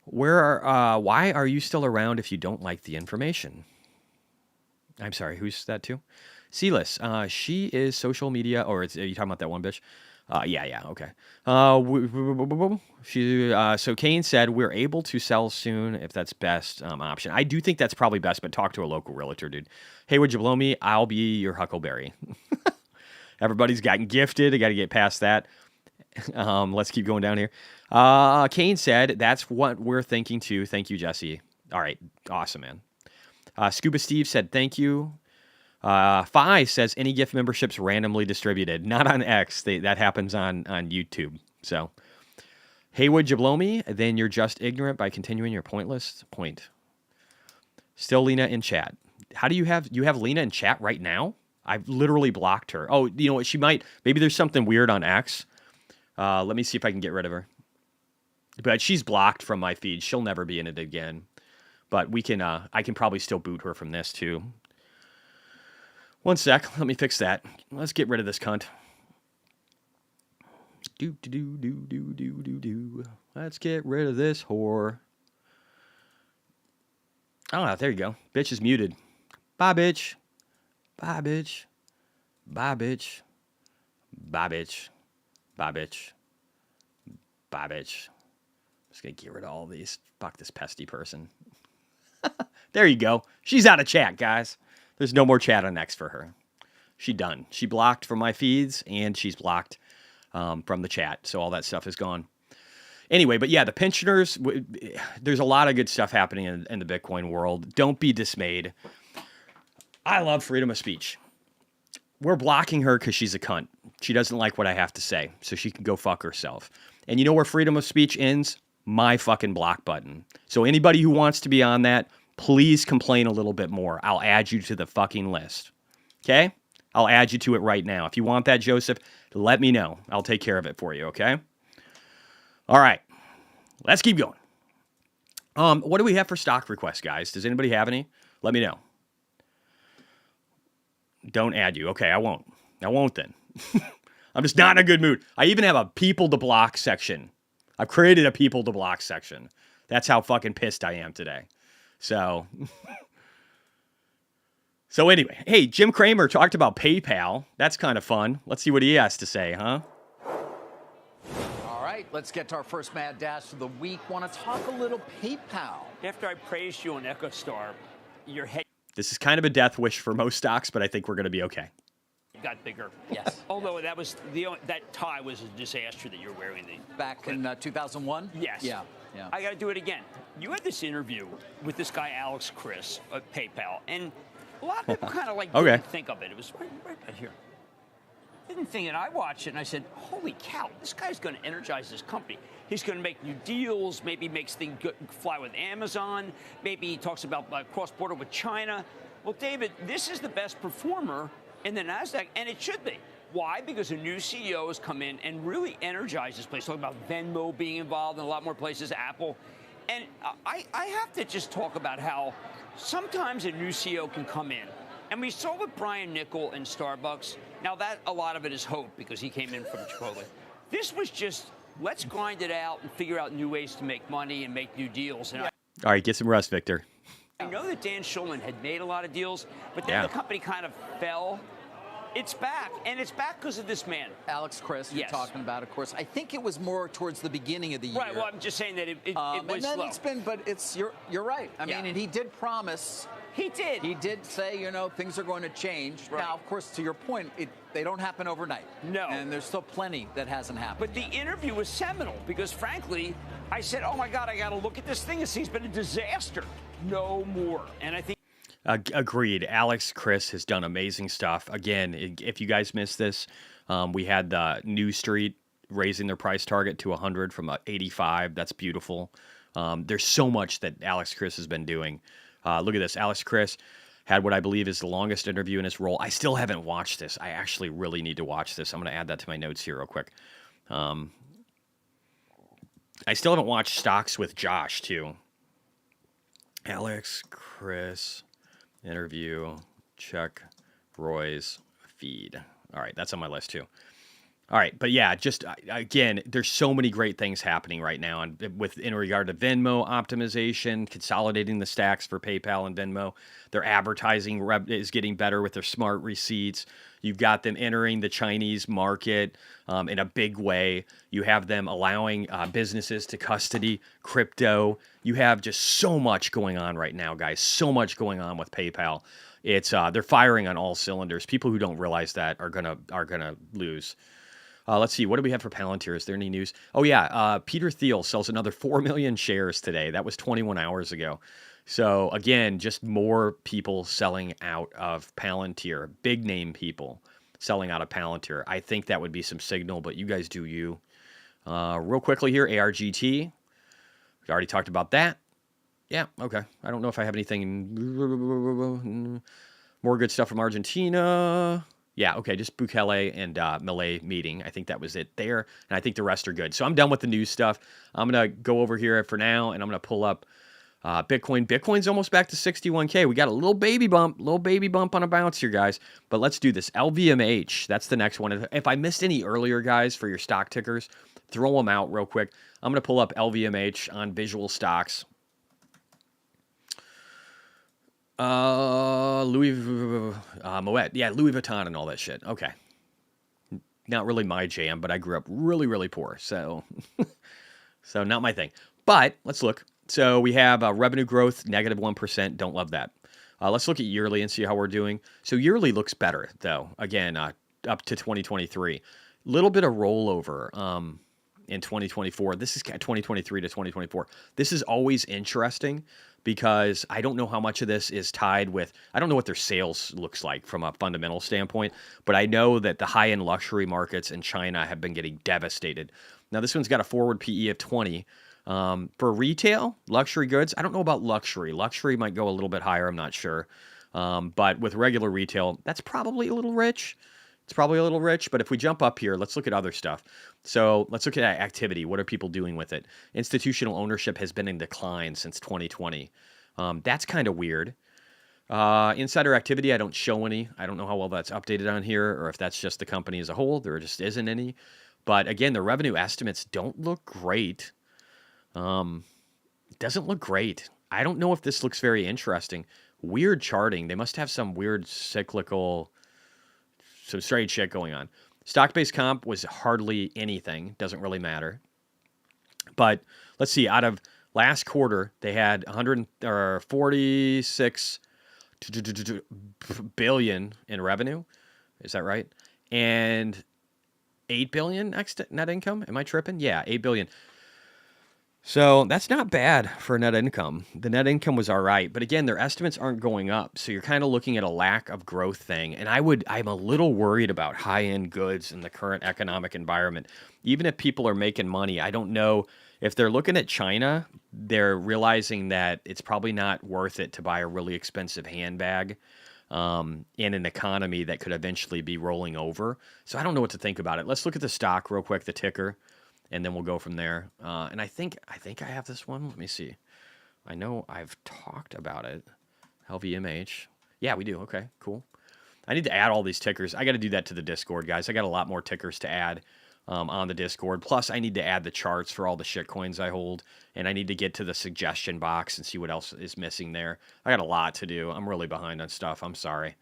Why are you still around if you don't like the information? I'm sorry, who's that to? Celis, she is social media, or are you talking about that one bitch? Yeah, okay. So Kane said, we're able to sell soon if that's best option. I do think that's probably best, but talk to a local realtor, dude. Hey, would you blow me? I'll be your Huckleberry. Everybody's gotten gifted. I got to get past that. Let's keep going down here. Kane said, that's what we're thinking too. Thank you, Jesse. All right. Awesome, man. Scuba Steve said, thank you. Fi says, any gift memberships randomly distributed. Not on X. That happens on YouTube. So, hey, would you blow me? Then you're just ignorant by continuing your pointless point. Still Lena in chat. How do you have Lena in chat right now? I've literally blocked her. Oh, you know what? Maybe there's something weird on X. Let me see if I can get rid of her. But she's blocked from my feed. She'll never be in it again. But I can probably still boot her from this too. One sec. Let me fix that. Let's get rid of this cunt. Do. Let's get rid of this whore. Oh, there you go. Bitch is muted. Bye, bitch. Bye, bitch. Bye, bitch. Bye, bitch. Bye, bitch. Bye, bitch. Just gonna get rid of all these. Fuck this pesty person. There you go. She's out of chat, guys. There's no more chat on X for her. She done. She blocked from my feeds, and she's blocked from the chat. So all that stuff is gone. Anyway, but yeah, the pensioners, there's a lot of good stuff happening in the Bitcoin world. Don't be dismayed. I love freedom of speech. We're blocking her because she's a cunt. She doesn't like what I have to say, so she can go fuck herself. And you know where freedom of speech ends? My fucking block button. So anybody who wants to be on that, please complain a little bit more. I'll add you to the fucking list. Okay? I'll add you to it right now. If you want that, Joseph, let me know. I'll take care of it for you, okay? All right. Let's keep going. What do we have for stock requests, guys? Does anybody have any? Let me know. Don't add you. Okay, I won't. I won't then. I'm just not in a good mood. I even have a people to block section. I've created a people to block section. That's how fucking pissed I am today. So, anyway, hey, Jim Cramer talked about PayPal. That's kind of fun. Let's see what he has to say, huh? All right, let's get to our first Mad Dash of the week. Want to talk a little PayPal? After I praised you on EchoStar, your head This is kind of a death wish for most stocks, but I think we're going to be okay. got bigger. Yes. Although that tie was a disaster that you're wearing. Back in 2001? Yes. Yeah. I got to do it again. You had this interview with this guy, Alex Chris, at PayPal, and a lot of people kind of didn't think of it. It was right here. Didn't think it. I watched it and I said, holy cow, this guy's going to energize this company. He's going to make new deals, maybe makes things fly with Amazon, maybe he talks about cross-border with China. Well, David, this is the best performer in the NASDAQ, and it should be. Why? Because a new CEO has come in and really energized this place. Talking about Venmo being involved in a lot more places, Apple. And I have to just talk about how sometimes a new CEO can come in. And we saw with Brian Niccol and Starbucks. Now, that a lot of it is hope because he came in from Chipotle. This was just, let's grind it out and figure out new ways to make money and make new deals. And All right, get some rest, Victor. I know that Dan Schulman had made a lot of deals, but then the company kind of fell. It's back, and it's back because of this man. Alex Chris, you're talking about, of course. I think it was more towards the beginning of the year. Right, well, I'm just saying that it was and then slow. it's been, but you're right. I mean, and he did promise. He did. He did say, things are going to change. Right. Now, of course, to your point, they don't happen overnight. No. And there's still plenty that hasn't happened. But the interview was seminal because, frankly, I said, oh, my God, I got to look at this thing and see it's been a disaster. No more. And I think. Agreed. Alex Chris has done amazing stuff. Again, if you guys missed this, we had the New Street raising their price target to 100 from 85. That's beautiful. There's so much that Alex Chris has been doing. Look at this. Alex Chris had what I believe is the longest interview in his role. I still haven't watched this. I actually really need to watch this. I'm going to add that to my notes here real quick. I still haven't watched Stocks with Josh, too. Alex Chris interview, check Roy's feed. All right, that's on my list, too. All right, but yeah, just again, there's so many great things happening right now, and in regard to Venmo optimization, consolidating the stacks for PayPal and Venmo. Their advertising is getting better with their smart receipts. You've got them entering the Chinese market in a big way. You have them allowing businesses to custody crypto. You have just so much going on right now, guys. So much going on with PayPal. It's they're firing on all cylinders. People who don't realize that are gonna lose. Let's see. What do we have for Palantir? Is there any news? Oh, yeah. Peter Thiel sells another 4 million shares today. That was 21 hours ago. So, again, just more people selling out of Palantir. Big name people selling out of Palantir. I think that would be some signal, but you guys do you. Real quickly here, ARGT. We already talked about that. Yeah, okay. I don't know if I have anything. More good stuff from Argentina. Yeah, okay, just Bukele and Milei meeting. I think that was it there, and I think the rest are good. So I'm done with the news stuff. I'm going to go over here for now, and I'm going to pull up Bitcoin. Bitcoin's almost back to 61K. We got a little baby bump on a bounce here, guys. But let's do this. LVMH, that's the next one. If I missed any earlier, guys, for your stock tickers, throw them out real quick. I'm going to pull up LVMH on Visual Stocks. Louis Moet. Yeah, Louis Vuitton and all that shit. Okay. Not really my jam, but I grew up really, really poor. So not my thing. But let's look. So we have revenue growth, -1%. Don't love that. Let's look at yearly and see how we're doing. So yearly looks better, though. Again, up to 2023. Little bit of rollover in 2024. This is 2023 to 2024. This is always interesting because I don't know how much of this is tied with, I don't know what their sales looks like from a fundamental standpoint, but I know that the high-end luxury markets in China have been getting devastated. Now, this one's got a forward PE of 20. For retail, luxury goods, I don't know about luxury. Luxury might go a little bit higher, I'm not sure. But with regular retail, that's probably a little rich. It's probably a little rich, but if we jump up here, let's look at other stuff. So let's look at activity. What are people doing with it? Institutional ownership has been in decline since 2020. That's kind of weird. Insider activity, I don't show any. I don't know how well that's updated on here or if that's just the company as a whole. There just isn't any. But again, the revenue estimates don't look great. It doesn't look great. I don't know if this looks very interesting. Weird charting. They must have some weird cyclical, some strange shit going on. Stock-based comp was hardly anything. Doesn't really matter. But let's see. Out of last quarter, they had 146 billion in revenue. Is that right? And 8 billion net income. Am I tripping? Yeah, 8 billion. So that's not bad for net income. The net income was all right, but again, their estimates aren't going up. So you're kind of looking at a lack of growth thing. And I'm a little worried about high-end goods in the current economic environment. Even if people are making money, I don't know if they're looking at China, they're realizing that it's probably not worth it to buy a really expensive handbag in an economy that could eventually be rolling over. So I don't know what to think about it. Let's look at the stock real quick, the ticker. And then we'll go from there. And I think I have this one. Let me see. I know I've talked about it. LVMH. Yeah, we do. Okay, cool. I need to add all these tickers. I got to do that to the Discord, guys. I got a lot more tickers to add on the Discord. Plus, I need to add the charts for all the shit coins I hold. And I need to get to the suggestion box and see what else is missing there. I got a lot to do. I'm really behind on stuff. I'm sorry.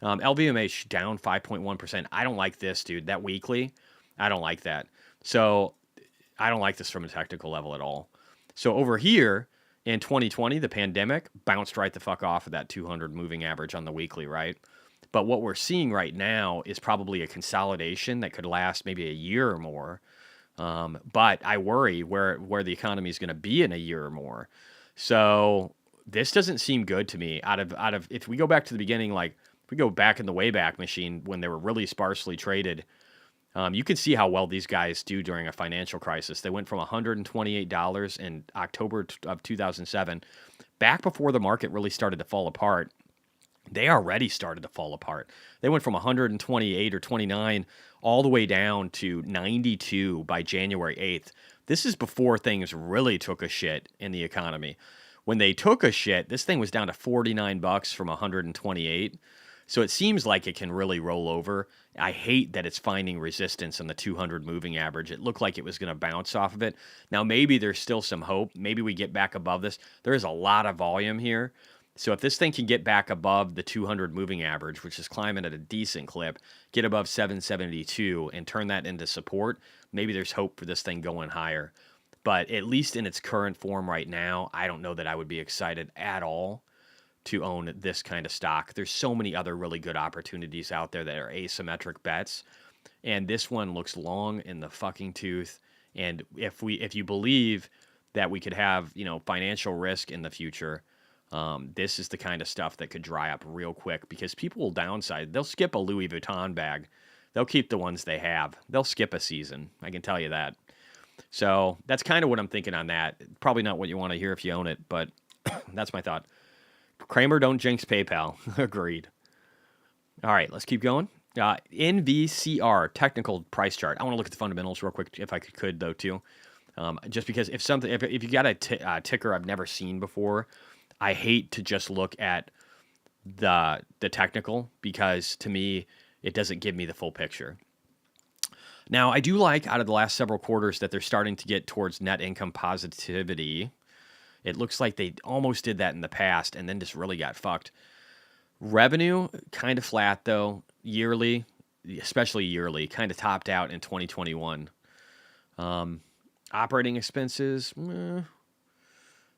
LVMH down 5.1%. I don't like this, dude. That weekly, I don't like that. So I don't like this from a technical level at all. So over here in 2020, the pandemic bounced right the fuck off of that 200 moving average on the weekly, right? But what we're seeing right now is probably a consolidation that could last maybe a year or more. But I worry where the economy is going to be in a year or more. So this doesn't seem good to me. Out of if we go back to the beginning, like if we go back in the Wayback Machine when they were really sparsely traded, you can see how well these guys do during a financial crisis. They went from $128 in October of 2007, back before the market really started to fall apart. They already started to fall apart. They went from 128 or 29 all the way down to 92 by January 8th. This is before things really took a shit in the economy. When they took a shit, this thing was down to $49 from 128. So it seems like it can really roll over. I hate that it's finding resistance on the 200 moving average. It looked like it was going to bounce off of it. Now, maybe there's still some hope. Maybe we get back above this. There is a lot of volume here. So if this thing can get back above the 200 moving average, which is climbing at a decent clip, get above 772 and turn that into support, maybe there's hope for this thing going higher. But at least in its current form right now, I don't know that I would be excited at all to own this kind of stock. There's so many other really good opportunities out there that are asymmetric bets. And this one looks long in the fucking tooth. And if you believe that we could have, financial risk in the future, this is the kind of stuff that could dry up real quick because people will downside. They'll skip a Louis Vuitton bag. They'll keep the ones they have. They'll skip a season. I can tell you that. So that's kind of what I'm thinking on that. Probably not what you want to hear if you own it, but that's my thought. Kramer, don't jinx PayPal. Agreed. All right, let's keep going. NVCR, technical price chart. I want to look at the fundamentals real quick if I could though, too. Just because if you got a ticker I've never seen before, I hate to just look at the technical because to me, it doesn't give me the full picture. Now, I do like out of the last several quarters that they're starting to get towards net income positivity. It looks like they almost did that in the past and then just really got fucked. Revenue, kind of flat though. Yearly, especially yearly, kind of topped out in 2021. Operating expenses,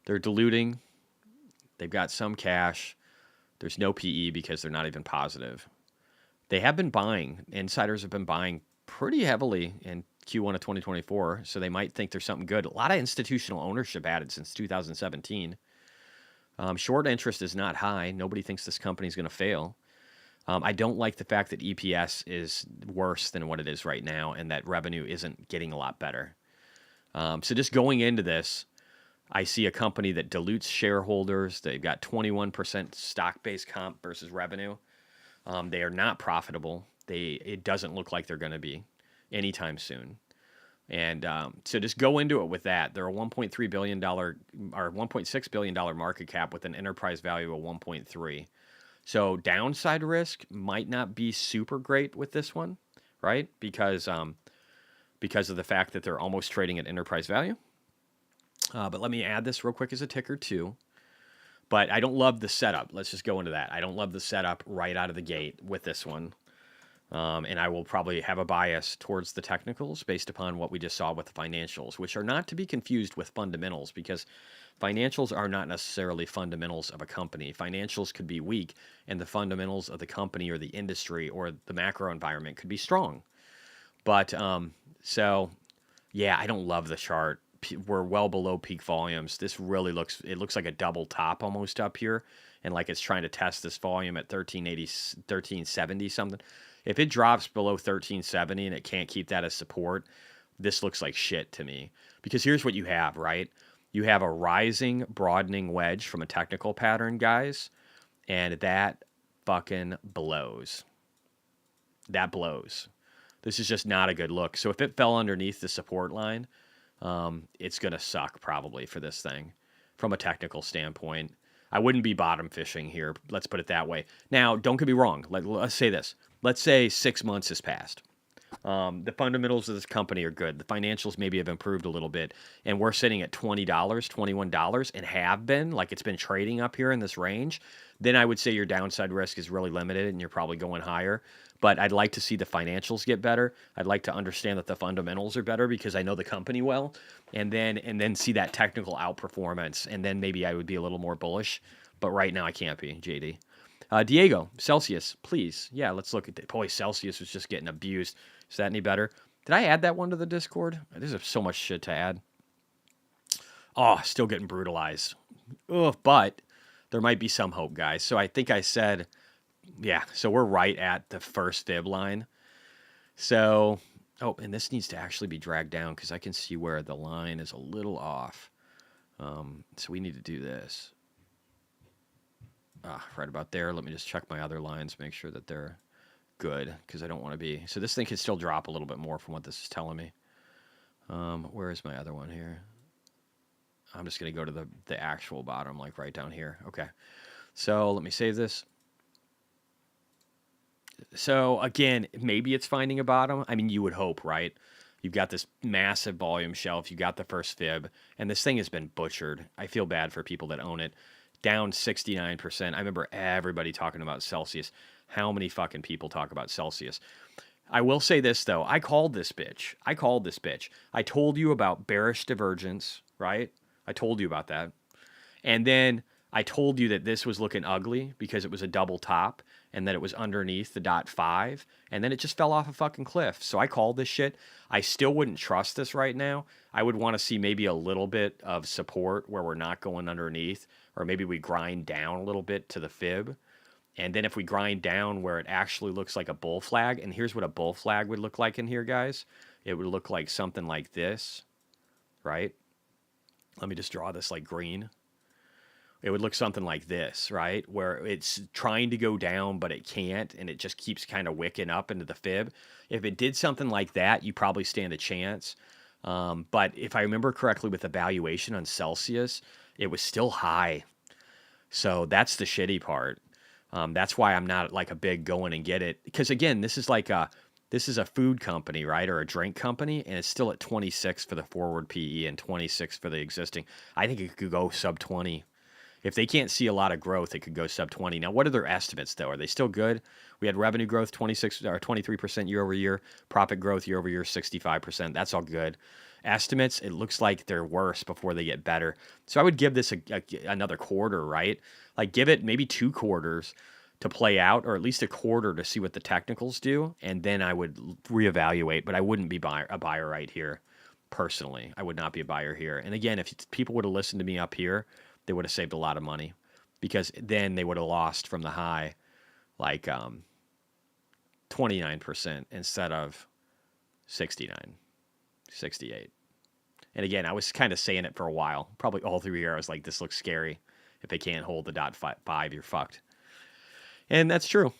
They're diluting. They've got some cash. There's no PE because they're not even positive. They have been buying. Insiders have been buying pretty heavily in Q1 of 2024, so they might think there's something good. A lot of institutional ownership added since 2017. Short interest is not high. Nobody thinks this company is going to fail. I don't like the fact that EPS is worse than what it is right now and that revenue isn't getting a lot better. So just going into this, I see a company that dilutes shareholders. They've got 21% stock-based comp versus revenue. They are not profitable. It doesn't look like they're going to be anytime soon. And so just go into it with that. They're a $1.3 billion or $1.6 billion market cap with an enterprise value of 1.3. So downside risk might not be super great with this one, right? Because of the fact that they're almost trading at enterprise value. But let me add this real quick as a ticker too. But I don't love the setup. Let's just go into that. I don't love the setup right out of the gate with this one. And I will probably have a bias towards the technicals based upon what we just saw with the financials, which are not to be confused with fundamentals, because financials are not necessarily fundamentals of a company. Financials could be weak, and the fundamentals of the company or the industry or the macro environment could be strong. But so, yeah, I don't love the chart. We're well below peak volumes. This really looks like a double top almost up here, and like it's trying to test this volume at 1380, 1370 something. If it drops below 1370 and it can't keep that as support, this looks like shit to me. Because here's what you have, right? You have a rising, broadening wedge from a technical pattern, guys, and that fucking blows. That blows. This is just not a good look. So if it fell underneath the support line, it's going to suck probably for this thing from a technical standpoint. I wouldn't be bottom fishing here. Let's put it that way. Now, don't get me wrong. Let's say this. Let's say 6 months has passed. The fundamentals of this company are good. The financials maybe have improved a little bit. And we're sitting at $20, $21 and have been, like it's been trading up here in this range. Then I would say your downside risk is really limited and you're probably going higher. But I'd like to see the financials get better. I'd like to understand that the fundamentals are better because I know the company well. And then see that technical outperformance. And then maybe I would be a little more bullish. But right now I can't be, JD. Diego, Celsius, please. Yeah, let's look at it. Boy, Celsius was just getting abused. Is that any better? Did I add that one to the Discord? There's so much shit to add. Oh, still getting brutalized. Ugh, but there might be some hope, guys. So I think I said, yeah, so we're right at the first fib line. So, oh, and this needs to actually be dragged down because I can see where the line is a little off. So we need to do this. Right about there. Let me just check my other lines, make sure that they're good, because I don't want to be. So this thing could still drop a little bit more from what this is telling me. Where is my other one here? I'm just going to go to the actual bottom, like right down here. Okay. So let me save this. So again, maybe it's finding a bottom. I mean, you would hope, right? You've got this massive volume shelf. You got the first fib, and this thing has been butchered. I feel bad for people that own it. Down 69%. I remember everybody talking about Celsius. How many fucking people talk about Celsius? I will say this, though. I called this bitch. I told you about bearish divergence, right? I told you about that. And then I told you that this was looking ugly because it was a double top and that it was underneath the .5. And then it just fell off a fucking cliff. So I called this shit. I still wouldn't trust this right now. I would want to see maybe a little bit of support where we're not going underneath. Or maybe we grind down a little bit to the fib. And then if we grind down where it actually looks like a bull flag, and here's what a bull flag would look like in here, guys. It would look like something like this, right? Let me just draw this like green. It would look something like this, right? Where it's trying to go down, but it can't, and it just keeps kind of wicking up into the fib. If it did something like that, you probably stand a chance. But if I remember correctly with the valuation on Celsius, it was still high. So that's the shitty part. That's why I'm not like a big go in and get it. Because again, this is a food company, right? Or a drink company, and it's still at 26 for the forward PE and 26 for the existing. I think it could go sub 20. If they can't see a lot of growth, it could go sub 20. Now, what are their estimates, though? Are they still good? We had revenue growth 26 or 23% year over year, profit growth year over year 65%. That's all good. Estimates, it looks like they're worse before they get better. So I would give this another quarter, right? Like give it maybe 2 quarters to play out, or at least a quarter to see what the technicals do, and then I would reevaluate. But I wouldn't be a buyer right here. Personally, I would not be a buyer here. And again, if people would have listened to me up here, they would have saved a lot of money, because then they would have lost from the high like 29% instead of 69, 68. And again, I was kind of saying it for a while, probably all through here. I was like, this looks scary. If they can't hold the .5, you're fucked. And that's true.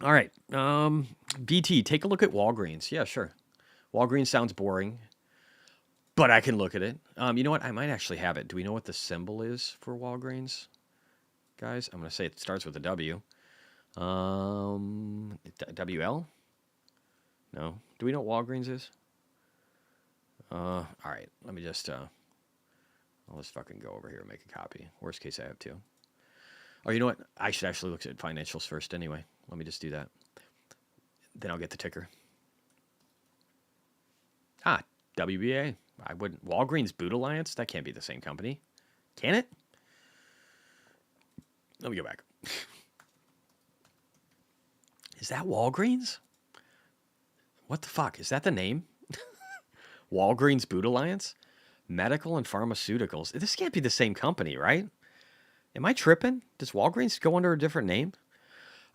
All right. BT, take a look at Walgreens. Yeah, sure. Walgreens sounds boring, but I can look at it. You know what? I might actually have it. Do we know what the symbol is for Walgreens? Guys, I'm going to say it starts with a W. WL? No. Do we know what Walgreens is? All right. Let me just... I'll just fucking go over here and make a copy. Worst case, I have 2. Oh, you know what? I should actually look at financials first anyway. Let me just do that. Then I'll get the ticker. WBA. I wouldn't. Walgreens Boot Alliance? That can't be the same company. Can it? Let me go back. Is that Walgreens? What the fuck? Is that the name? Walgreens Boot Alliance? Medical and pharmaceuticals. This can't be the same company, right? Am I tripping? Does Walgreens go under a different name?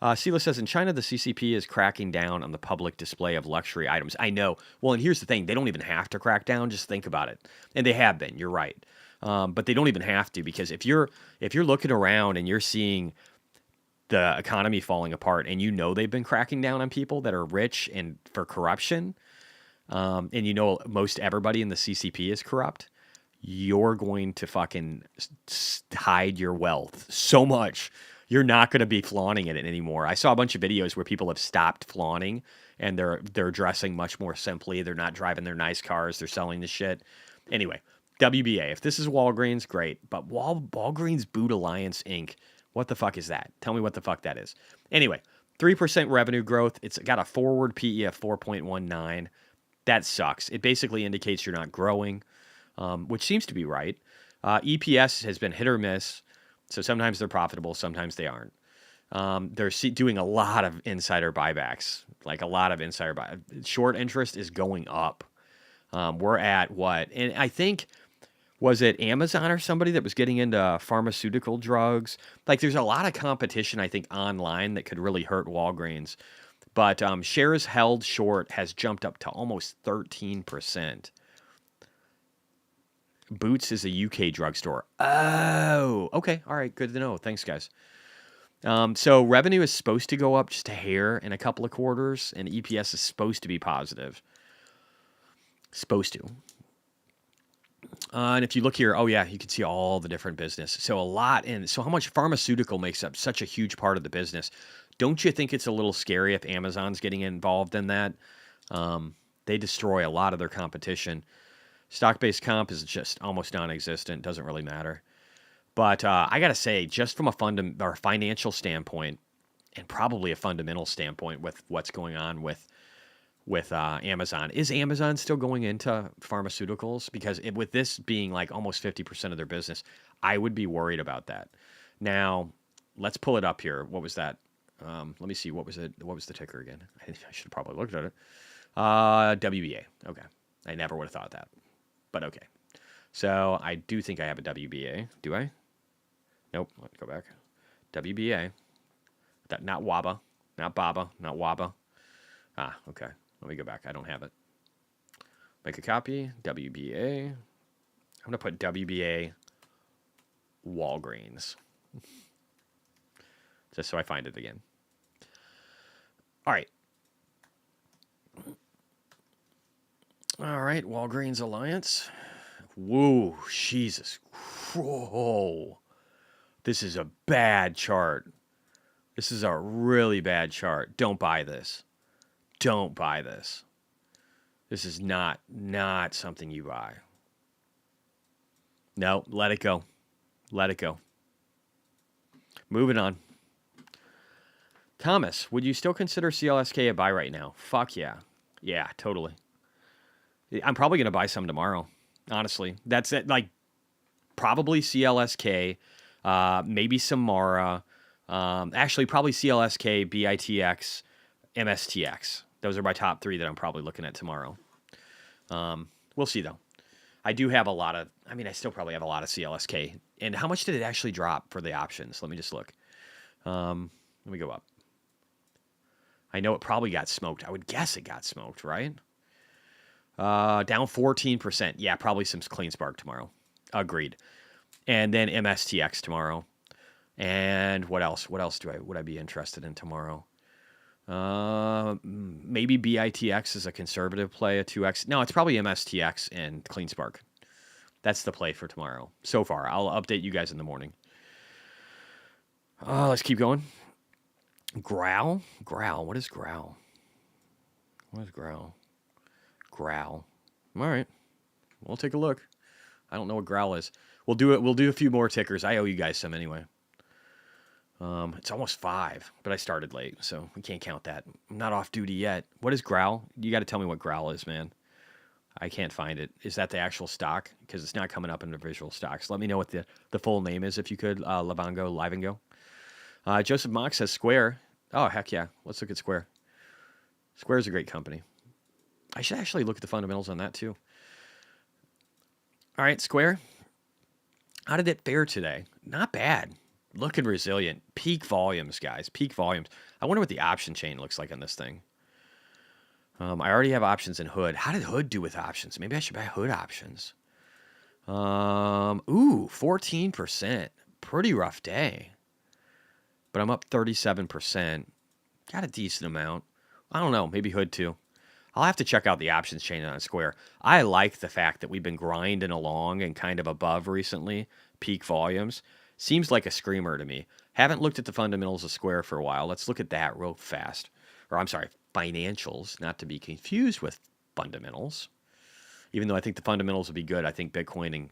Sela says, in China, the CCP is cracking down on the public display of luxury items. I know. Well, and here's the thing. They don't even have to crack down. Just think about it. And they have been. You're right. But they don't even have to, because if you're looking around and you're seeing the economy falling apart, and you know they've been cracking down on people that are rich and for corruption, and you know most everybody in the CCP is corrupt, you're going to fucking hide your wealth so much. You're not going to be flaunting it anymore. I saw a bunch of videos where people have stopped flaunting, and they're dressing much more simply. They're not driving their nice cars. They're selling the shit. Anyway, WBA. If this is Walgreens, great. But Walgreens Boot Alliance Inc., what the fuck is that? Tell me what the fuck that is. Anyway, 3% revenue growth. It's got a forward PE of 4.19. That sucks. It basically indicates you're not growing, which seems to be right. EPS has been hit or miss. So sometimes they're profitable, sometimes they aren't. They're doing a lot of insider buybacks, like a lot of insider buy. Short interest is going up. We're at what? And I think, was it Amazon or somebody that was getting into pharmaceutical drugs? Like there's a lot of competition, I think, online that could really hurt Walgreens. But shares held short has jumped up to almost 13%. Boots is a UK drugstore. Oh, okay. All right. Good to know. Thanks, guys. So revenue is supposed to go up just a hair in a couple of quarters, and EPS is supposed to be positive. Supposed to. And if you look here, oh yeah, you can see all the different business. So a lot in. So how much pharmaceutical makes up such a huge part of the business? Don't you think it's a little scary if Amazon's getting involved in that? They destroy a lot of their competition. Stock-based comp is just almost non-existent. Doesn't really matter. But I got to say, just from a financial standpoint, and probably a fundamental standpoint with what's going on with Amazon, is Amazon still going into pharmaceuticals? Because with this being like almost 50% of their business, I would be worried about that. Now, let's pull it up here. What was that? Let me see. What was it? What was the ticker again? I should have probably looked at it. WBA. Okay. I never would have thought that. But okay. So I do think I have a WBA. Do I? Nope. Let me go back. WBA. Not WABA. Not BABA. Not WABA. Ah, okay. Let me go back. I don't have it. Make a copy. WBA. I'm going to put WBA Walgreens. Just so I find it again. All right. All right, Walgreens Alliance. Whoa, Jesus. Whoa. This is a bad chart. This is a really bad chart. Don't buy this. Don't buy this. This is not something you buy. No, let it go. Let it go. Moving on. Thomas, would you still consider CLSK a buy right now? Fuck yeah. Yeah, totally. I'm probably going to buy some tomorrow, honestly. That's it. Like, probably CLSK, maybe some Mara. Actually, probably CLSK, BITX, MSTX. Those are my top 3 that I'm probably looking at tomorrow. We'll see, though. I do have a lot of, I still probably have a lot of CLSK. And how much did it actually drop for the options? Let me just look. Let me go up. I know it probably got smoked. I would guess it got smoked, right? Down 14%. Yeah, probably some clean spark tomorrow. Agreed. And then MSTX tomorrow. And what else? What else would I be interested in tomorrow? Maybe BITX is a conservative play, a 2X. No, it's probably MSTX and clean spark. That's the play for tomorrow. So far, I'll update you guys in the morning. Let's keep going. Growl? Growl. What is growl? What is growl? Growl. All right. We'll take a look. I don't know what growl is. We'll do it. We'll do a few more tickers. I owe you guys some anyway. It's almost 5, but I started late, so we can't count that. I'm not off duty yet. What is growl? You got to tell me what growl is, man. I can't find it. Is that the actual stock? Because it's not coming up in the visual stocks. Let me know what the full name is, if you could, Lavango, Live and Go. Joseph Mock says Square. Oh, heck yeah. Let's look at Square. Square is a great company. I should actually look at the fundamentals on that, too. All right, Square. How did it fare today? Not bad. Looking resilient. Peak volumes, guys. Peak volumes. I wonder what the option chain looks like on this thing. I already have options in Hood. How did Hood do with options? Maybe I should buy Hood options. 14%. Pretty rough day. But I'm up 37%. Got a decent amount. I don't know. Maybe Hood too. I'll have to check out the options chain on Square. I like the fact that we've been grinding along and kind of above recently. Peak volumes. Seems like a screamer to me. Haven't looked at the fundamentals of Square for a while. Let's look at that real fast. Or I'm sorry, financials, not to be confused with fundamentals. Even though I think the fundamentals will be good, I think Bitcoin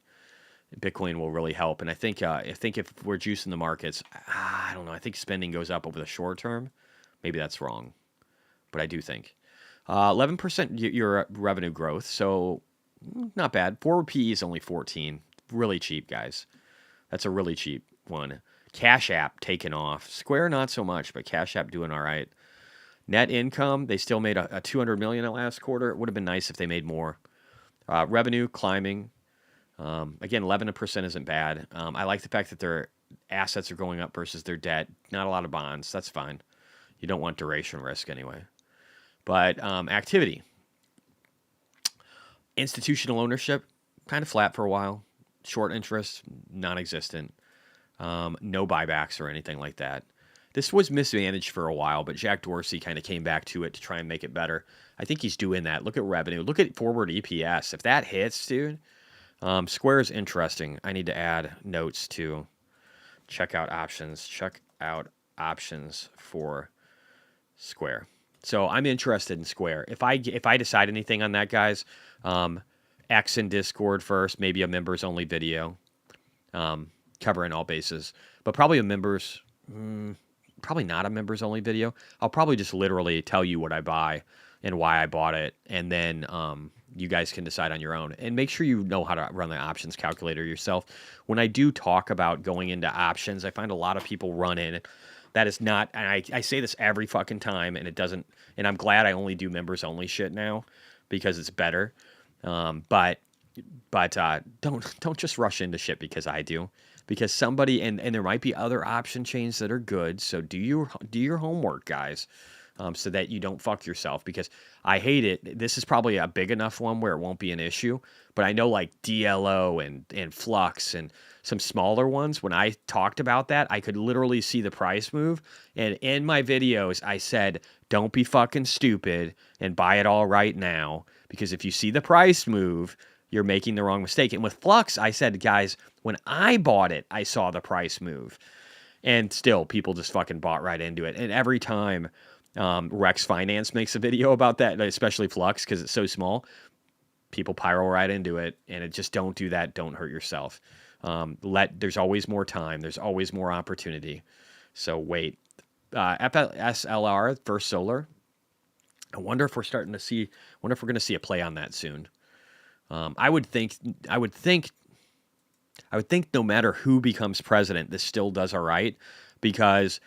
will really help. And I think if we're juicing the markets, I don't know. I think spending goes up over the short term. Maybe that's wrong, but I do think 11% your revenue growth. So not bad. Forward PE is only 14. Really cheap, guys. That's a really cheap one. Cash App taken off. Square not so much, but Cash App doing all right. Net income, they still made a $200 million last quarter. It would have been nice if they made more. Revenue climbing. Again, 11% isn't bad. I like the fact that their assets are going up versus their debt. Not a lot of bonds. That's fine. You don't want duration risk anyway. But activity. Institutional ownership, kind of flat for a while. Short interest, non-existent. No buybacks or anything like that. This was mismanaged for a while, but Jack Dorsey kind of came back to it to try and make it better. I think he's doing that. Look at revenue. Look at forward EPS. If that hits, dude, Square is interesting. I need to add notes to check out options. Check out options for Square. So I'm interested in Square. If I decide anything on that, guys, X in Discord first, maybe a members only video, covering all bases, but probably probably not a members only video. I'll probably just literally tell you what I buy and why I bought it, and then you guys can decide on your own. And make sure you know how to run the options calculator yourself. When I do talk about going into options, I find a lot of people run in. That is not, and I say this every fucking time, and it doesn't, and I'm glad I only do members only shit now because it's better. But don't just rush into shit because I do. Because somebody, and there might be other option chains that are good, so do your homework, guys, so that you don't fuck yourself, because I hate it. This is probably a big enough one where it won't be an issue, but I know like DLO and Flux and some smaller ones, when I talked about that, I could literally see the price move, and in my videos, I said, don't be fucking stupid and buy it all right now, because if you see the price move, you're making the wrong mistake. And with Flux, I said, guys, when I bought it, I saw the price move. And still, people just fucking bought right into it. And every time Rex Finance makes a video about that, especially Flux, because it's so small, people pyro right into it. And it just don't do that. Don't hurt yourself. There's always more time. There's always more opportunity. So wait. FSLR, First Solar. I wonder if we're going to see a play on that soon. I would think no matter who becomes president, this still does all right, because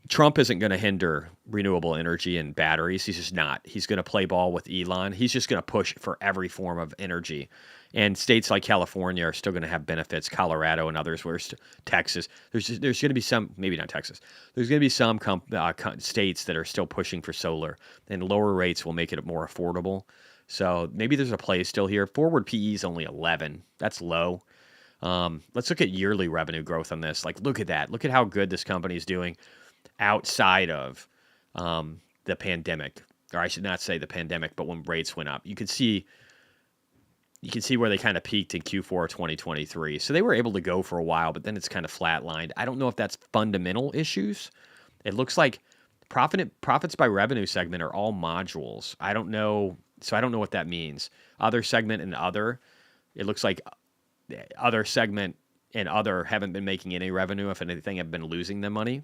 Trump isn't going to hinder renewable energy and batteries. He's just not. He's going to play ball with Elon. He's just going to push for every form of energy. And states like California are still going to have benefits, Colorado and others, Texas. There's going to be some, maybe not Texas. There's going to be some states that are still pushing for solar, and lower rates will make it more affordable. So maybe there's a play still here. Forward PE is only 11. That's low. Let's look at yearly revenue growth on this. Like, look at that. Look at how good this company is doing outside of the pandemic. Or I should not say the pandemic, but when rates went up. You can see where they kind of peaked in Q4 2023. So they were able to go for a while, but then it's kind of flatlined. I don't know if that's fundamental issues. It looks like profits by revenue segment are all modules. I don't know. So I don't know what that means. Other segment and other. It looks like other segment and other haven't been making any revenue. If anything, have been losing them money.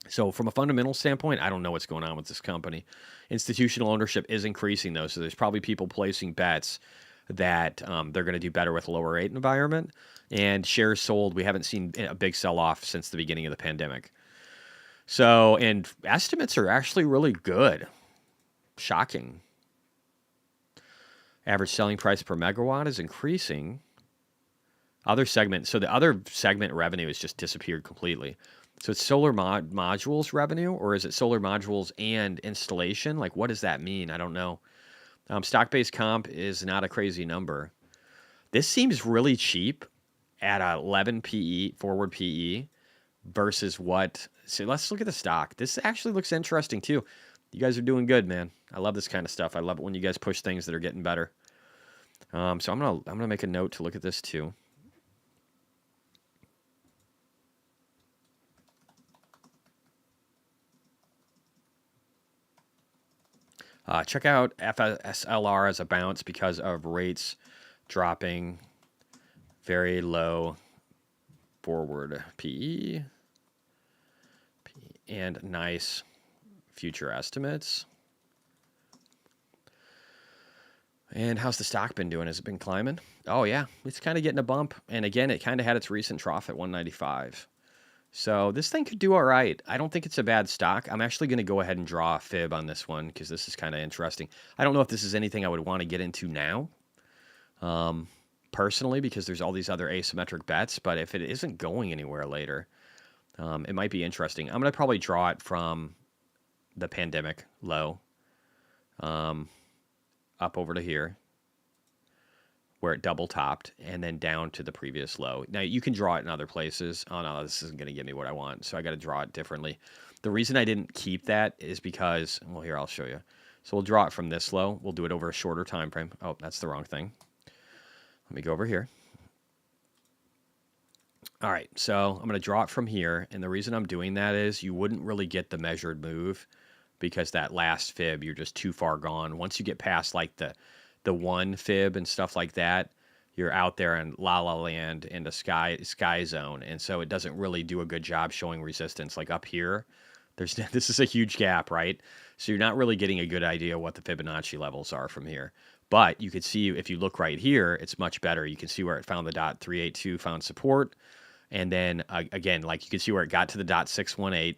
So from a fundamental standpoint, I don't know what's going on with this company. Institutional ownership is increasing, though. So there's probably people placing bets that they're going to do better with a lower rate environment. And shares sold, we haven't seen a big sell-off since the beginning of the pandemic. So, and estimates are actually really good. Shocking. Average selling price per megawatt is increasing. Other segment, so the other segment revenue has just disappeared completely. So it's solar modules revenue, or is it solar modules and installation? Like, what does that mean? I don't know. Stock-based comp is not a crazy number. This seems really cheap at 11 PE, forward PE, versus what? So let's look at the stock. This actually looks interesting too. You guys are doing good, man. I love this kind of stuff. I love it when you guys push things that are getting better. So I'm gonna make a note to look at this too. Check out FSLR as a bounce because of rates dropping. Very low forward PE and nice future estimates. And how's the stock been doing? Has it been climbing? Oh, yeah. It's kind of getting a bump. And again, it kind of had its recent trough at 195. So this thing could do all right. I don't think it's a bad stock. I'm actually going to go ahead and draw a fib on this one because this is kind of interesting. I don't know if this is anything I would want to get into now, personally, because there's all these other asymmetric bets. But if it isn't going anywhere later, it might be interesting. I'm going to probably draw it from the pandemic low up over to here, where it double topped, and then down to the previous low. Now, you can draw it in other places. Oh, no, this isn't going to give me what I want, so I got to draw it differently. The reason I didn't keep that is because, well, here, I'll show you. So we'll draw it from this low. We'll do it over a shorter time frame. Oh, that's the wrong thing. Let me go over here. All right, so I'm going to draw it from here, and the reason I'm doing that is you wouldn't really get the measured move because that last fib, you're just too far gone. Once you get past, like, the one fib and stuff like that, you're out there in la la land in the sky zone, and so it doesn't really do a good job showing resistance. Like up here, this is a huge gap, right? So you're not really getting a good idea what the Fibonacci levels are from here. But you could see if you look right here, it's much better. You can see where it found the dot 382, found support, and then again, like you can see where it got to the dot 618,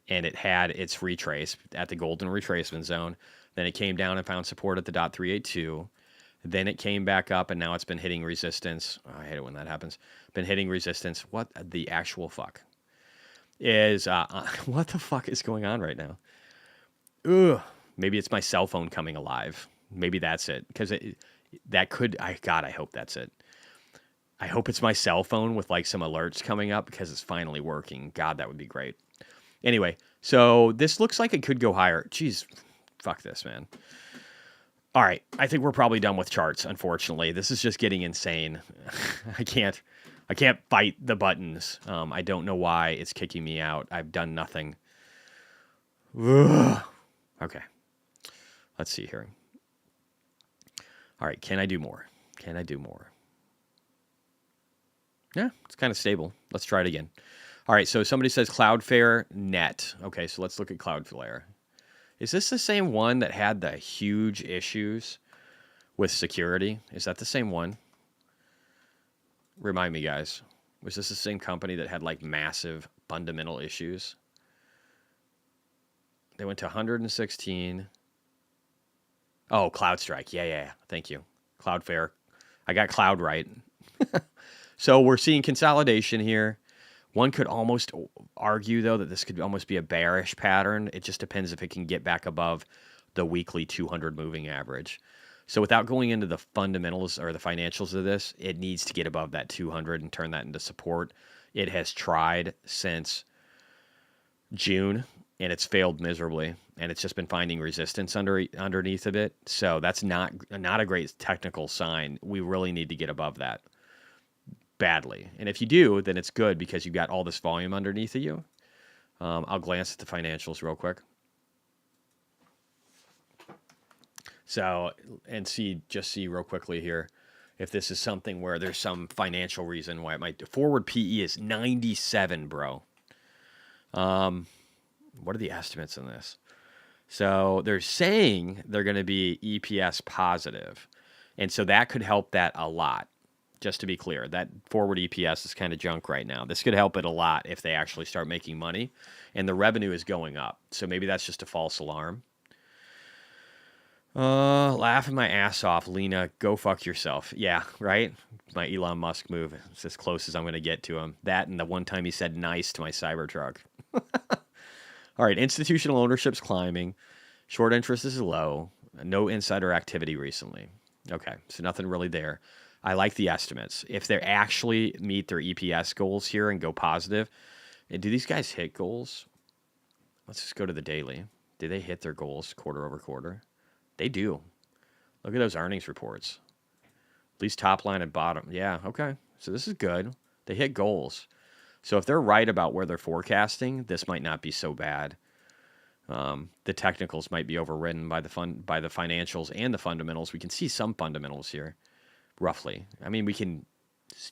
and it had its retrace at the golden retracement zone. Then it came down and found support at the dot 382. Then it came back up, and now it's been hitting resistance. Oh, I hate it when that happens. Been hitting resistance. What the actual fuck is? What the fuck is going on right now? Ugh. Maybe it's my cell phone coming alive. Maybe that's it. Because that could. God, I hope that's it. I hope it's my cell phone with like some alerts coming up because it's finally working. God, that would be great. Anyway, so this looks like it could go higher. Jeez, fuck this, man. All right, I think we're probably done with charts, unfortunately. This is just getting insane. I can't fight the buttons. I don't know why it's kicking me out. I've done nothing. Ugh. Okay, let's see here. All right, can I do more? Can I do more? Yeah, it's kind of stable. Let's try it again. All right, so somebody says Cloudflare net. Okay, so let's look at Cloudflare. Is this the same one that had the huge issues with security? Is that the same one? Remind me, guys. Was this the same company that had like massive fundamental issues? They went to 116. Oh, CloudStrike. Yeah. Thank you. Cloudflare. I got cloud right. So we're seeing consolidation here. One could almost argue, though, that this could almost be a bearish pattern. It just depends if it can get back above the weekly 200 moving average. So without going into the fundamentals or the financials of this, it needs to get above that 200 and turn that into support. It has tried since June, and it's failed miserably, and it's just been finding resistance underneath of it. So that's not a great technical sign. We really need to get above that badly. And if you do, then it's good because you've got all this volume underneath of you. I'll glance at the financials real quick. So, and see real quickly here if this is something where there's some financial reason why it might. Forward PE is 97, bro. What are the estimates in this? So they're saying they're going to be EPS positive, and so that could help that a lot. Just to be clear, that forward EPS is kind of junk right now. This could help it a lot if they actually start making money, and the revenue is going up. So maybe that's just a false alarm. Laughing my ass off, Lena. Go fuck yourself. Yeah, right? My Elon Musk move. It's as close as I'm going to get to him. That and the one time he said nice to my Cybertruck. All right, institutional ownership's climbing. Short interest is low. No insider activity recently. Okay, so nothing really there. I like the estimates. If they actually meet their EPS goals here and go positive, and do these guys hit goals? Let's just go to the daily. Do they hit their goals quarter over quarter? They do. Look at those earnings reports. At least top line and bottom. Yeah, okay. So this is good. They hit goals. So if they're right about where they're forecasting, this might not be so bad. The technicals might be overridden by the financials and the fundamentals. We can see some fundamentals here. Roughly. I mean, we can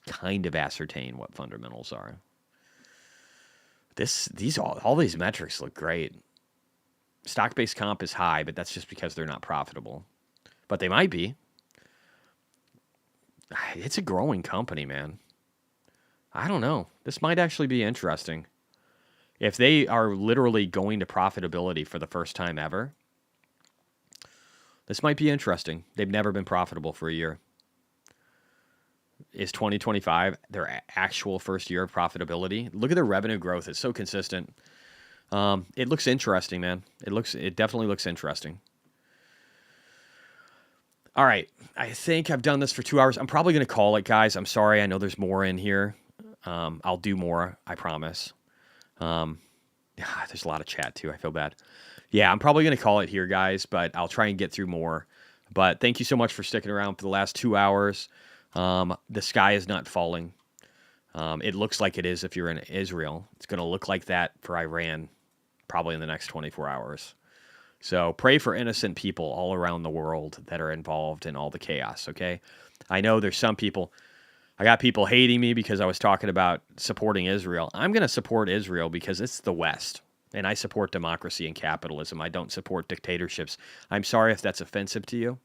kind of ascertain what fundamentals are. All these metrics look great. Stock-based comp is high, but that's just because they're not profitable. But they might be. It's a growing company, man. I don't know. This might actually be interesting. If they are literally going to profitability for the first time ever, this might be interesting. They've never been profitable for a year. Is 2025 their actual first year of profitability? Look at their revenue growth. It's so consistent. It looks interesting, man. It definitely looks interesting. All right. I think I've done this for 2 hours. I'm probably going to call it, guys. I'm sorry. I know there's more in here. I'll do more. I promise. There's a lot of chat too. I feel bad. Yeah, I'm probably going to call it here, guys, but I'll try and get through more. But thank you so much for sticking around for the last 2 hours. The sky is not falling. It looks like it is if you're in Israel. It's going to look like that for Iran probably in the next 24 hours. So pray for innocent people all around the world that are involved in all the chaos, okay? I know there's some people, I got people hating me because I was talking about supporting Israel. I'm going to support Israel because it's the West, and I support democracy and capitalism. I don't support dictatorships. I'm sorry if that's offensive to you,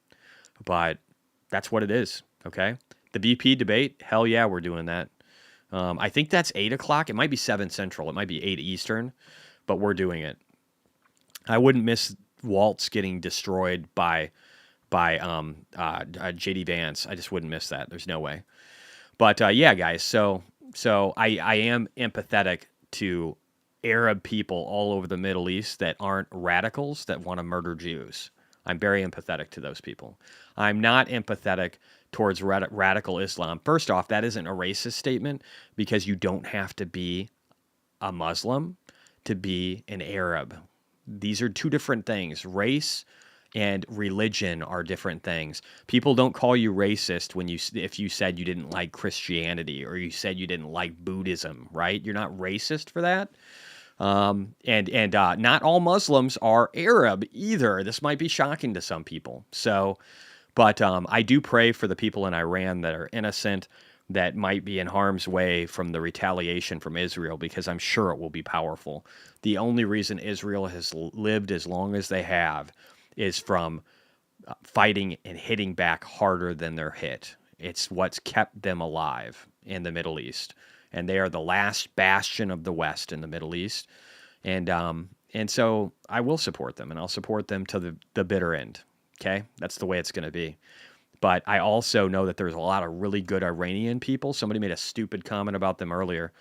but that's what it is, okay? The VP debate, hell yeah, we're doing that. I think that's 8 o'clock. It might be 7 Central. It might be 8 Eastern, but we're doing it. I wouldn't miss Waltz getting destroyed by JD Vance. I just wouldn't miss that. There's no way. But yeah, guys. So I am empathetic to Arab people all over the Middle East that aren't radicals that want to murder Jews. I'm very empathetic to those people. I'm not empathetic towards radical Islam. First off, that isn't a racist statement because you don't have to be a Muslim to be an Arab. These are two different things. Race and religion are different things. People don't call you racist if you said you didn't like Christianity or you said you didn't like Buddhism, right? You're not racist for that. And not all Muslims are Arab either. This might be shocking to some people. So, but I do pray for the people in Iran that are innocent, that might be in harm's way from the retaliation from Israel, because I'm sure it will be powerful. The only reason Israel has lived as long as they have is from fighting and hitting back harder than they're hit. It's what's kept them alive in the Middle East. And they are the last bastion of the West in the Middle East. And so I will support them, and I'll support them to the bitter end. Okay? That's the way it's going to be. But I also know that there's a lot of really good Iranian people. Somebody made a stupid comment about them earlier.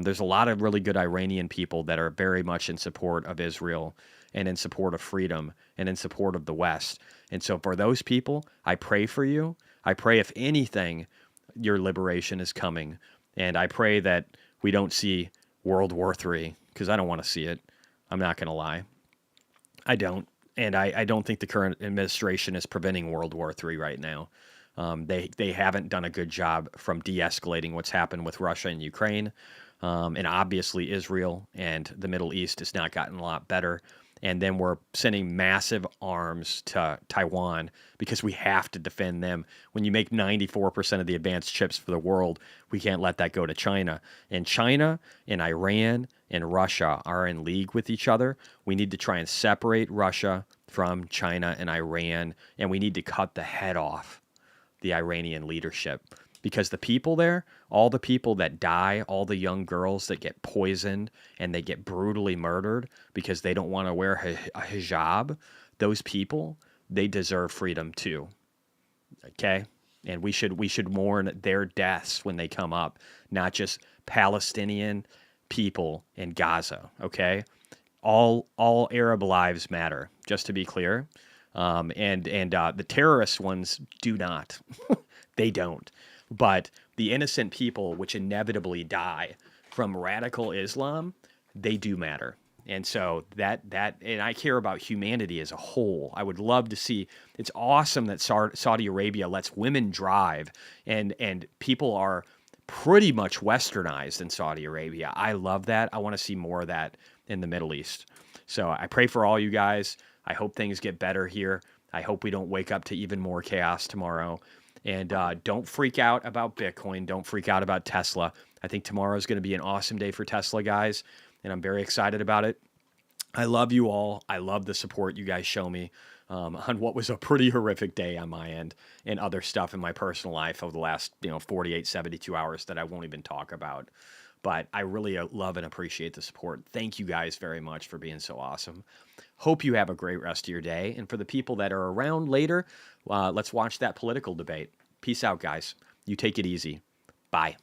There's a lot of really good Iranian people that are very much in support of Israel and in support of freedom and in support of the West. And so for those people, I pray for you. I pray, if anything, your liberation is coming. And I pray that we don't see World War III, because I don't want to see it. I'm not going to lie. I don't. And I don't think the current administration is preventing World War III right now. They haven't done a good job from de-escalating what's happened with Russia and Ukraine. And obviously Israel and the Middle East has not gotten a lot better. And then we're sending massive arms to Taiwan because we have to defend them. When you make 94% of the advanced chips for the world, we can't let that go to China. And China and Iran and Russia are in league with each other. We need to try and separate Russia from China and Iran, and we need to cut the head off the Iranian leadership. Because the people there, all the people that die, all the young girls that get poisoned and they get brutally murdered because they don't want to wear a hijab, those people, they deserve freedom too. Okay? And we should mourn their deaths when they come up, not just Palestinian people in Gaza. Okay? All Arab lives matter, just to be clear. And the terrorist ones do not. They don't. But the innocent people, which inevitably die from radical Islam, they do matter. And so and I care about humanity as a whole. I would love to see, it's awesome that Saudi Arabia lets women drive, and people are pretty much westernized in Saudi Arabia. I love that. I want to see more of that in the Middle East. So I pray for all you guys. I hope things get better here. I hope we don't wake up to even more chaos tomorrow. And don't freak out about Bitcoin. Don't freak out about Tesla. I think tomorrow is going to be an awesome day for Tesla, guys, and I'm very excited about it. I love you all. I love the support you guys show me on what was a pretty horrific day on my end, and other stuff in my personal life over the last 48, 72 hours that I won't even talk about. But I really love and appreciate the support. Thank you guys very much for being so awesome. Hope you have a great rest of your day. And for the people that are around later, let's watch that political debate. Peace out, guys. You take it easy. Bye.